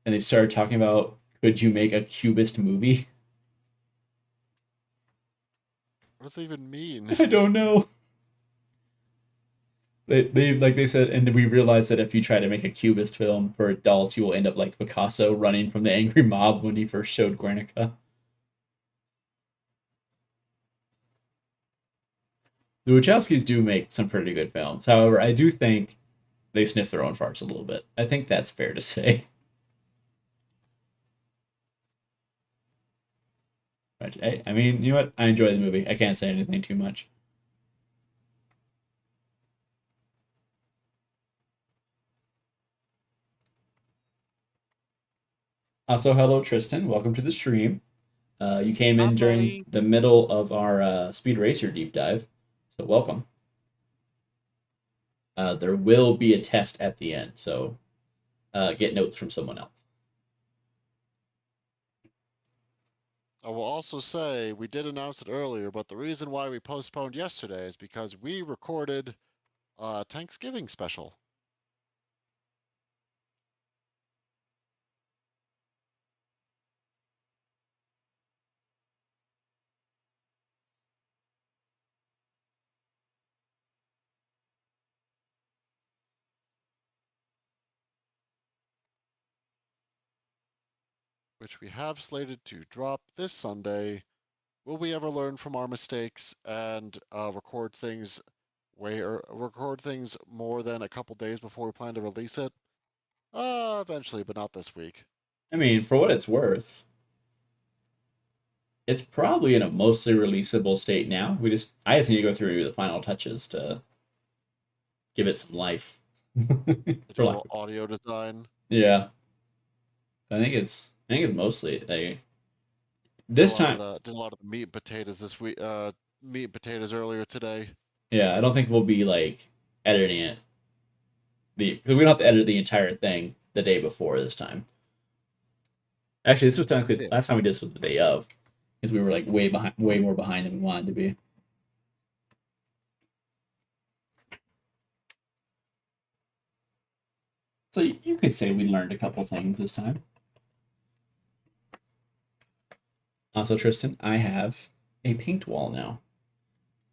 and they started talking about could you make a cubist movie? What does that even mean? I don't know. They like they said, and we realized that if you try to make a cubist film for adults, you will end up like Picasso running from the angry mob when he first showed Guernica. The Wachowskis do make some pretty good films. However, I do think they sniff their own farts a little bit. I think that's fair to say. But hey, I mean, you know what? I enjoy the movie. I can't say anything too much. Also, hello Tristan. Welcome to the stream. You came Hi, in during buddy. the middle of our Speed Racer deep dive, so welcome. There will be a test at the end, so get notes from someone else. I will also say we did announce it earlier, but the reason why we postponed yesterday is because we recorded a Thanksgiving special. Which we have slated to drop this Sunday. Will we ever learn from our mistakes and record things more than a couple days before we plan to release it? Eventually, but not this week. I mean, for what it's worth, it's probably in a mostly releasable state now. I just need to go through the final touches to give it some life. To For do a lack little audio design. yeah, I think it's I think it's mostly this time. Did a lot of the meat and potatoes this week. Meat and potatoes earlier today. Yeah, I don't think we'll be like editing it because we don't have to edit the entire thing the day before this time. Actually, this was technically Yeah. last time we did this was the day of, because we were like way behind, way more behind than we wanted to be. So you could say we learned a couple things this time. Also, Tristan, I have a paint wall now.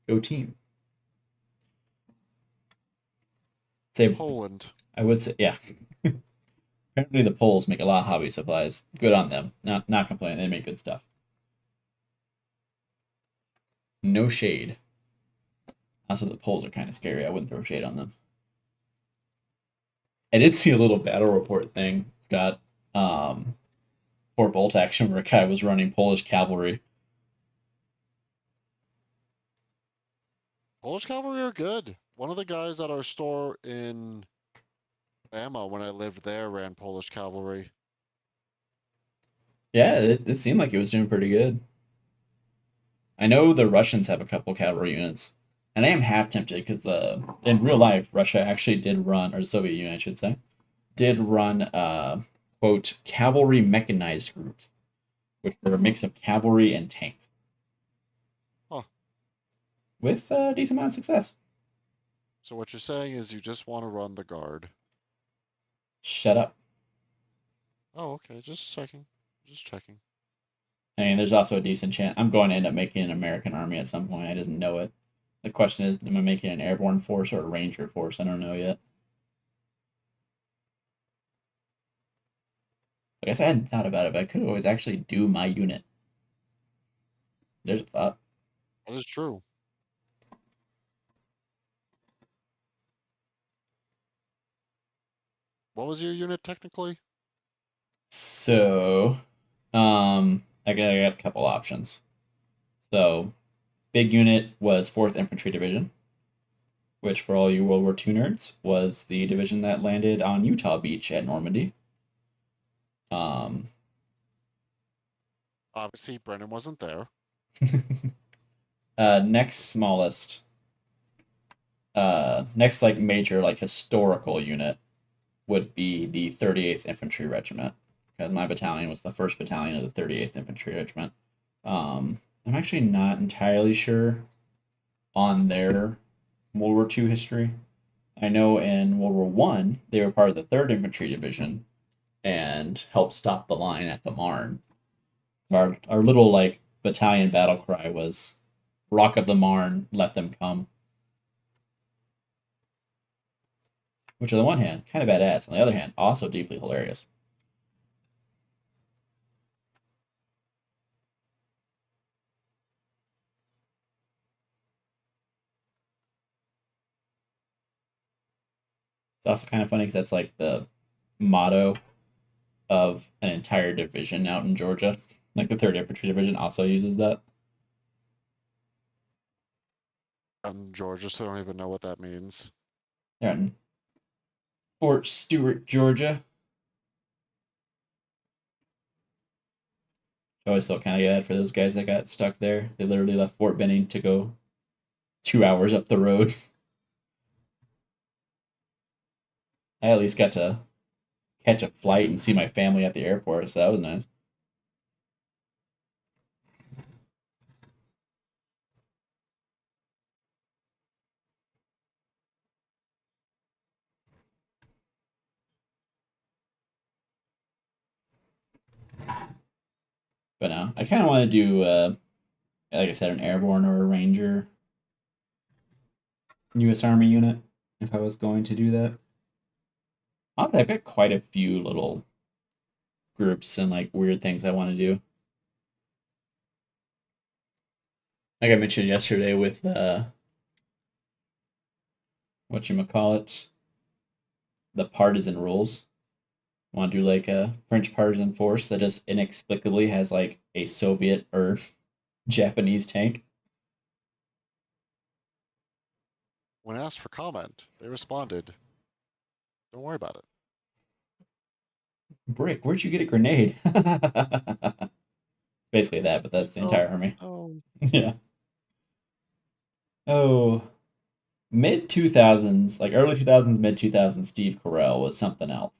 Go team. Say Poland. I would say yeah. Apparently the Poles make a lot of hobby supplies. Good on them. Not complaining. They make good stuff. No shade. Also, the Poles are kind of scary. I wouldn't throw shade on them. I did see a little battle report thing. It's got Fort Bolt action where a guy was running Polish cavalry. Polish cavalry are good. One of the guys at our store in Bama when I lived there ran Polish cavalry. Yeah, it seemed like it was doing pretty good. I know the Russians have a couple cavalry units, and I am half tempted because in real life Russia actually did run, or the Soviet Union I should say, did run quote cavalry mechanized groups, which were a mix of cavalry and tanks, Huh. with a decent amount of success. So what you're saying is you just want to run the guard. Shut up. Oh, okay. Just checking. Just checking. I mean, there's also a decent chance I'm going to end up making an American army at some point. I just know it. The question is, am I making an airborne force or a ranger force? I don't know yet. I guess I hadn't thought about it, but I could always actually do my unit. There's a thought. That is true. What was your unit technically? So, I got a couple options. So, big unit was 4th Infantry Division, which for all you World War II nerds was the division that landed on Utah Beach at Normandy. Um, Obviously, Brennan wasn't there. next smallest, next like major like historical unit would be the 38th Infantry Regiment, because my battalion was the first battalion of the 38th Infantry Regiment. I'm actually not entirely sure on their World War II history. I know in World War One they were part of the 3rd Infantry Division and helped stop the line at the Marne. Our little like battalion battle cry was "Rock of the Marne, let them come," which on the one hand kind of badass, on the other hand also deeply hilarious. It's also kind of funny because that's like the motto of an entire division out in Georgia. Like the 3rd Infantry Division also uses that. Georgia, so I don't even know what that means. They're in Fort Stewart, Georgia. I always felt kind of bad for those guys that got stuck there. They literally left Fort Benning to go 2 hours up the road. I at least got to catch a flight and see my family at the airport, so that was nice. But no, I kind of want to do, like I said, an airborne or a ranger U.S. Army unit if I was going to do that. Honestly, I've got quite a few little groups and like weird things I want to do. Like I mentioned yesterday with what you call it, the partisan rules. Want to do like a French partisan force that just inexplicably has like a Soviet or Japanese tank. When asked for comment, they responded, "Don't worry about it." Brick, where'd you get a grenade? Basically that, but that's the Oh, entire army. oh. Yeah. Oh, mid 2000s, like early 2000s, mid 2000s, Steve Carell was something else.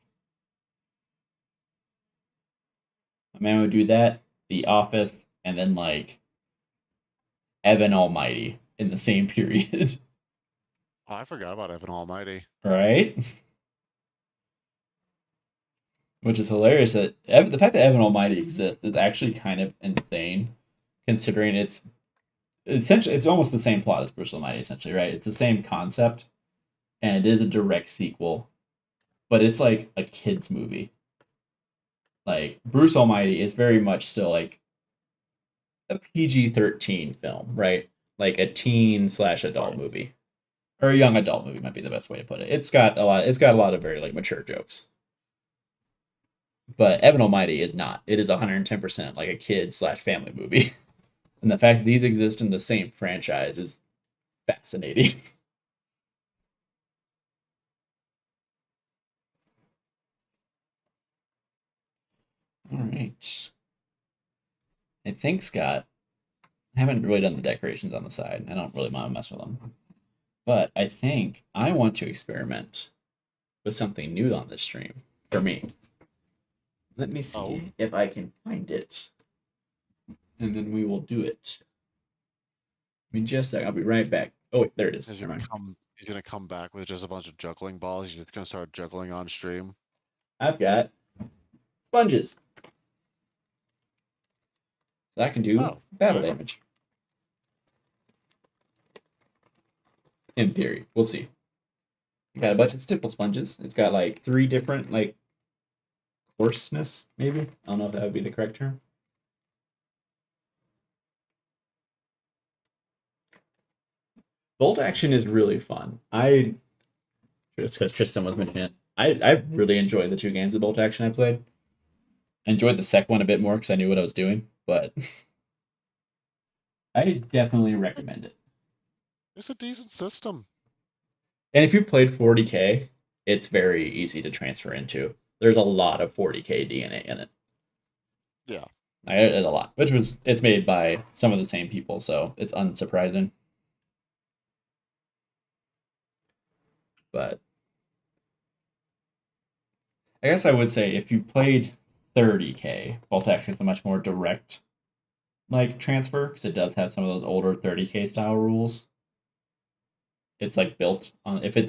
A man would do that, The Office, and then like Evan Almighty in the same period, Oh, I forgot about Evan Almighty. right? Which is hilarious that the fact that Evan Almighty exists is actually kind of insane, considering it's essentially it's almost the same plot as Bruce Almighty, essentially, right? It's the same concept, and it is a direct sequel, but it's like a kids movie. Like Bruce Almighty is very much still like a PG-13 film, right? Like a teen slash adult Right. movie, or a young adult movie might be the best way to put it. It's got a lot. It's got a lot of very like mature jokes. But Evan Almighty is not. It is 110% like a kid slash family movie. And the fact that these exist in the same franchise is fascinating. All right. I think, Scott, I haven't really done the decorations on the side. I don't really want to mess with them. But I think I want to experiment with something new on this stream for me. Let me Oh, see if I can find it. And then we will do it. I mean, just a second. I'll be right back. Oh, wait, there it is. he's Never gonna mind. come. He's gonna come back with just a bunch of juggling balls. He's just gonna start juggling on stream. I've got sponges. So I can do Oh, battle okay. damage. In theory. We'll see. You got a bunch of stipple sponges. It's got like 3 different like coarseness, maybe. I don't know if that would be the correct term. Bolt action is really fun. I just because Tristan was mentioning it. I really enjoyed the 2 games of bolt action I played. I enjoyed the second one a bit more because I knew what I was doing, but I definitely recommend it. It's a decent system. And if you played 40k, it's very easy to transfer into. There's a lot of 40k DNA in it. Yeah. It's a lot, which was it's made by some of the same people, so it's unsurprising. But I guess I would say if you played 30k, Bolt Action is a much more direct like transfer because it does have some of those older 30k style rules. It's like built on if it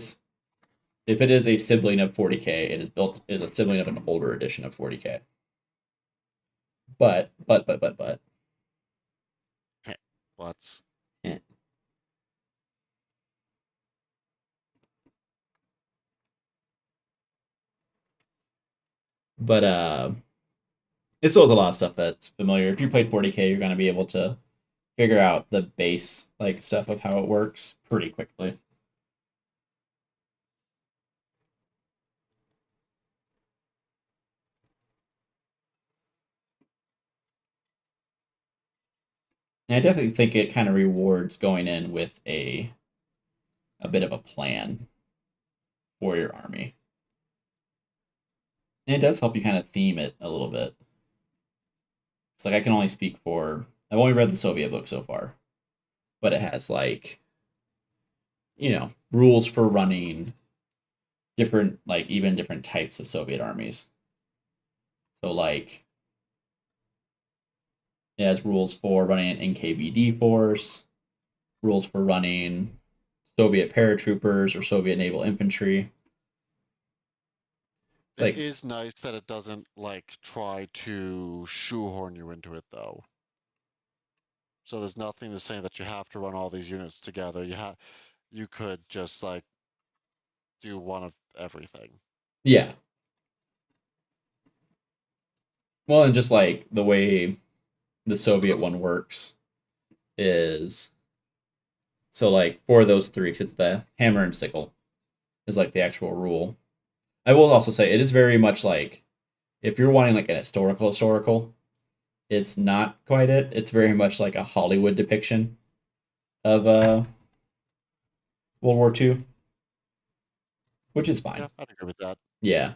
is a sibling of 40k, it is built is a sibling of an older edition of 40k. But Okay. Let's. eh. But it still has a lot of stuff that's familiar. If you played 40k, you're gonna be able to figure out the base like stuff of how it works pretty quickly. And I definitely think it kind of rewards going in with a bit of a plan for your army. And it does help you kind of theme it a little bit. It's like I can only speak for I've only read the Soviet book so far, but it has like rules for running different like even different types of Soviet armies. So like it has rules for running an NKVD force, rules for running Soviet paratroopers or Soviet naval infantry. It Like, is nice that it doesn't like try to shoehorn you into it though. So there's nothing to say that you have to run all these units together. You could just like do one of everything. yeah. Well, and just like the way the Soviet one works is so like for those 3, because it's the hammer and sickle is like the actual rule. I will also say it is very much like if you're wanting like an historical, it's not quite it. It's very much like a Hollywood depiction of World War II, which is fine. Yeah, I'd agree with that. Yeah,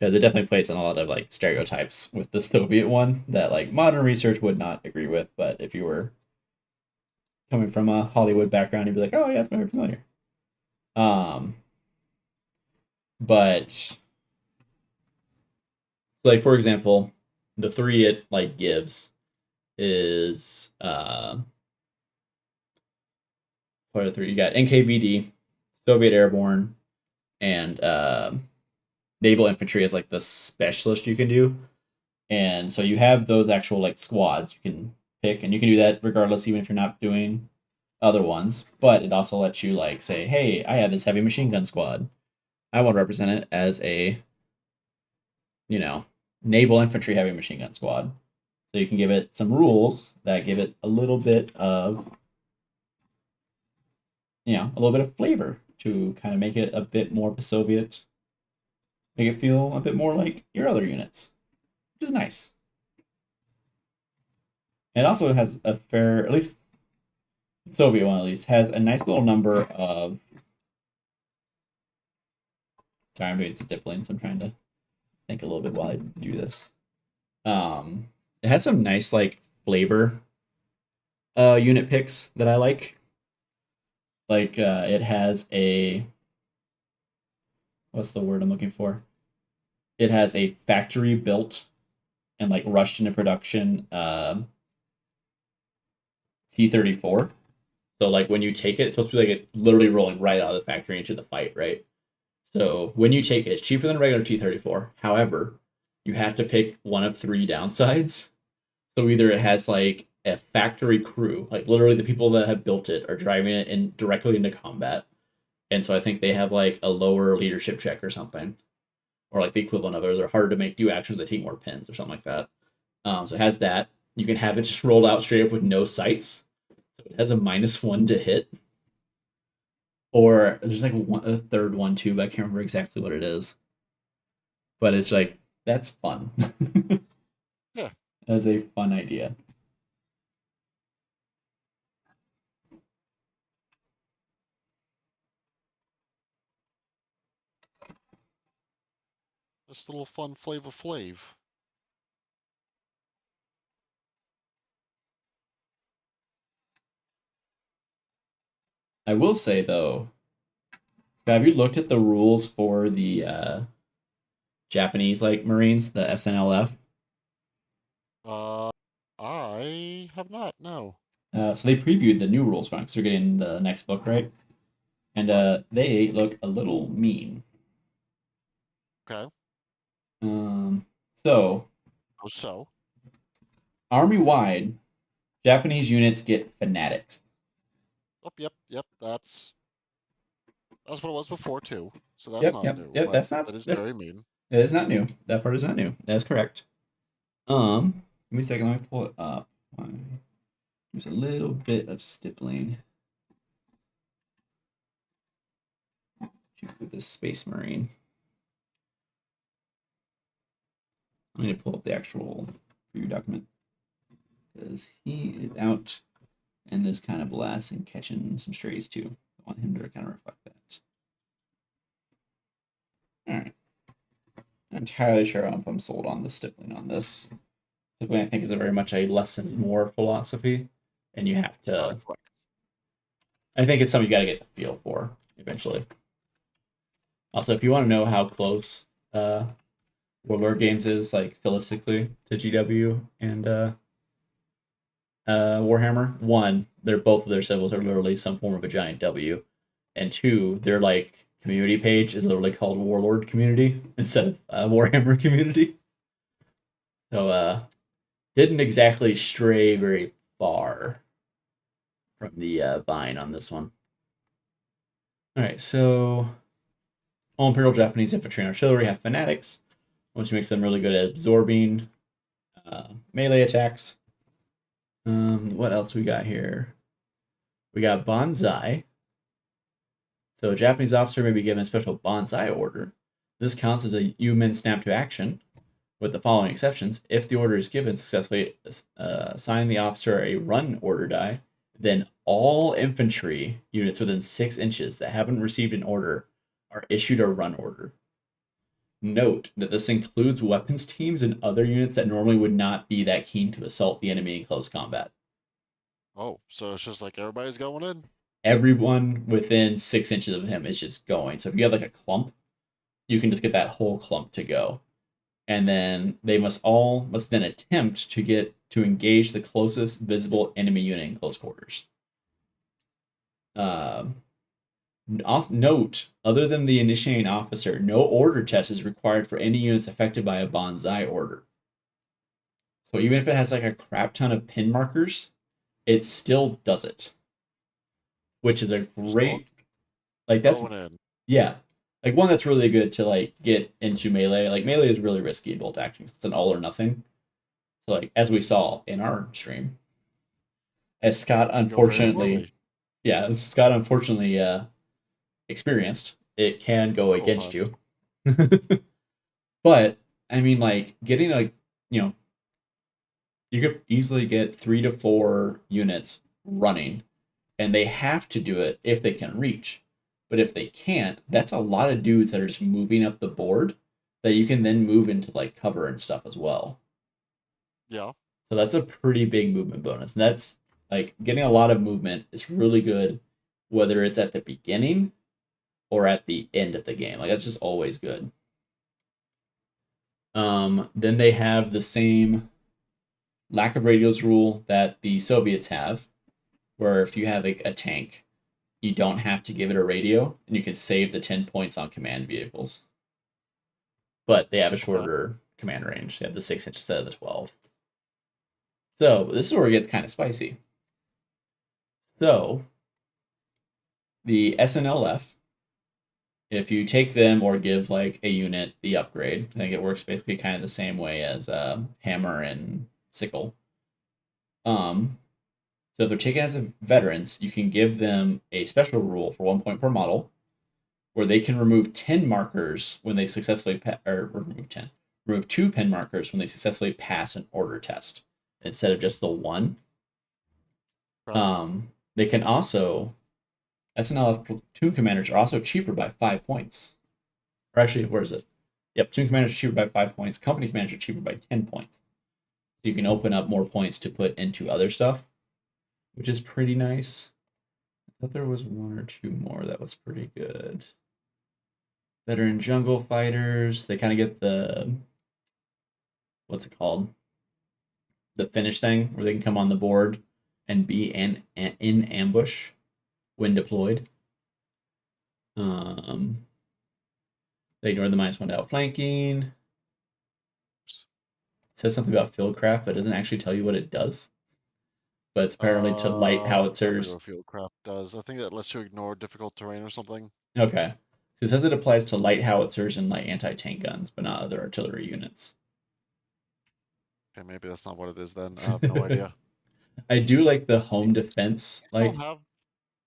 because it definitely plays on a lot of like stereotypes with the Soviet one that like modern research would not agree with. But if you were coming from a Hollywood background, you'd be like, oh yeah, it's very familiar. Um, but like for example, the three it like gives is what are the three? You got NKVD, Soviet Airborne, and naval infantry as like the specialist you can do. And so you have those actual like squads you can pick, and you can do that regardless, even if you're not doing other ones. But it also lets you like say, hey, I have this heavy machine gun squad. I want to represent it as a, you know, naval infantry heavy machine gun squad. So you can give it some rules that give it a little bit of, a little bit of flavor to kind of make it a bit more Soviet, make it feel a bit more like your other units, which is nice. It also has a fair, at least Soviet one at least, has a nice little number of. Sorry, I'm doing stippling, so I'm trying to think a little bit while I do this. It has some nice like flavor unit picks that I like. Like it has a, what's the word I'm looking for? It has a factory built and like rushed into production T-34. So like when you take it, it's supposed to be like it literally rolling right out of the factory into the fight, right? So when you take it, it's cheaper than a regular T-34. However, you have to pick one of three downsides. So either it has like a factory crew, like literally the people that have built it are driving it in directly into combat. And so I think they have like a lower leadership check or something. Or like the equivalent of it, or they're harder to make do actions that take more pins or something like that. So it has that. You can have it just rolled out straight up with no sights. So it has a -1 to hit. Or there's like a third one too, but I can't remember exactly what it is. But it's like, that's fun. Yeah. That's a fun idea. Just a little fun Flavor Flav. I will say though, so have you looked at the rules for the Japanese like Marines, the SNLF? I have not. No. So they previewed the new rules because they're getting the next book, right? And Right. they look a little mean. Okay. So Oh, so. army wide, Japanese units get fanatics. Oh, yep. That's what it was before too. So that's Yep, not yep, new, yep. but that is That's very mean. that is not new. That part is not new. That is correct. Give me a second. Let me pull it up. There's a little bit of stippling with this Space Marine. I'm going to pull up the actual preview document because he is out in this kind of blast and catching some strays too. I want him to kind of reflect that. All right. I'm entirely sure if I'm sold on the stippling on this. Stippling, I think, is a very much a less and more philosophy, and you have to. Correct. I think it's something you got to get the feel for eventually. Also, if you want to know how close Warlord Games is like stylistically to GW and Warhammer, one, they're both of their symbols are literally some form of a giant W, and two, their like community page is literally called Warlord Community instead of Warhammer Community. So didn't exactly stray very far from the vine on this one. All right, so all Imperial Japanese infantry and artillery have fanatics, which makes them really good at absorbing melee attacks. What else we got here? We got bonsai. So a Japanese officer may be given a special bonsai order. This counts as a human snap to action, with the following exceptions. If the order is given, successfully assign the officer a run order die, then all infantry units within 6 inches that haven't received an order are issued a run order. Note that this includes weapons teams and other units that normally would not be that keen to assault the enemy in close combat. Oh, so it's just like everybody's going in? Everyone within 6 inches of him is just going. So if you have like a clump, you can just get that whole clump to go. And then they must then attempt to engage the closest visible enemy unit in close quarters. Um, Note, other than the initiating officer, no order test is required for any units affected by a bonsai order. So even if it has like a crap ton of pin markers, it still does it, which is a Still great like that's going in. yeah, like one that's really good to like get into melee. Like melee is really risky in bolt action. It's an all or nothing. So like as we saw in our stream, as Scott Can go very unfortunately, poorly yeah, as Scott unfortunately experienced, it can go several against times. you. But I mean, like getting like you know, you could easily get 3 to 4 units running, and they have to do it if they can reach. But if they can't, that's a lot of dudes that are just moving up the board that you can then move into like cover and stuff as well. Yeah. So that's a pretty big movement bonus. And that's like getting a lot of movement is really good, whether it's at the beginning or at the end of the game. Like that's just always good. Then they have the same lack of radios rule that the Soviets have, where if you have a tank, you don't have to give it a radio, and you can save the 10 points on command vehicles. But they have a Okay. shorter command range. They have the 6 inch instead of the 12. So this is where it gets kind of spicy. So the SNLF, if you take them or give like a unit the upgrade, I think it works basically kind of the same way as hammer and sickle. So if they're taken as veterans, you can give them a special rule for 1 point per model, where they can remove 10 markers when they successfully or remove 2 pin markers when they successfully pass an order test instead of just the one. Okay. They can also SNLF platoon commanders are also cheaper by 5 points. Or actually, where is it? Yep, platoon commanders are cheaper by 5 points. Company commanders are cheaper by 10 points. So you can open up more points to put into other stuff, which is pretty nice. I thought there was 1 or 2 more that was pretty good. Veteran jungle fighters, they kind of get the what's it called? The finish thing where they can come on the board and be in ambush when deployed. They ignore the -1 to outflanking. It says something about fieldcraft, but it doesn't actually tell you what it does. But it's apparently to light I forget howitzers. what Fieldcraft does. I think that lets you ignore difficult terrain or something. Okay. So it says it applies to light howitzers and light anti-tank guns, but not other artillery units. Okay, maybe that's not what it is then. I have no idea. I do like the Do home defense. you still Like, have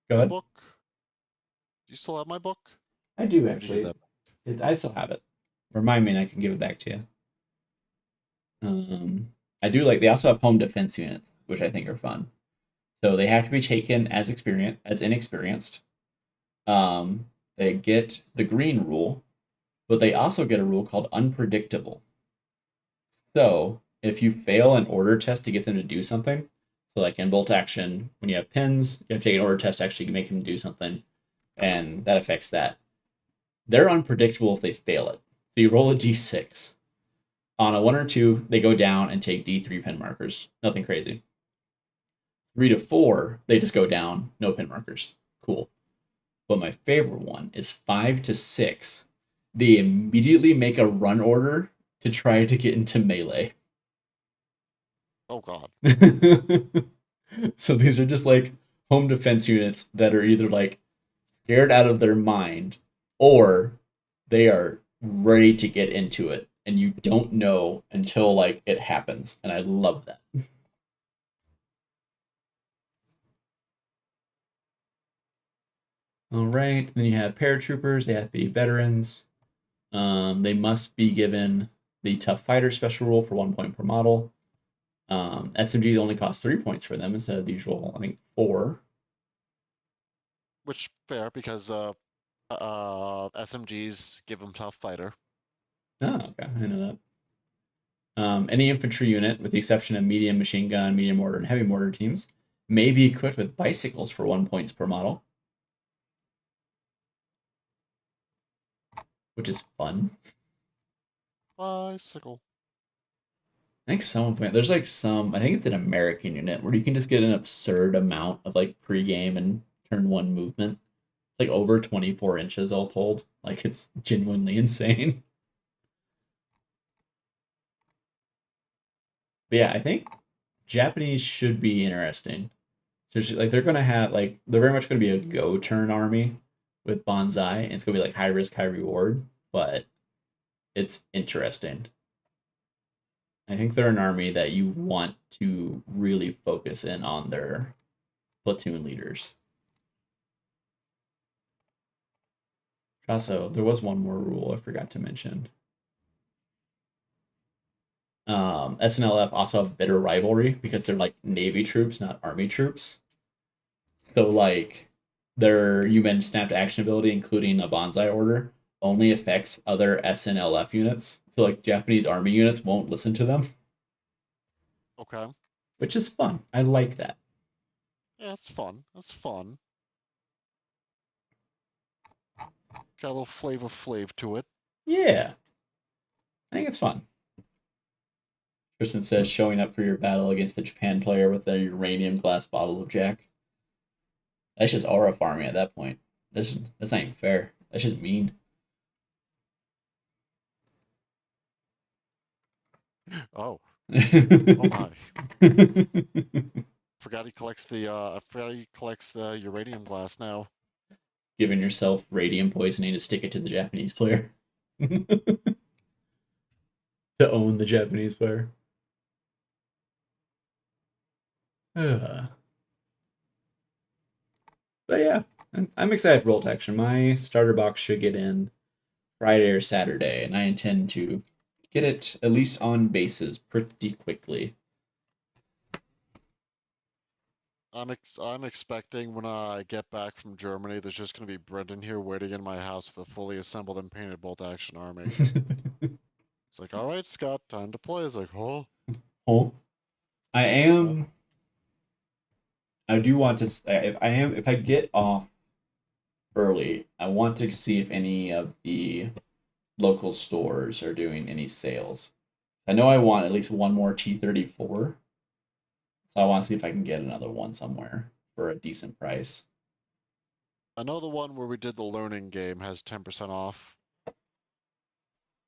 go my ahead. book? Do you still have my book? I do Or did you give actually. that? I still have it. Remind me, and I can give it back to you. I do like. They also have home defense units, which I think are fun. So they have to be taken as inexperienced. They get the green rule, but they also get a rule called unpredictable. So if you fail an order test to get them to do something, so like in bolt action, when you have pins, you have to take an order test to actually make them do something, and that affects that. They're unpredictable if they fail it. So you roll a d6. On a 1 or 2, they go down and take d3 pin markers. Nothing crazy. 3 to 4, they just go down, no pin markers. Cool. But my favorite one is 5 to 6. They immediately make a run order to try to get into melee. Oh God. So these are just like home defense units that are either like scared out of their mind or they are ready to get into it and you don't know until like it happens. And I love that. All right. Then you have paratroopers. They have to be veterans. They must be given the tough fighter special rule for 1 point per model. SMGs only cost 3 points for them instead of the usual, I think, 4. Which fair because SMGs give them tough fighter. Oh, okay. I know that. Any infantry unit, with the exception of medium machine gun, medium mortar, and heavy mortar teams, may be equipped with bicycles for 1 points per model, which is fun. Bicycle. I think there's like some, I think it's an American unit where you can just get an absurd amount of like pre-game and turn one movement. It's like over 24 inches all told. Like it's genuinely insane. But yeah, I think Japanese should be interesting. Like they're gonna have like they're very much gonna be a go turn army with bonsai, and it's gonna be like high risk, high reward, but it's interesting. I think they're an army that you want to really focus in on their platoon leaders. Also, there was one more rule I forgot to mention. SNLF also have bitter rivalry because they're like Navy troops, not Army troops. So like their UN snapped action ability, including a bonsai order, only affects other SNLF units. So like Japanese army units won't listen to them, Okay. which is fun. I like that. Yeah, that's fun. That's fun. Got a little Flavor Flav to it. Yeah, I think it's fun. Tristan says showing up for your battle against the Japan player with a uranium glass bottle of Jack. That's just aura farming at that point. That's not even fair. That's just mean. Oh. Oh my. Forgot he collects the I forgot he collects the uranium glass now. Giving yourself radium poisoning to stick it to the Japanese player. To own the Japanese player. But yeah, I'm excited for Bolt Action. My starter box should get in Friday or Saturday, and I intend to get it at least on bases pretty quickly. I'm expecting when I get back from Germany, there's just gonna be Brendan here waiting in my house with a fully assembled and painted bolt action army. It's like, all right, Scott, time to play. It's like, oh, Oh, I am. I do want to. If I get off early, I want to see if any of the local stores are doing any sales. I know I want at least one more T-34, so I want to see if I can get another one somewhere for a decent price. I know the one where we did the learning game has 10% off.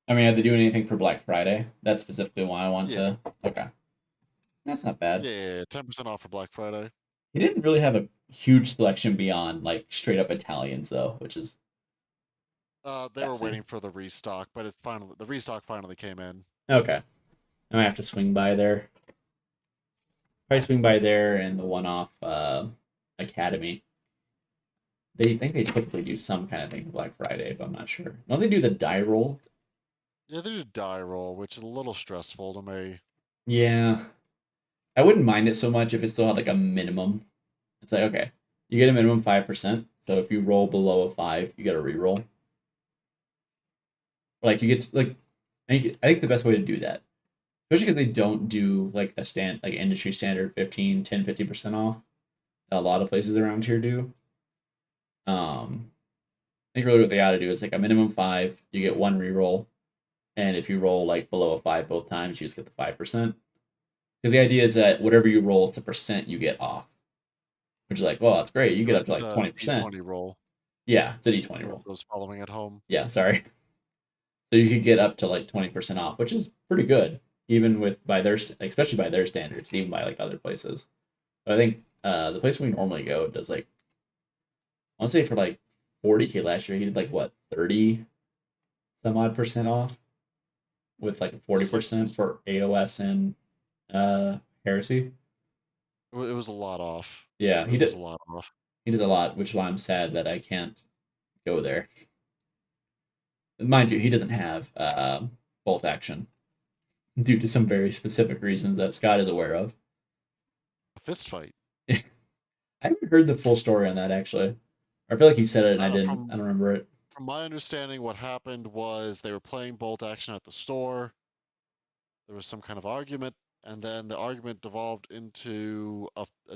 I mean, are they doing anything for Black Friday? That's specifically why I want Yeah. to. Okay, that's not bad. Yeah, 10% off for Black Friday. He didn't really have a huge selection beyond like straight up Italians though, which is They were gutsy. waiting for the restock, but the restock finally came in. Okay, I might have to swing by there. Probably swing by there and the one off Academy. They think they typically do some kind of thing for Black Friday, but I'm not sure. Don't they do the die roll? Yeah, they did die roll, which is a little stressful to me. Yeah, I wouldn't mind it so much if it still had like a minimum. It's like okay, you get a minimum 5%. So if you roll below a 5, you get a reroll. Like you get to, like I think the best way to do that, especially because they don't do like like industry standard 15, 10, 50% off. A lot of places around here do. I think really what they got to do is like a minimum 5, you get one reroll, and if you roll like below a 5 both times, you just get the 5%. Because the idea is that whatever you roll, it's the percent you get off. Which is like, well, that's great. You get up to like 20%. D20 roll. Yeah, it's a D20 For roll. those following at home. Yeah, sorry. So you could get up to like 20% off, which is pretty good, even with by their especially by their standards, even by like other places. But I think the place we normally go does like I want to say for like 40K last year, he did like what 30 some odd percent off with like 40% for AOS and Heresy. It was a lot off. Yeah, It was a lot off. he does a lot, which is why I'm sad that I can't go there. Mind you, he doesn't have bolt action due to some very specific reasons that Scott is aware of. A fist fight. I haven't heard the full story on that actually. I feel like he said it and I didn't. I don't remember it. From my understanding, what happened was they were playing bolt action at the store. There was some kind of argument, and then the argument devolved into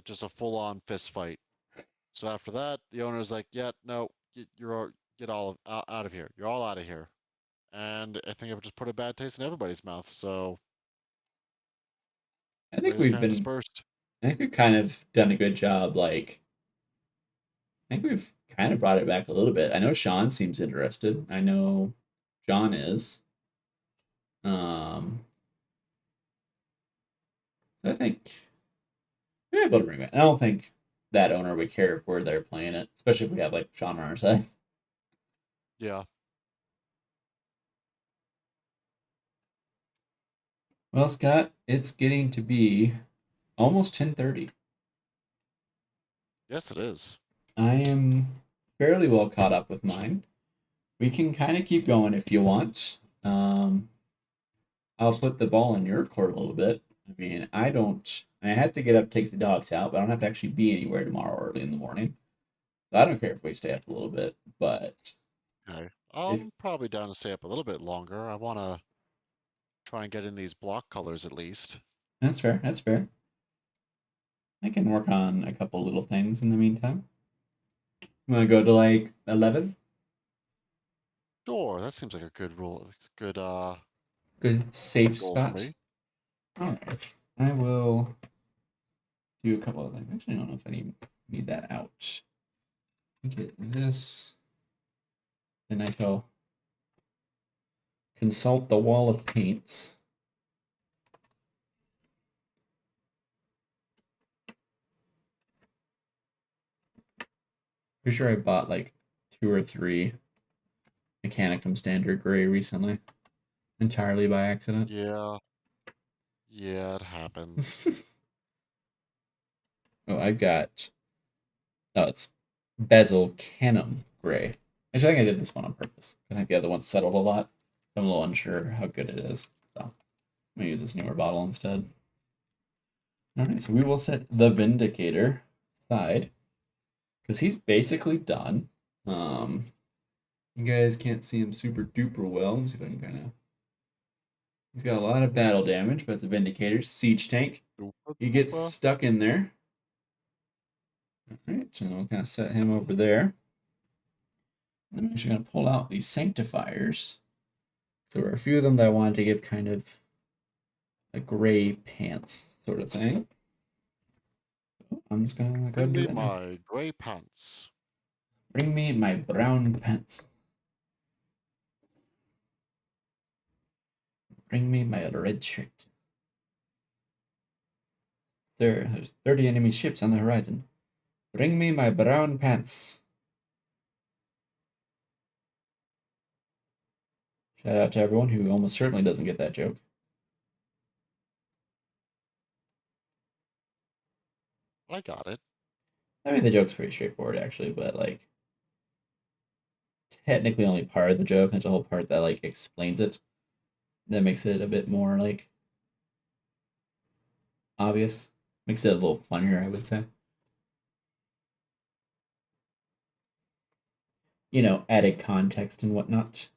just a full-on fist fight. So after that, the owner's like, "Yeah, no, get all out of here. You're all out of here." And I think it just put a bad taste in everybody's mouth. So I think everybody just we've kind of been. dispersed. I think we've kind of done a good job. Like, I think we've kind of brought it back a little bit. I know Sean seems interested. I know John is. Um, so I think we're able to bring it. I don't think that owner would care if we're there playing it, especially if we have like Sean on our side. Yeah. Well, Scott, it's getting to be almost 10:30. Yes, it is. I am fairly well caught up with mine. We can kind of keep going if you want. I'll put the ball in your court a little bit. I mean, I don't. I had to get up, take the dogs out, but I don't have to actually be anywhere tomorrow early in the morning. So I don't care if we stay up a little bit. But Okay. if I'm probably down to stay up a little bit longer. I want to try and get in these block colors at least. that's fair, that's fair. I can work on a couple little things in the meantime. You want to go to like 11? Sure, that seems like a good rule. It's a Good good safe goal for spot. me. All right. I will do a couple of things. Actually, I don't know if I need that out. Get this. Then I shall consult the wall of paints. Pretty sure I bought like 2 or 3 Mechanicum Standard Gray recently, entirely by accident. Yeah, yeah, it happens. Oh, I got. Oh, it's Bezel Canum Gray. Actually, I think I did this one on purpose. I think the other one settled a lot. I'm a little unsure how good it is. So I'm gonna use this newer bottle instead. Alright, so we will set the Vindicator aside. Because he's basically done. You guys can't see him super duper well. Let me see if I can kind of. He's got a lot of battle damage, but it's a Vindicator. Siege tank. Doopa He gets doopa. stuck in there. Alright, so we'll kind of set him over there. I'm actually going to pull out these Sanctifiers. So there are a few of them that I wanted to give kind of a gray pants sort of thing. So I'm just going to go Bring and do me that now. my gray pants. Bring me my brown pants. Bring me my red shirt. There's 30 enemy ships on the horizon. Bring me my brown pants. Shout out to everyone who almost certainly doesn't get that joke. I got it. I mean, the joke's pretty straightforward, actually, but like, technically only part of the joke. There's a whole part that like explains it. That makes it a bit more like obvious. Makes it a little funnier, I would say. You know, added context and whatnot.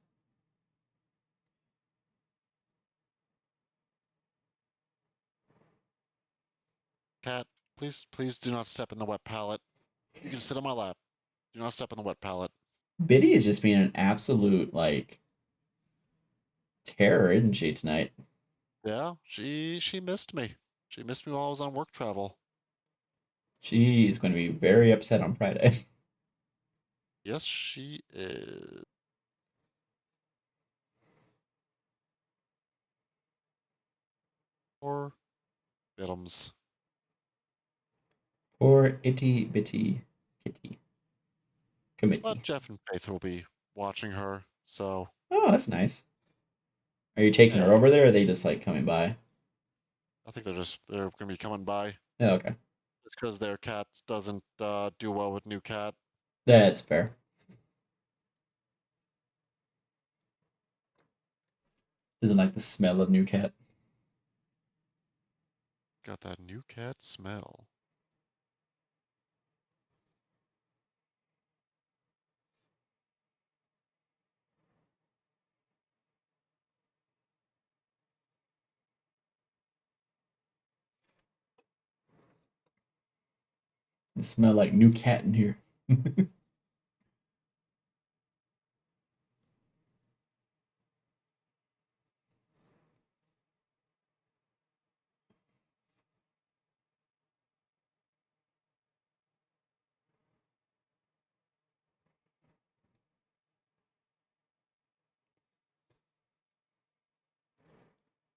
Cat, please do not step in the wet pallet. You can sit on my lap. Do not step in the wet pallet. Biddy is just being an absolute like terror, isn't she, tonight? Yeah, she missed me. She missed me while I was on work travel. She is going to be very upset on Friday. Yes, she is. Or Biddums. Poor itty bitty kitty But committee. Jeff and Faith will be watching her, so Oh, that's nice. Are you taking her yeah. over there, or are they just like coming by? I think they're gonna be coming by. Oh, okay, It's because their cat doesn't do well with new cat. that's fair. Doesn't like the smell of new cat. Got that new cat smell. It smell like new cat in here.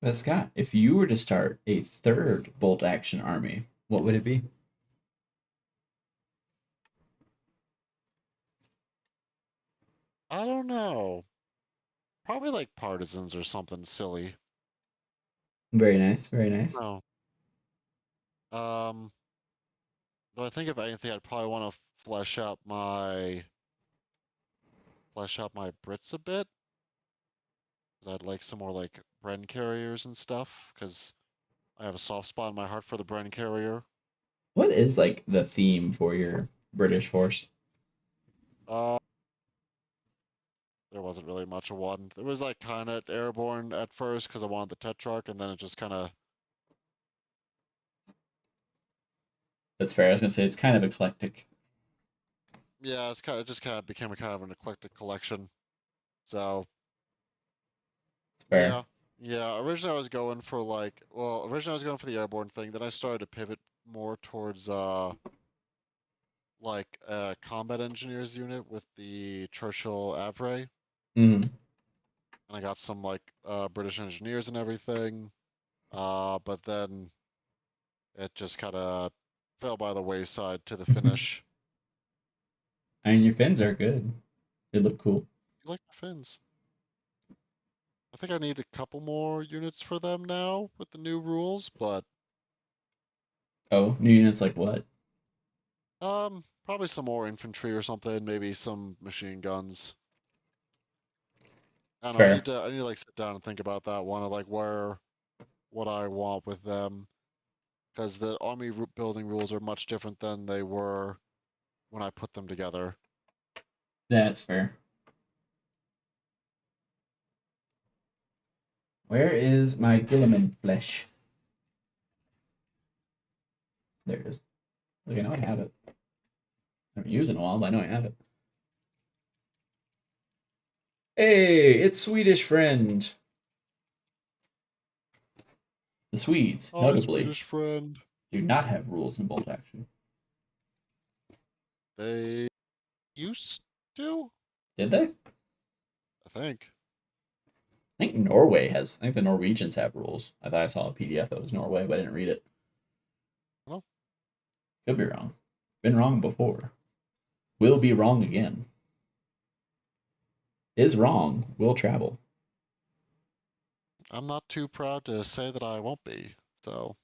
But Scott, if you were to start a third bolt action army, what would it be? I don't know. Probably like partisans or something silly. Very nice, very nice. No. Um, though I think if anything, I'd probably want to flesh out my Brits a bit. Because I'd like some more like Bren carriers and stuff. Because I have a soft spot in my heart for the Bren carrier. What is like the theme for your British force? Uh, there wasn't really much of one. It was like kind of airborne at first because I wanted the Tetrarch, and then it just kind of That's fair. I was gonna say it's kind of eclectic. yeah, it just kind of became a kind of an eclectic collection. So It's fair. yeah, yeah. Originally I was going for originally I was going for the airborne thing. Then I started to pivot more towards like a combat engineers unit with the Churchill Avray, Mm. and I got some like British engineers and everything. But then it just kind of fell by the wayside to the finish. I mean, your fins are good. They look cool. You like my fins? I think I need a couple more units for them now with the new rules, but Oh, new units like what? probably some more infantry or something, maybe some machine guns. I don't know, Fair. I need to like sit down and think about that one, of like what I want with them, because the building rules are much different than they were when I put them together. That's fair. Where is my Gilliman flesh? There it is. Look, I know I have it. I haven't used it in a while, but I know I have it. Hey, it's Swedish friend. The Swedes, Hi, notably, Swedish friend. do not have rules in bolt action. They used to, Did they? I think. I think Norway has. I think the Norwegians have rules. I thought I saw a PDF that was Norway, but I didn't read it. Well, Could be wrong. Been wrong before. Will be wrong again. Is wrong. Will travel. I'm not too proud to say that I won't be. So,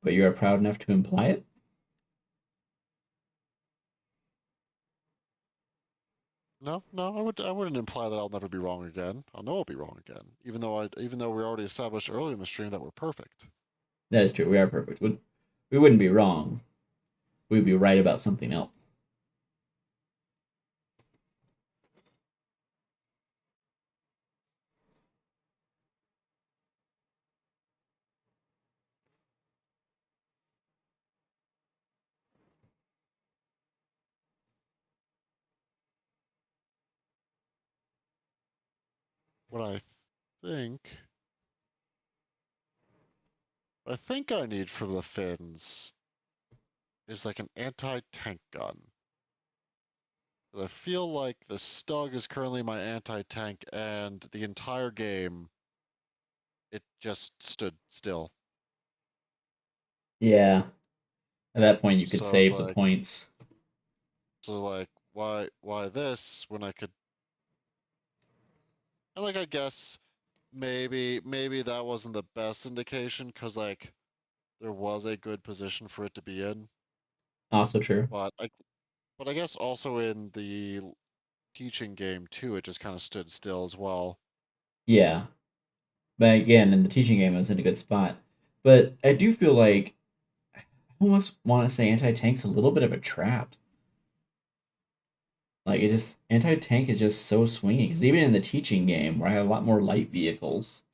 But you are proud enough to imply it? no, no, I wouldn't imply that I'll never be wrong again. I'll know I'll be wrong again, even though we already established earlier in the stream that we're perfect. That is true. We are perfect. We wouldn't be wrong. We'd be right about something else. What think, what I think I need for the Finns is like an anti-tank gun. 'Cause I feel like the Stug is currently my anti-tank, and the entire game, it just stood still. Yeah. At that point, you could So I was save the like, points. why this when I could? And like, I guess maybe that wasn't the best indication because like there was a good position for it to be in, Also true. but I guess also in the teaching game too, it just kind of stood still as well. Yeah. But again, in the teaching game, I was in a good spot. But I do feel like I almost want to say anti tank's a little bit of a trap. Like it just anti tank is just so swingy. Because even in the teaching game, where I had a lot more light vehicles,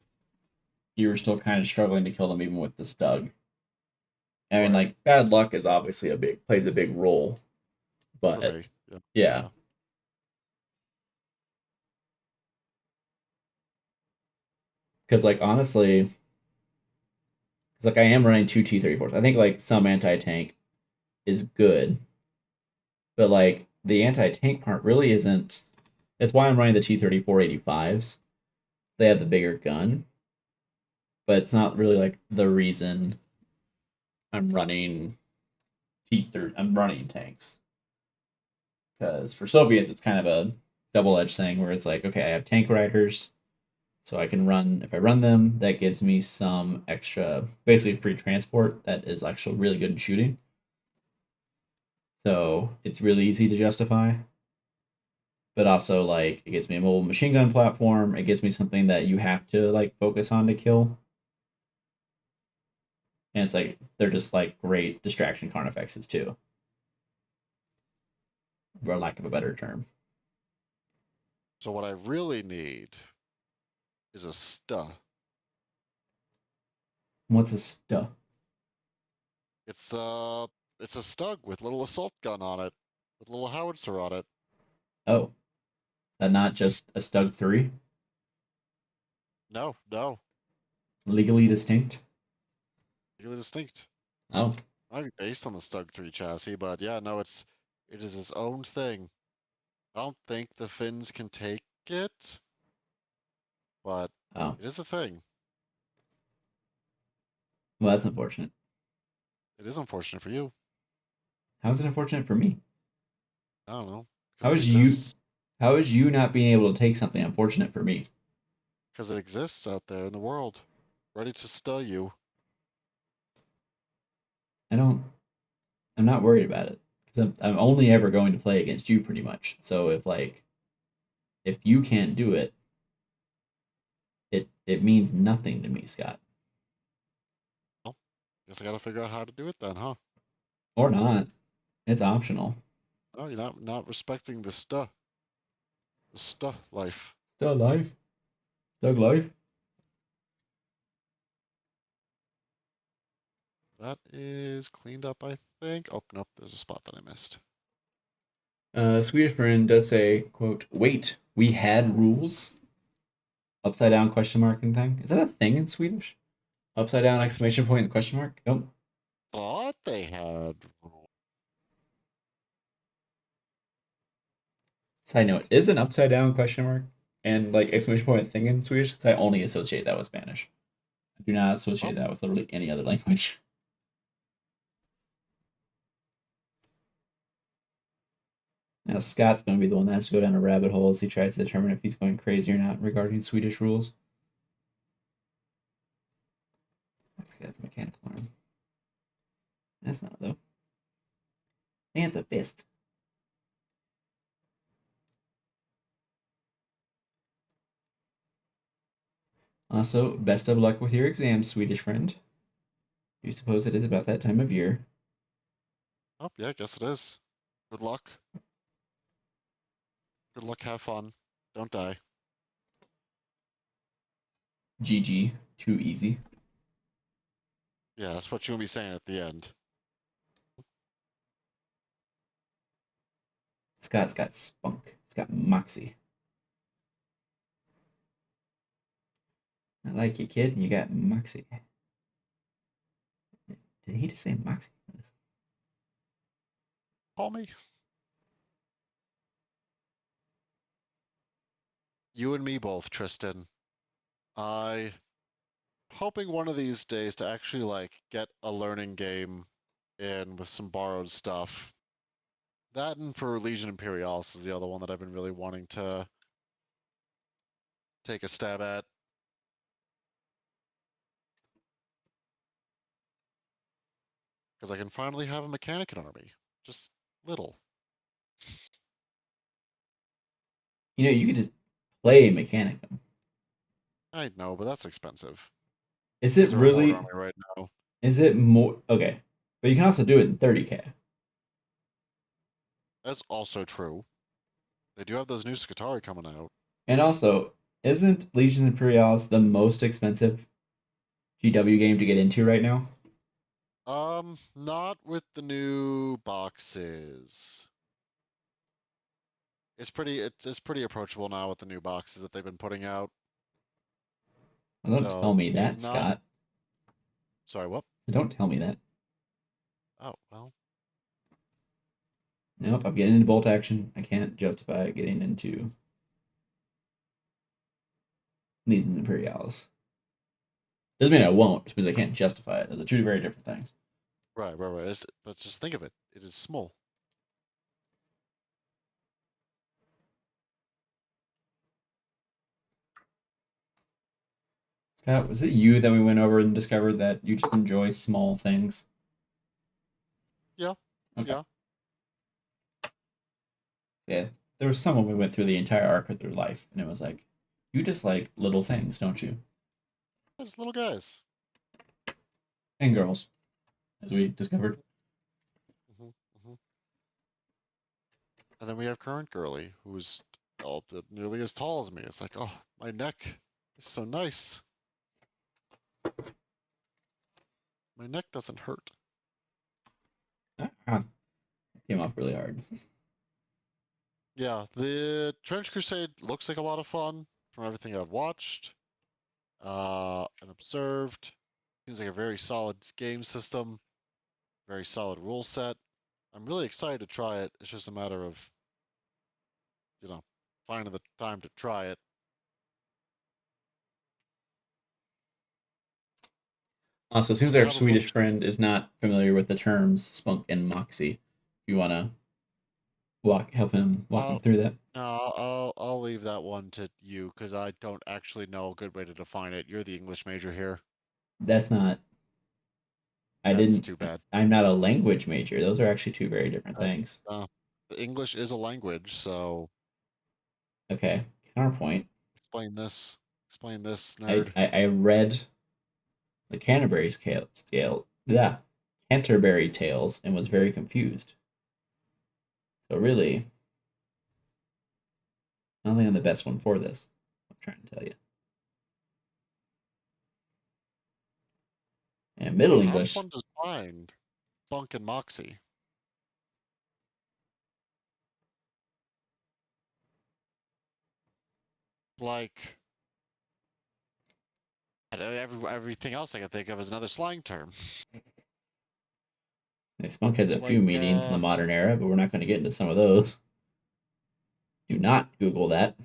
you were still kind of struggling to kill them even with the Stug. I mean, Right. like bad luck is obviously plays a big role, For but me. Yeah. yeah, Yeah. because like honestly, because like I am running two T-34s. I think like some anti-tank is good, but like the anti-tank part really isn't. That's why I'm running the T-34 85s. They have the bigger gun, but it's not really like the reason I'm running T-30. I'm running tanks because for Soviets it's kind of a double-edged thing where it's like, okay, I have tank riders, so I can run. If I run them, that gives me some extra, basically free transport that is actually really good in shooting. So it's really easy to justify. But also like it gives me a mobile machine gun platform. It gives me something that you have to like focus on to kill. And it's like they're just like great distraction carnifexes too, for lack of a better term. So what I really need is a What's this stuff? It's it's a Stug with little assault gun on it, with little howitzer on it. Oh, that not just a Stug 3? No, no, Legally distinct? really distinct. Oh, Might be based on the Stug 3 chassis, but yeah, no, it is its own thing. I don't think the Finns can take it, but oh. it is a thing. Well, that's unfortunate. It is unfortunate for you. How is it unfortunate for me? I don't know, How because it is you exists. how is you not being able to take something unfortunate for me? Because it exists out there in the world, ready to stun you. I don't I'm not worried about it. Because I'm only ever going to play against you pretty much. So if you can't do it, it means nothing to me, Scott. Well, guess I gotta figure out how to do it then, huh? Or not. It's optional. Oh, you're not respecting the life. Still life. Still life. That is cleaned up, I think. Oh, nope, there's a spot that I missed. Swedish friend does say, quote, wait, we had rules? Upside down question mark and thing. Is that a thing in Swedish? Upside down I exclamation point and question mark? Nope. thought they had. Side note, is an upside down question mark and like exclamation point thing in Swedish? Because I only associate that with Spanish. I do not associate Oh, that with literally any other language. Now Scott's going to be the one that has to go down a rabbit hole as he tries to determine if he's going crazy or not regarding Swedish rules. I forget that's a mechanical arm. That's not though. And it's a fist. Also, best of luck with your exams, Swedish friend. You suppose it is about that time of year. oh, yeah, I guess it is. Good luck. Good luck, have fun. Don't die. GG, too easy. Yeah, that's what you'll be saying at the end. Scott's got spunk. It's got moxie. I like you, kid. You got moxie. Did he just say moxie? Call me. You and me both, Tristan. I hoping one of these days to actually like get a learning game in with some borrowed stuff. That and for Legion Imperialis is the other one that I've been really wanting to take a stab at. Because I can finally have a mechanic army. Just little. You know, you could just play Mechanicum. I know, but that's expensive. Is it Is there a remote really? army right now? Is it more? Okay. But you can also do it in 30K. That's also true. They do have those new Skatari coming out. And also, isn't Legions Imperialis the most expensive GW game to get into right now? Not with the new boxes. It's pretty approachable now with the new boxes that they've been putting out. Well, don't tell So me it is that, not. Scott. Sorry, what? Don't tell me that. Oh well. Nope, I'm getting into bolt action. I can't justify getting into these Imperials. Doesn't mean I won't, just means I can't justify it. Those are two very different things. Right. But just think of it. It is small. Scott, was it you that we went over and discovered that you just enjoy small things? Yeah. Okay. Yeah. Yeah. There was someone we went through the entire arc of their life, and it was like, you just like little things, don't you? Just little guys. And girls, as we discovered. hmm hmm And then we have current girly, who's nearly as tall as me. It's like, oh, my neck is so nice. My neck doesn't hurt. Ah, came off really hard. Yeah, the Trench Crusade looks like a lot of fun from everything I've watched and observed. Seems like a very solid game system, very solid rule set. I'm really excited to try it. It's just a matter of, you know, finding the time to try it. Also, it seems Because I our have a bunch. Swedish friend is not familiar with the terms spunk and moxie. If you want to walk him Uh, through that. no, I'll leave that one to you because I don't actually know a good way to define it. You're the English major here. That's not. I That's didn't. too bad. I'm not a language major. Those are actually two very different Uh, things. the English is a language, so Okay. Counterpoint. explain this. Explain this, I nerd. I, I read the Canterbury Tales, and was very confused. So really, I don't think I'm the best one for this. I'm trying to tell you. And Middle How English. fun to find Bunk and Moxie? Like everything else I can think of is another slang term. Spunk has a Like few meanings in the modern era, but we're not going to get into some of those. Do not Google that.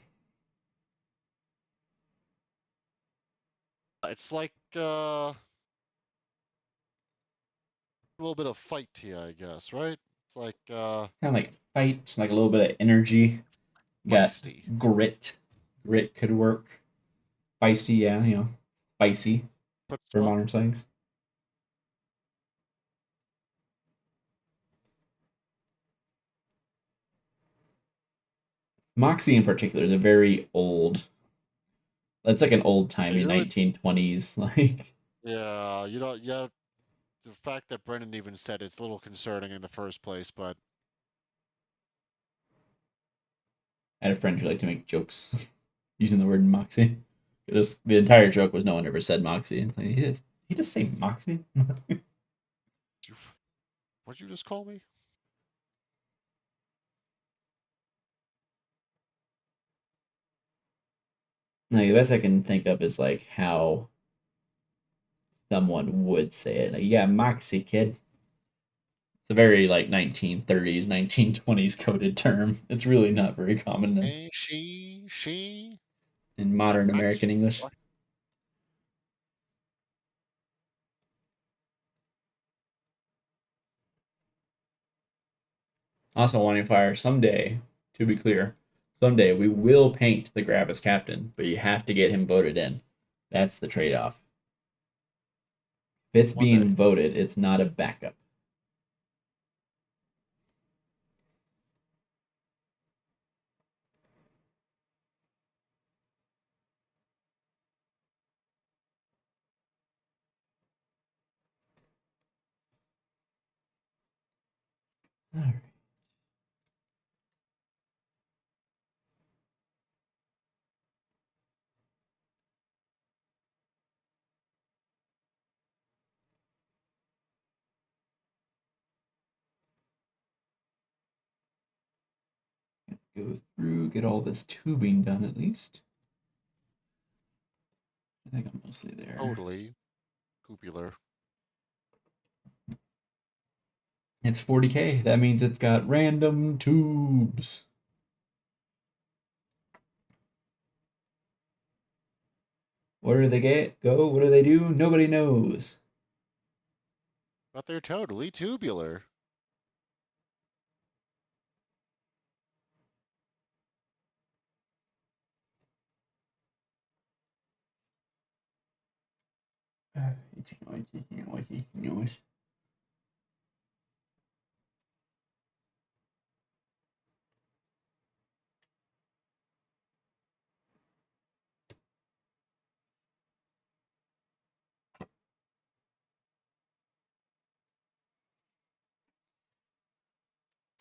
it's like a little bit of fight here, I guess, right? It's like Kind of like fight, like a little bit of energy. You got feisty. grit. Grit could work. Feisty, yeah, spicy for Chutzpah. modern slangs. Moxie in particular is a very old. That's like an old Yeah, timey you really 1920s like. yeah, you don't yeah, the fact that Brennan even said it's a little concerning in the first place, but I had a friend who liked to make jokes using the word moxie. The entire joke was no one ever said moxie. Like, he just say moxie. you, what'd you just call me? No, the best I can think of is like how someone would say it. Like, yeah, moxie kid. It's a very like 1930s, 1920s coded term. It's really not very common Hey, she, in yeah, modern Max. American English. What? Also, wanting fire someday. To be clear, someday we will paint the Gravis captain, but you have to get him voted in. That's the trade-off. If it's One day. being voted, it's not a backup. All right. go through, get all this tubing done at least. I think I'm mostly there. Totally. Tubular. It's 40K. That means it's got random tubes. Where do they go? What do they do? Nobody knows. But they're totally tubular. Noise.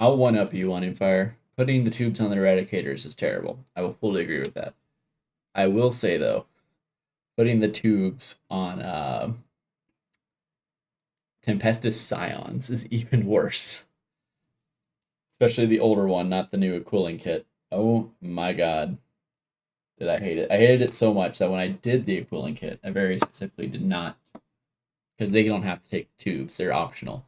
I'll one up you on Fire. Putting the tubes on the eradicators is terrible. I will fully agree with that. I will say though, putting the tubes on Tempestus Scions is even worse. Especially the older one, not the new Aquilin kit. Oh my god. Did I hate it? I hated it so much that when I did the Aquilin kit, I very specifically did not, because they don't have to take tubes, they're optional.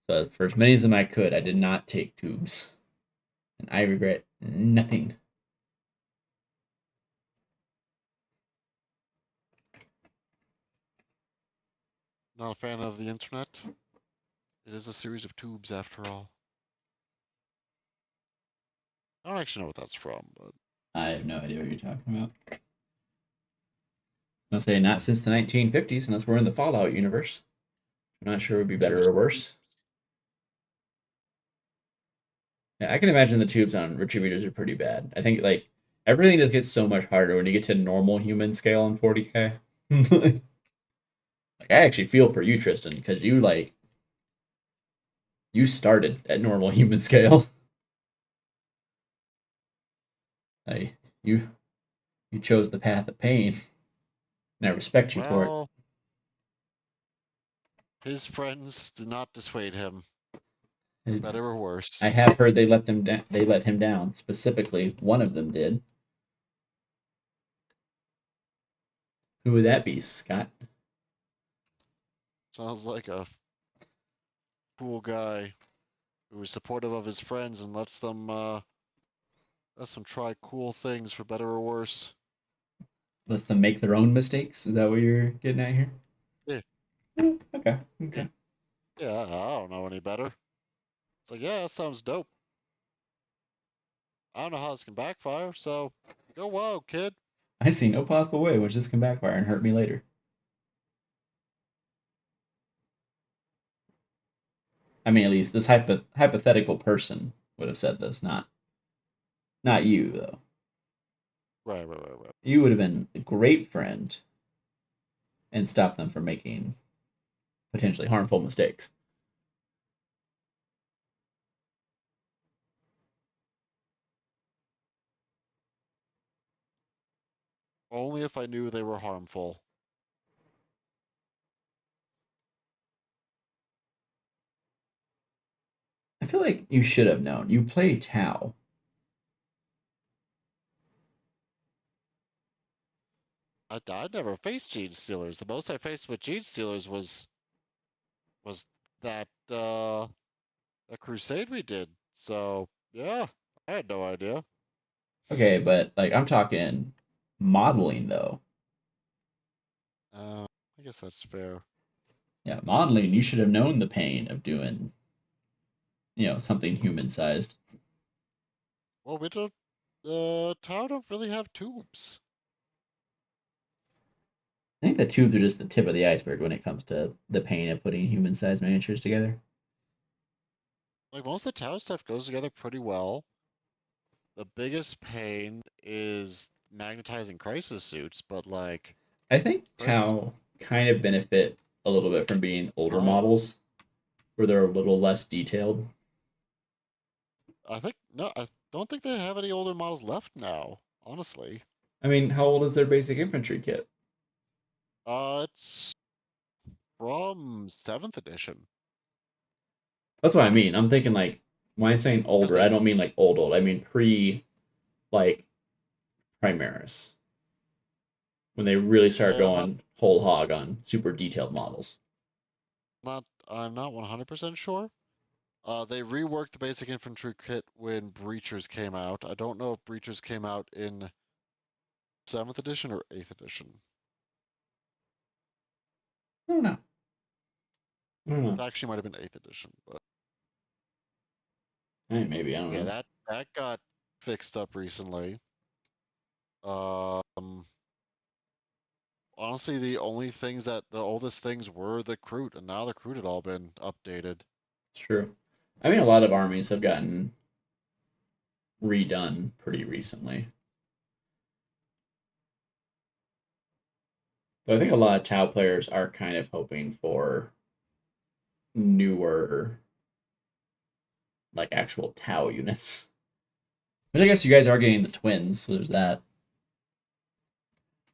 So for as many of them I could, I did not take tubes. And I regret nothing. Not a fan of the internet. It is a series of tubes after all. I don't actually know what that's from, but I have no idea what you're talking about. I'll say not since the 1950s, unless we're in the Fallout universe. I'm not sure it would be better or worse. Yeah, I can imagine the tubes on Retributors are pretty bad. I think like everything just gets so much harder when you get to normal human scale in 40K. Like I actually feel for you, Tristan, because you started at normal human scale. Like you chose the path of pain. And I respect you for it. well, his friends did not dissuade him, better or worse. I have heard they let him down. Specifically, one of them did. Who would that be, Scott? Sounds like a cool guy who is supportive of his friends and lets them try cool things for better or worse. Lets them make their own mistakes. Is that what you're getting at here? Yeah. Okay. Okay. Yeah, I don't know any better. It's like, yeah, that sounds dope. I don't know how this can backfire, so go wild, kid. I see no possible way which this can backfire and hurt me later. I mean, at least this hypothetical person would have said this, not you though. Right. You would have been a great friend and stopped them from making potentially harmful mistakes. Only if I knew they were harmful. I feel like you should have known. You play Tau. I never faced Gene Stealers. The most I faced with Gene Stealers was that a crusade we did. So yeah, I had no idea. Okay, but like I'm talking modeling though. I guess that's fair. Yeah, modeling, you should have known the pain of doing, something human sized. Well, we don't. Tau don't really have tubes. I think the tubes are just the tip of the iceberg when it comes to the pain of putting human sized miniatures together. Like most of the Tau stuff goes together pretty well. The biggest pain is magnetizing crisis suits, but like I think crisis. Tau kind of benefit a little bit from being older Huh? models where they're a little less detailed. I think no. I don't think they have any older models left now. Honestly. I mean, how old is their basic infantry kit? It's from 7th edition. That's what I mean. I'm thinking like when I'm saying Because older, I they, don't mean like old. I mean pre. like Primaris when they really start Yeah, I'm not going whole hog on super detailed models. not I'm not 100% sure. They reworked the basic infantry kit when Breachers came out. I don't know if Breachers came out in 7th edition or 8th edition. I don't know. I don't It know. actually might have been 8th edition, but Hey, maybe I don't yeah, know. that got fixed up recently. Um, Honestly, the only things that the oldest things were the Kroot, and now the Kroot had all been updated. It's true. I mean, a lot of armies have gotten redone pretty recently. But I think a lot of Tau players are kind of hoping for newer, like actual Tau units. Which I guess you guys are getting the twins, so there's that.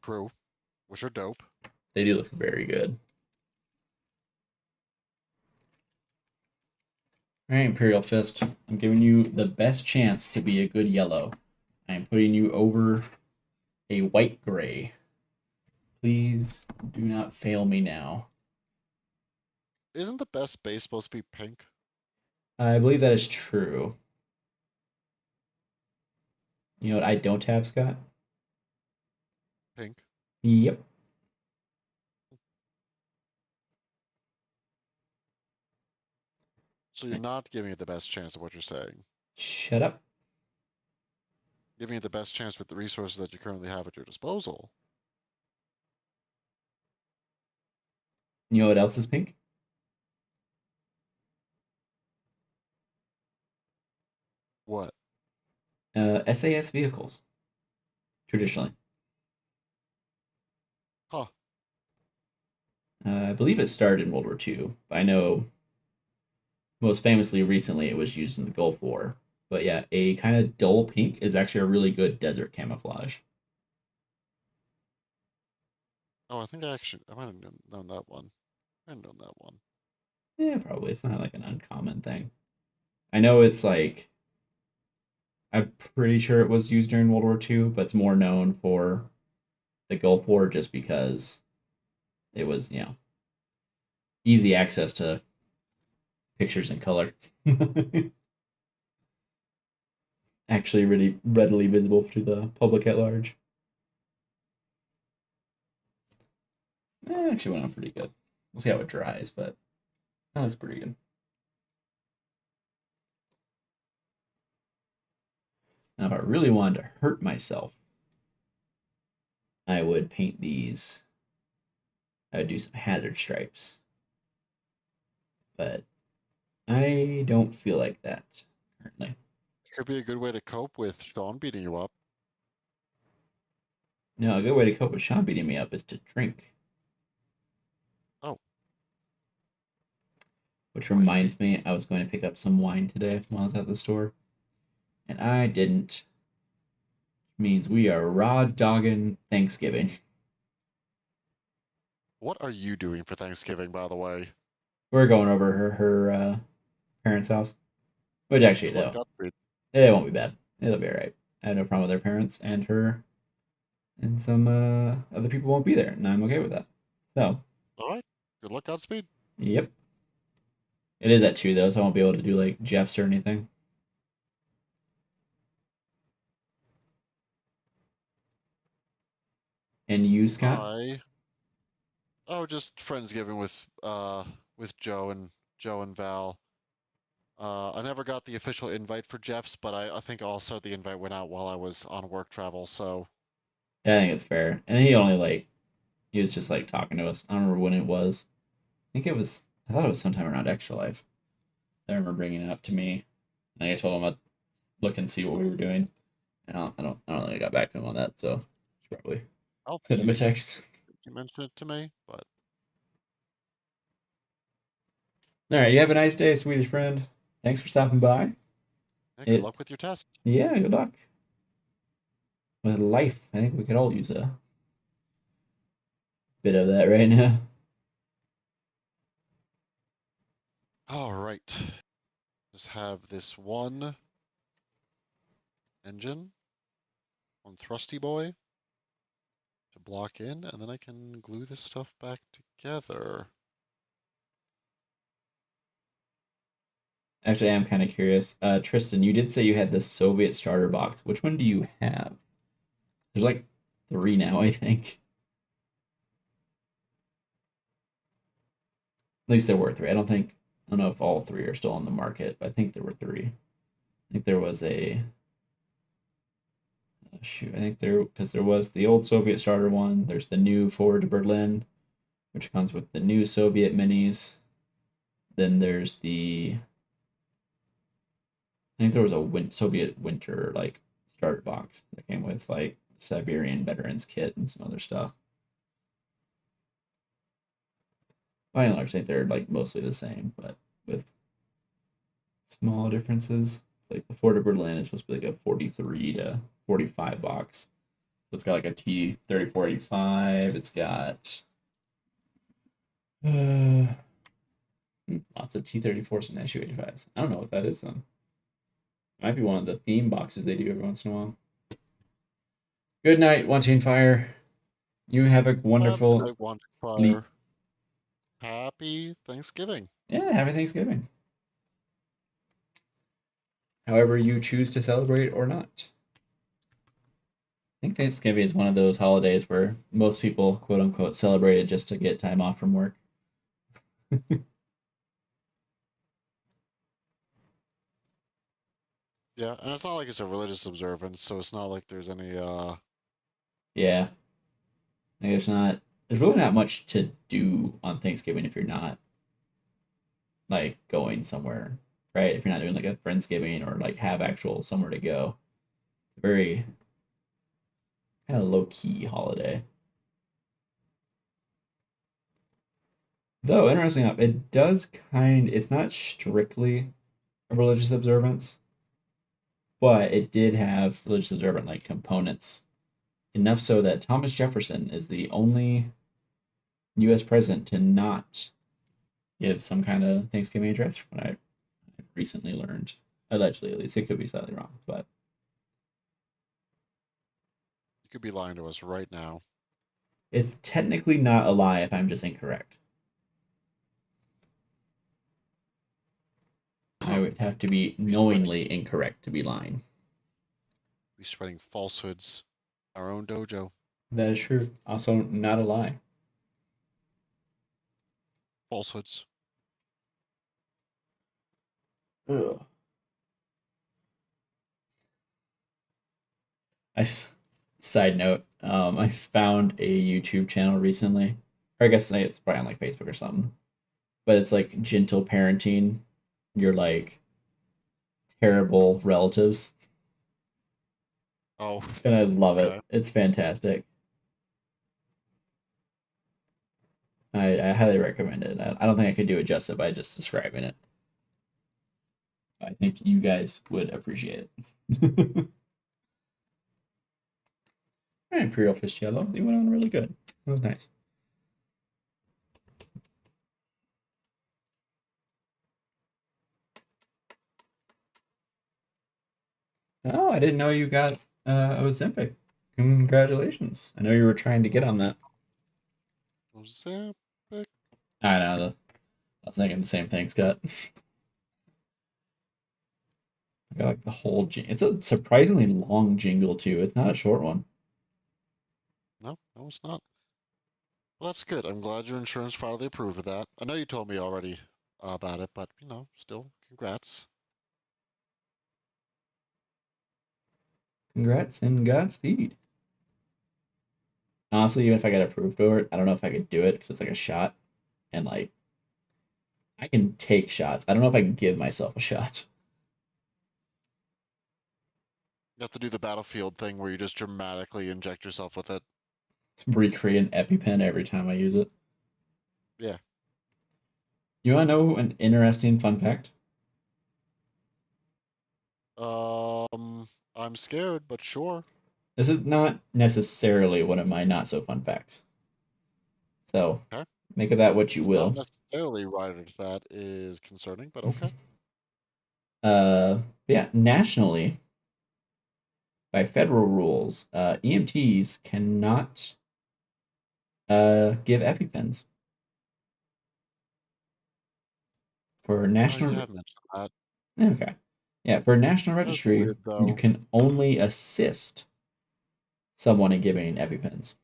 True, which are dope. They do look very good. All right, Imperial Fist. I'm giving you the best chance to be a good yellow. I'm putting you over a white gray. Please do not fail me now. Isn't the best base supposed to be pink? I believe that is true. You know what I don't have, Scott? Pink. Yep. So you're not giving it the best chance of what you're saying. Shut up. Giving it the best chance with the resources that you currently have at your disposal. You know what else is pink? What? SAS vehicles, traditionally. Huh. I believe it started in World War II, but I know most famously recently it was used in the Gulf War. But yeah, a kind of dull pink is actually a really good desert camouflage. Oh, I think I might have known that one. I didn't know that one. Yeah, probably. It's not like an uncommon thing. I know it's like, I'm pretty sure it was used during World War II, but it's more known for the Gulf War just because it was, easy access to pictures in color. Actually, really readily visible to the public at large. Actually went on pretty good. We'll see how it dries, but that looks pretty good. Now, if I really wanted to hurt myself, I would paint these. I would do some hazard stripes. But I don't feel like that currently. Could be a good way to cope with Sean beating you up. No, a good way to cope with Sean beating me up is to drink. Oh, Which I see. reminds me, I was going to pick up some wine today when I was at the store. And I didn't. Means we are raw dogging Thanksgiving. What are you doing for Thanksgiving, by the way? We're going over her parents' house. Which actually, Good luck, though, Godspeed. it won't be bad. It'll be alright. I have no problem with their parents and her, and some other people won't be there, and I'm okay with that. So, All right. Good luck, Godspeed. yep. It is at 2, though, so I won't be able to do, like, Jeff's or anything. And you, Scott? Oh, just friendsgiving with Joe and Val. I never got the official invite for Jeff's, but I think also the invite went out while I was on work travel. So Yeah, I think it's fair. And he only, like, he was just, like, talking to us. I don't remember when it was. I thought it was sometime around Extra Life. I remember bringing it up to me. And I told him I'd look and see what we were doing. And I don't think I got back to him on that, so I should probably I don't send think him a text. he mentioned it to me, but All right, you have a nice day, Swedish friend. Thanks for stopping by. yeah, good It, luck with your test. yeah, good luck with life. I think we could all use a bit of that right now. All right. Just have this one engine. on Thrusty Boy to block in, and then I can glue this stuff back together. Actually, I'm kind of curious. Tristan, you did say you had the Soviet starter box. Which one do you have? There's like 3 now, I think. At least there were 3. I don't know if all 3 are still on the market, but I think there were 3. I think there was a shoot. I think because there was the old Soviet starter one. There's the new Forward to Berlin, which comes with the new Soviet minis. Then there's I think there was a Soviet winter like starter box that came with like Siberian veterans kit and some other stuff. By and large, I think they're like mostly the same, but with small differences. Like the Ford of Berlin is supposed to be like a 43 to 45 box. So it's got like a T-3485. It's got lots of T-34s and SU-85s. I don't know what that is then. It might be one of the theme boxes they do every once in a while. Good night, Wanting Fire. You have a wonderful I want sleep. fire. Happy Thanksgiving. Yeah, happy Thanksgiving. However you choose to celebrate or not. I think Thanksgiving is one of those holidays where most people, quote unquote, celebrate it just to get time off from work. Yeah, and it's not like it's a religious observance, so it's not like there's any Yeah. Like there's really not much to do on Thanksgiving if you're not like going somewhere, right? If you're not doing like a Friendsgiving or like have actual somewhere to go. Very kind of low key holiday. Though interesting enough, it's not strictly a religious observance, but it did have religious observant like components. Enough so that Thomas Jefferson is the only US president to not give some kind of Thanksgiving address from what I recently learned. Allegedly, at least. It could be slightly wrong, but you could be lying to us right now. it's technically not a lie if I'm just incorrect. I would have to be We spreading knowingly incorrect to be lying. we spreading falsehoods. Our own dojo. That is true. Also, not a lie. Falsehoods. Ugh. Side note, I found a YouTube channel recently, or I guess it's probably on like Facebook or something. But it's like gentle parenting your like terrible relatives, Oh, and I love it. okay. It's fantastic. I highly recommend it. I don't think I could do it justice by just describing it. I think you guys would appreciate it. Imperial Fist Yellow. They went on really good. It was nice. Oh, I didn't know you got Ozempic. Congratulations. I know you were trying to get on that. Ozempic. I know. I was thinking the same thing, Scott. I got like the whole. It's a surprisingly long jingle too. It's not a short one. No, no, it's not. Well, that's good. I'm glad your insurance finally approved of that. I know you told me already about it, but still, congrats. Congrats and Godspeed. Honestly, even if I got approved for it, I don't know if I could do it because it's like a shot, and like I can take shots. I don't know if I can give myself a shot. You have to do the battlefield thing where you just dramatically inject yourself with it. Recreate an EpiPen every time I use it. Yeah. You want to know an interesting fun fact? I'm scared, but sure. This is not necessarily one of my not so fun facts. So Okay. make of that what you I'm not will. necessarily right if that is concerning, but okay. Yeah, nationally, by federal rules, EMTs cannot give EpiPens. For Oh, you national, have mentioned that. okay, yeah, for national That's registry, weird you though. can only assist someone in giving EpiPens.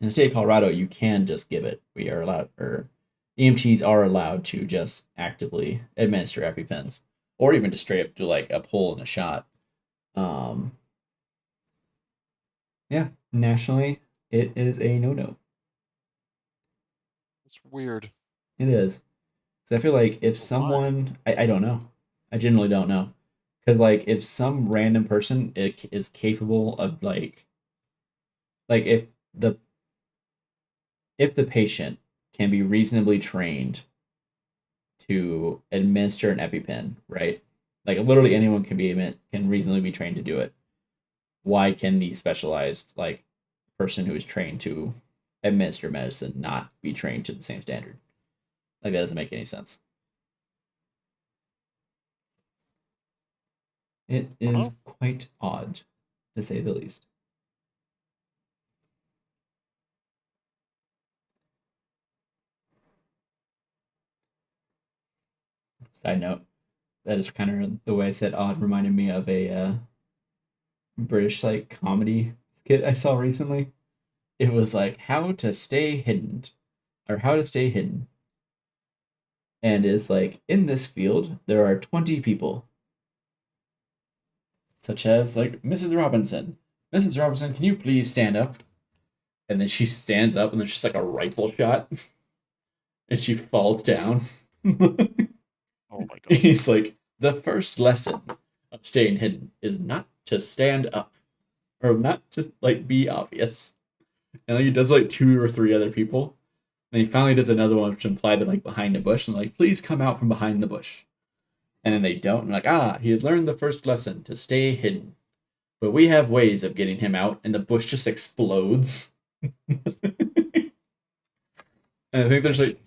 In the state of Colorado, you can just give it. We are allowed, or EMTs are allowed to just actively administer EpiPens, or even just straight up do like a pull and a shot. Um, yeah, nationally, it is a no-no. It's weird. It is. Because I feel like if But why? someone, I don't know. I genuinely don't know. Because like if some random person is capable of like the if the patient can be reasonably trained to administer an EpiPen, right? Like literally anyone can reasonably be trained to do it. Why can the specialized like person who is trained to administer medicine not be trained to the same standard? Like that doesn't make any sense. It I don't is know. quite odd, to say the least. Side note, that is kind of the way I said odd reminded me of a British like comedy skit I saw recently. It was like how to stay hidden or how to stay hidden. And it's like in this field there are 20 people, such as like Mrs. Robinson. Mrs. Robinson, can you please stand up? And then she stands up and there's just like a rifle shot and she falls down. Oh my god. He's like, the first lesson of staying hidden is not to stand up or not to like be obvious. And like he does like two or three other people. And he finally does another one which implied that like behind the bush and like, please come out from behind the bush. And then they don't. And like, he has learned the first lesson to stay hidden. But we have ways of getting him out, and the bush just explodes. And I think there's like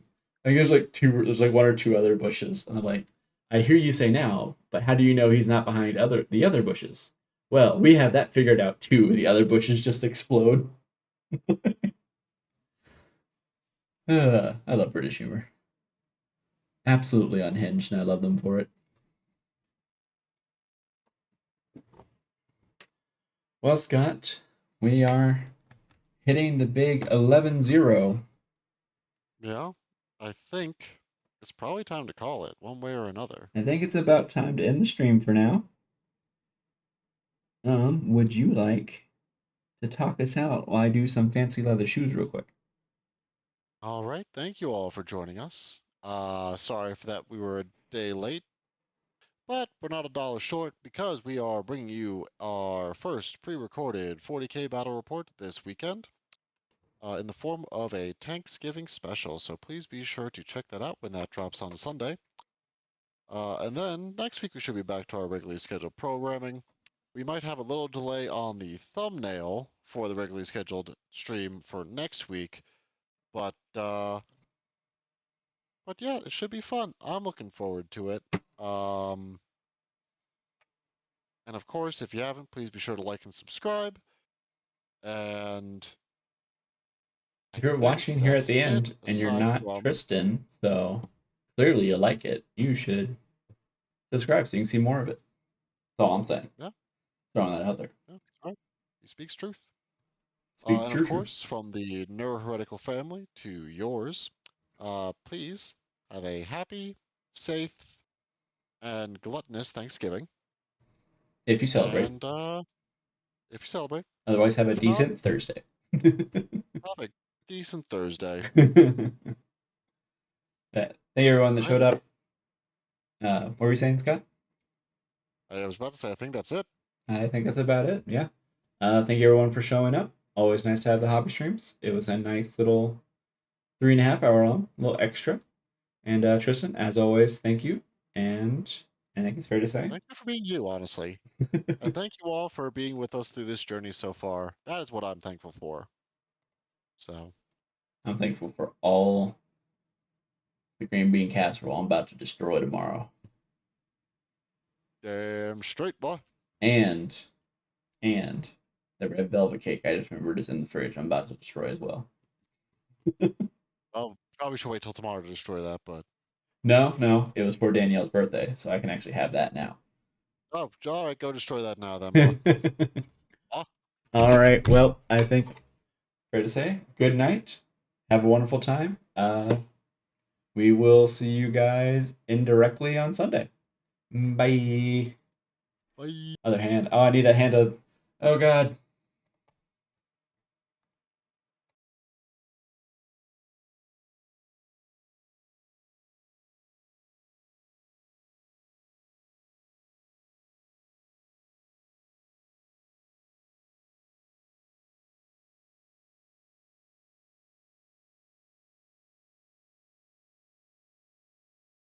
there's like one or two other bushes. And I'm like, I hear you say now, but how do you know he's not behind the other bushes? Well, we have that figured out too. The other bushes just explode. I love British humor. Absolutely unhinged, and I love them for it. Well, Scott, we are hitting the big 11-0. Yeah. I think it's probably time to call it one way or another. I think it's about time to end the stream for now. Would you like to talk us out while I do some fancy leather shoes real quick? All right. Thank you all for joining us. Sorry for that we were a day late, but we're not a dollar short because we are bringing you our first pre-recorded 40K battle report this weekend. In the form of a Thanksgiving special. So please be sure to check that out when that drops on Sunday. And then next week we should be back to our regularly scheduled programming. We might have a little delay on the thumbnail for the regularly scheduled stream for next week, but yeah, it should be fun. I'm looking forward to it. And of course, if you haven't, please be sure to like and subscribe. And I If you're think watching here at that's the it. end and you're Aside not from Tristan, so clearly you like it, you should subscribe so you can see more of it. That's all I'm saying. yeah, Throwing that out there. yeah, that's right. He speaks truth. Speak And of true. course, from the Neuro-Heretical family to yours, please have a happy, safe, and gluttonous Thanksgiving. If you celebrate. And if you celebrate, Otherwise, have a if not, decent Thursday. have a decent Thursday. Thank you everyone that All right. showed up. What were you saying, Scott? I was about to say, I think that's it. I think that's about it. Yeah. Thank you everyone for showing up. Always nice to have the hobby streams. It was a nice little 3.5 hour long, a little extra. And Tristan, as always, thank you. And I think it's fair to say. Thank you for being you, honestly. And thank you all for being with us through this journey so far. That is what I'm thankful for. So, I'm thankful for all the green bean casserole I'm about to destroy tomorrow. damn straight, boy. And And the red velvet cake I just remembered is in the fridge. I'm about to destroy as well. Oh, probably should wait till tomorrow to destroy that, but No, it was for Danielle's birthday, so I can actually have that now. oh, all right, go destroy that now then, boy. Oh, All right. Well, I think fair to say good night. Have a wonderful time. We will see you guys indirectly on Sunday. Bye. bye. Other hand. Oh, I need that hand of. Oh God.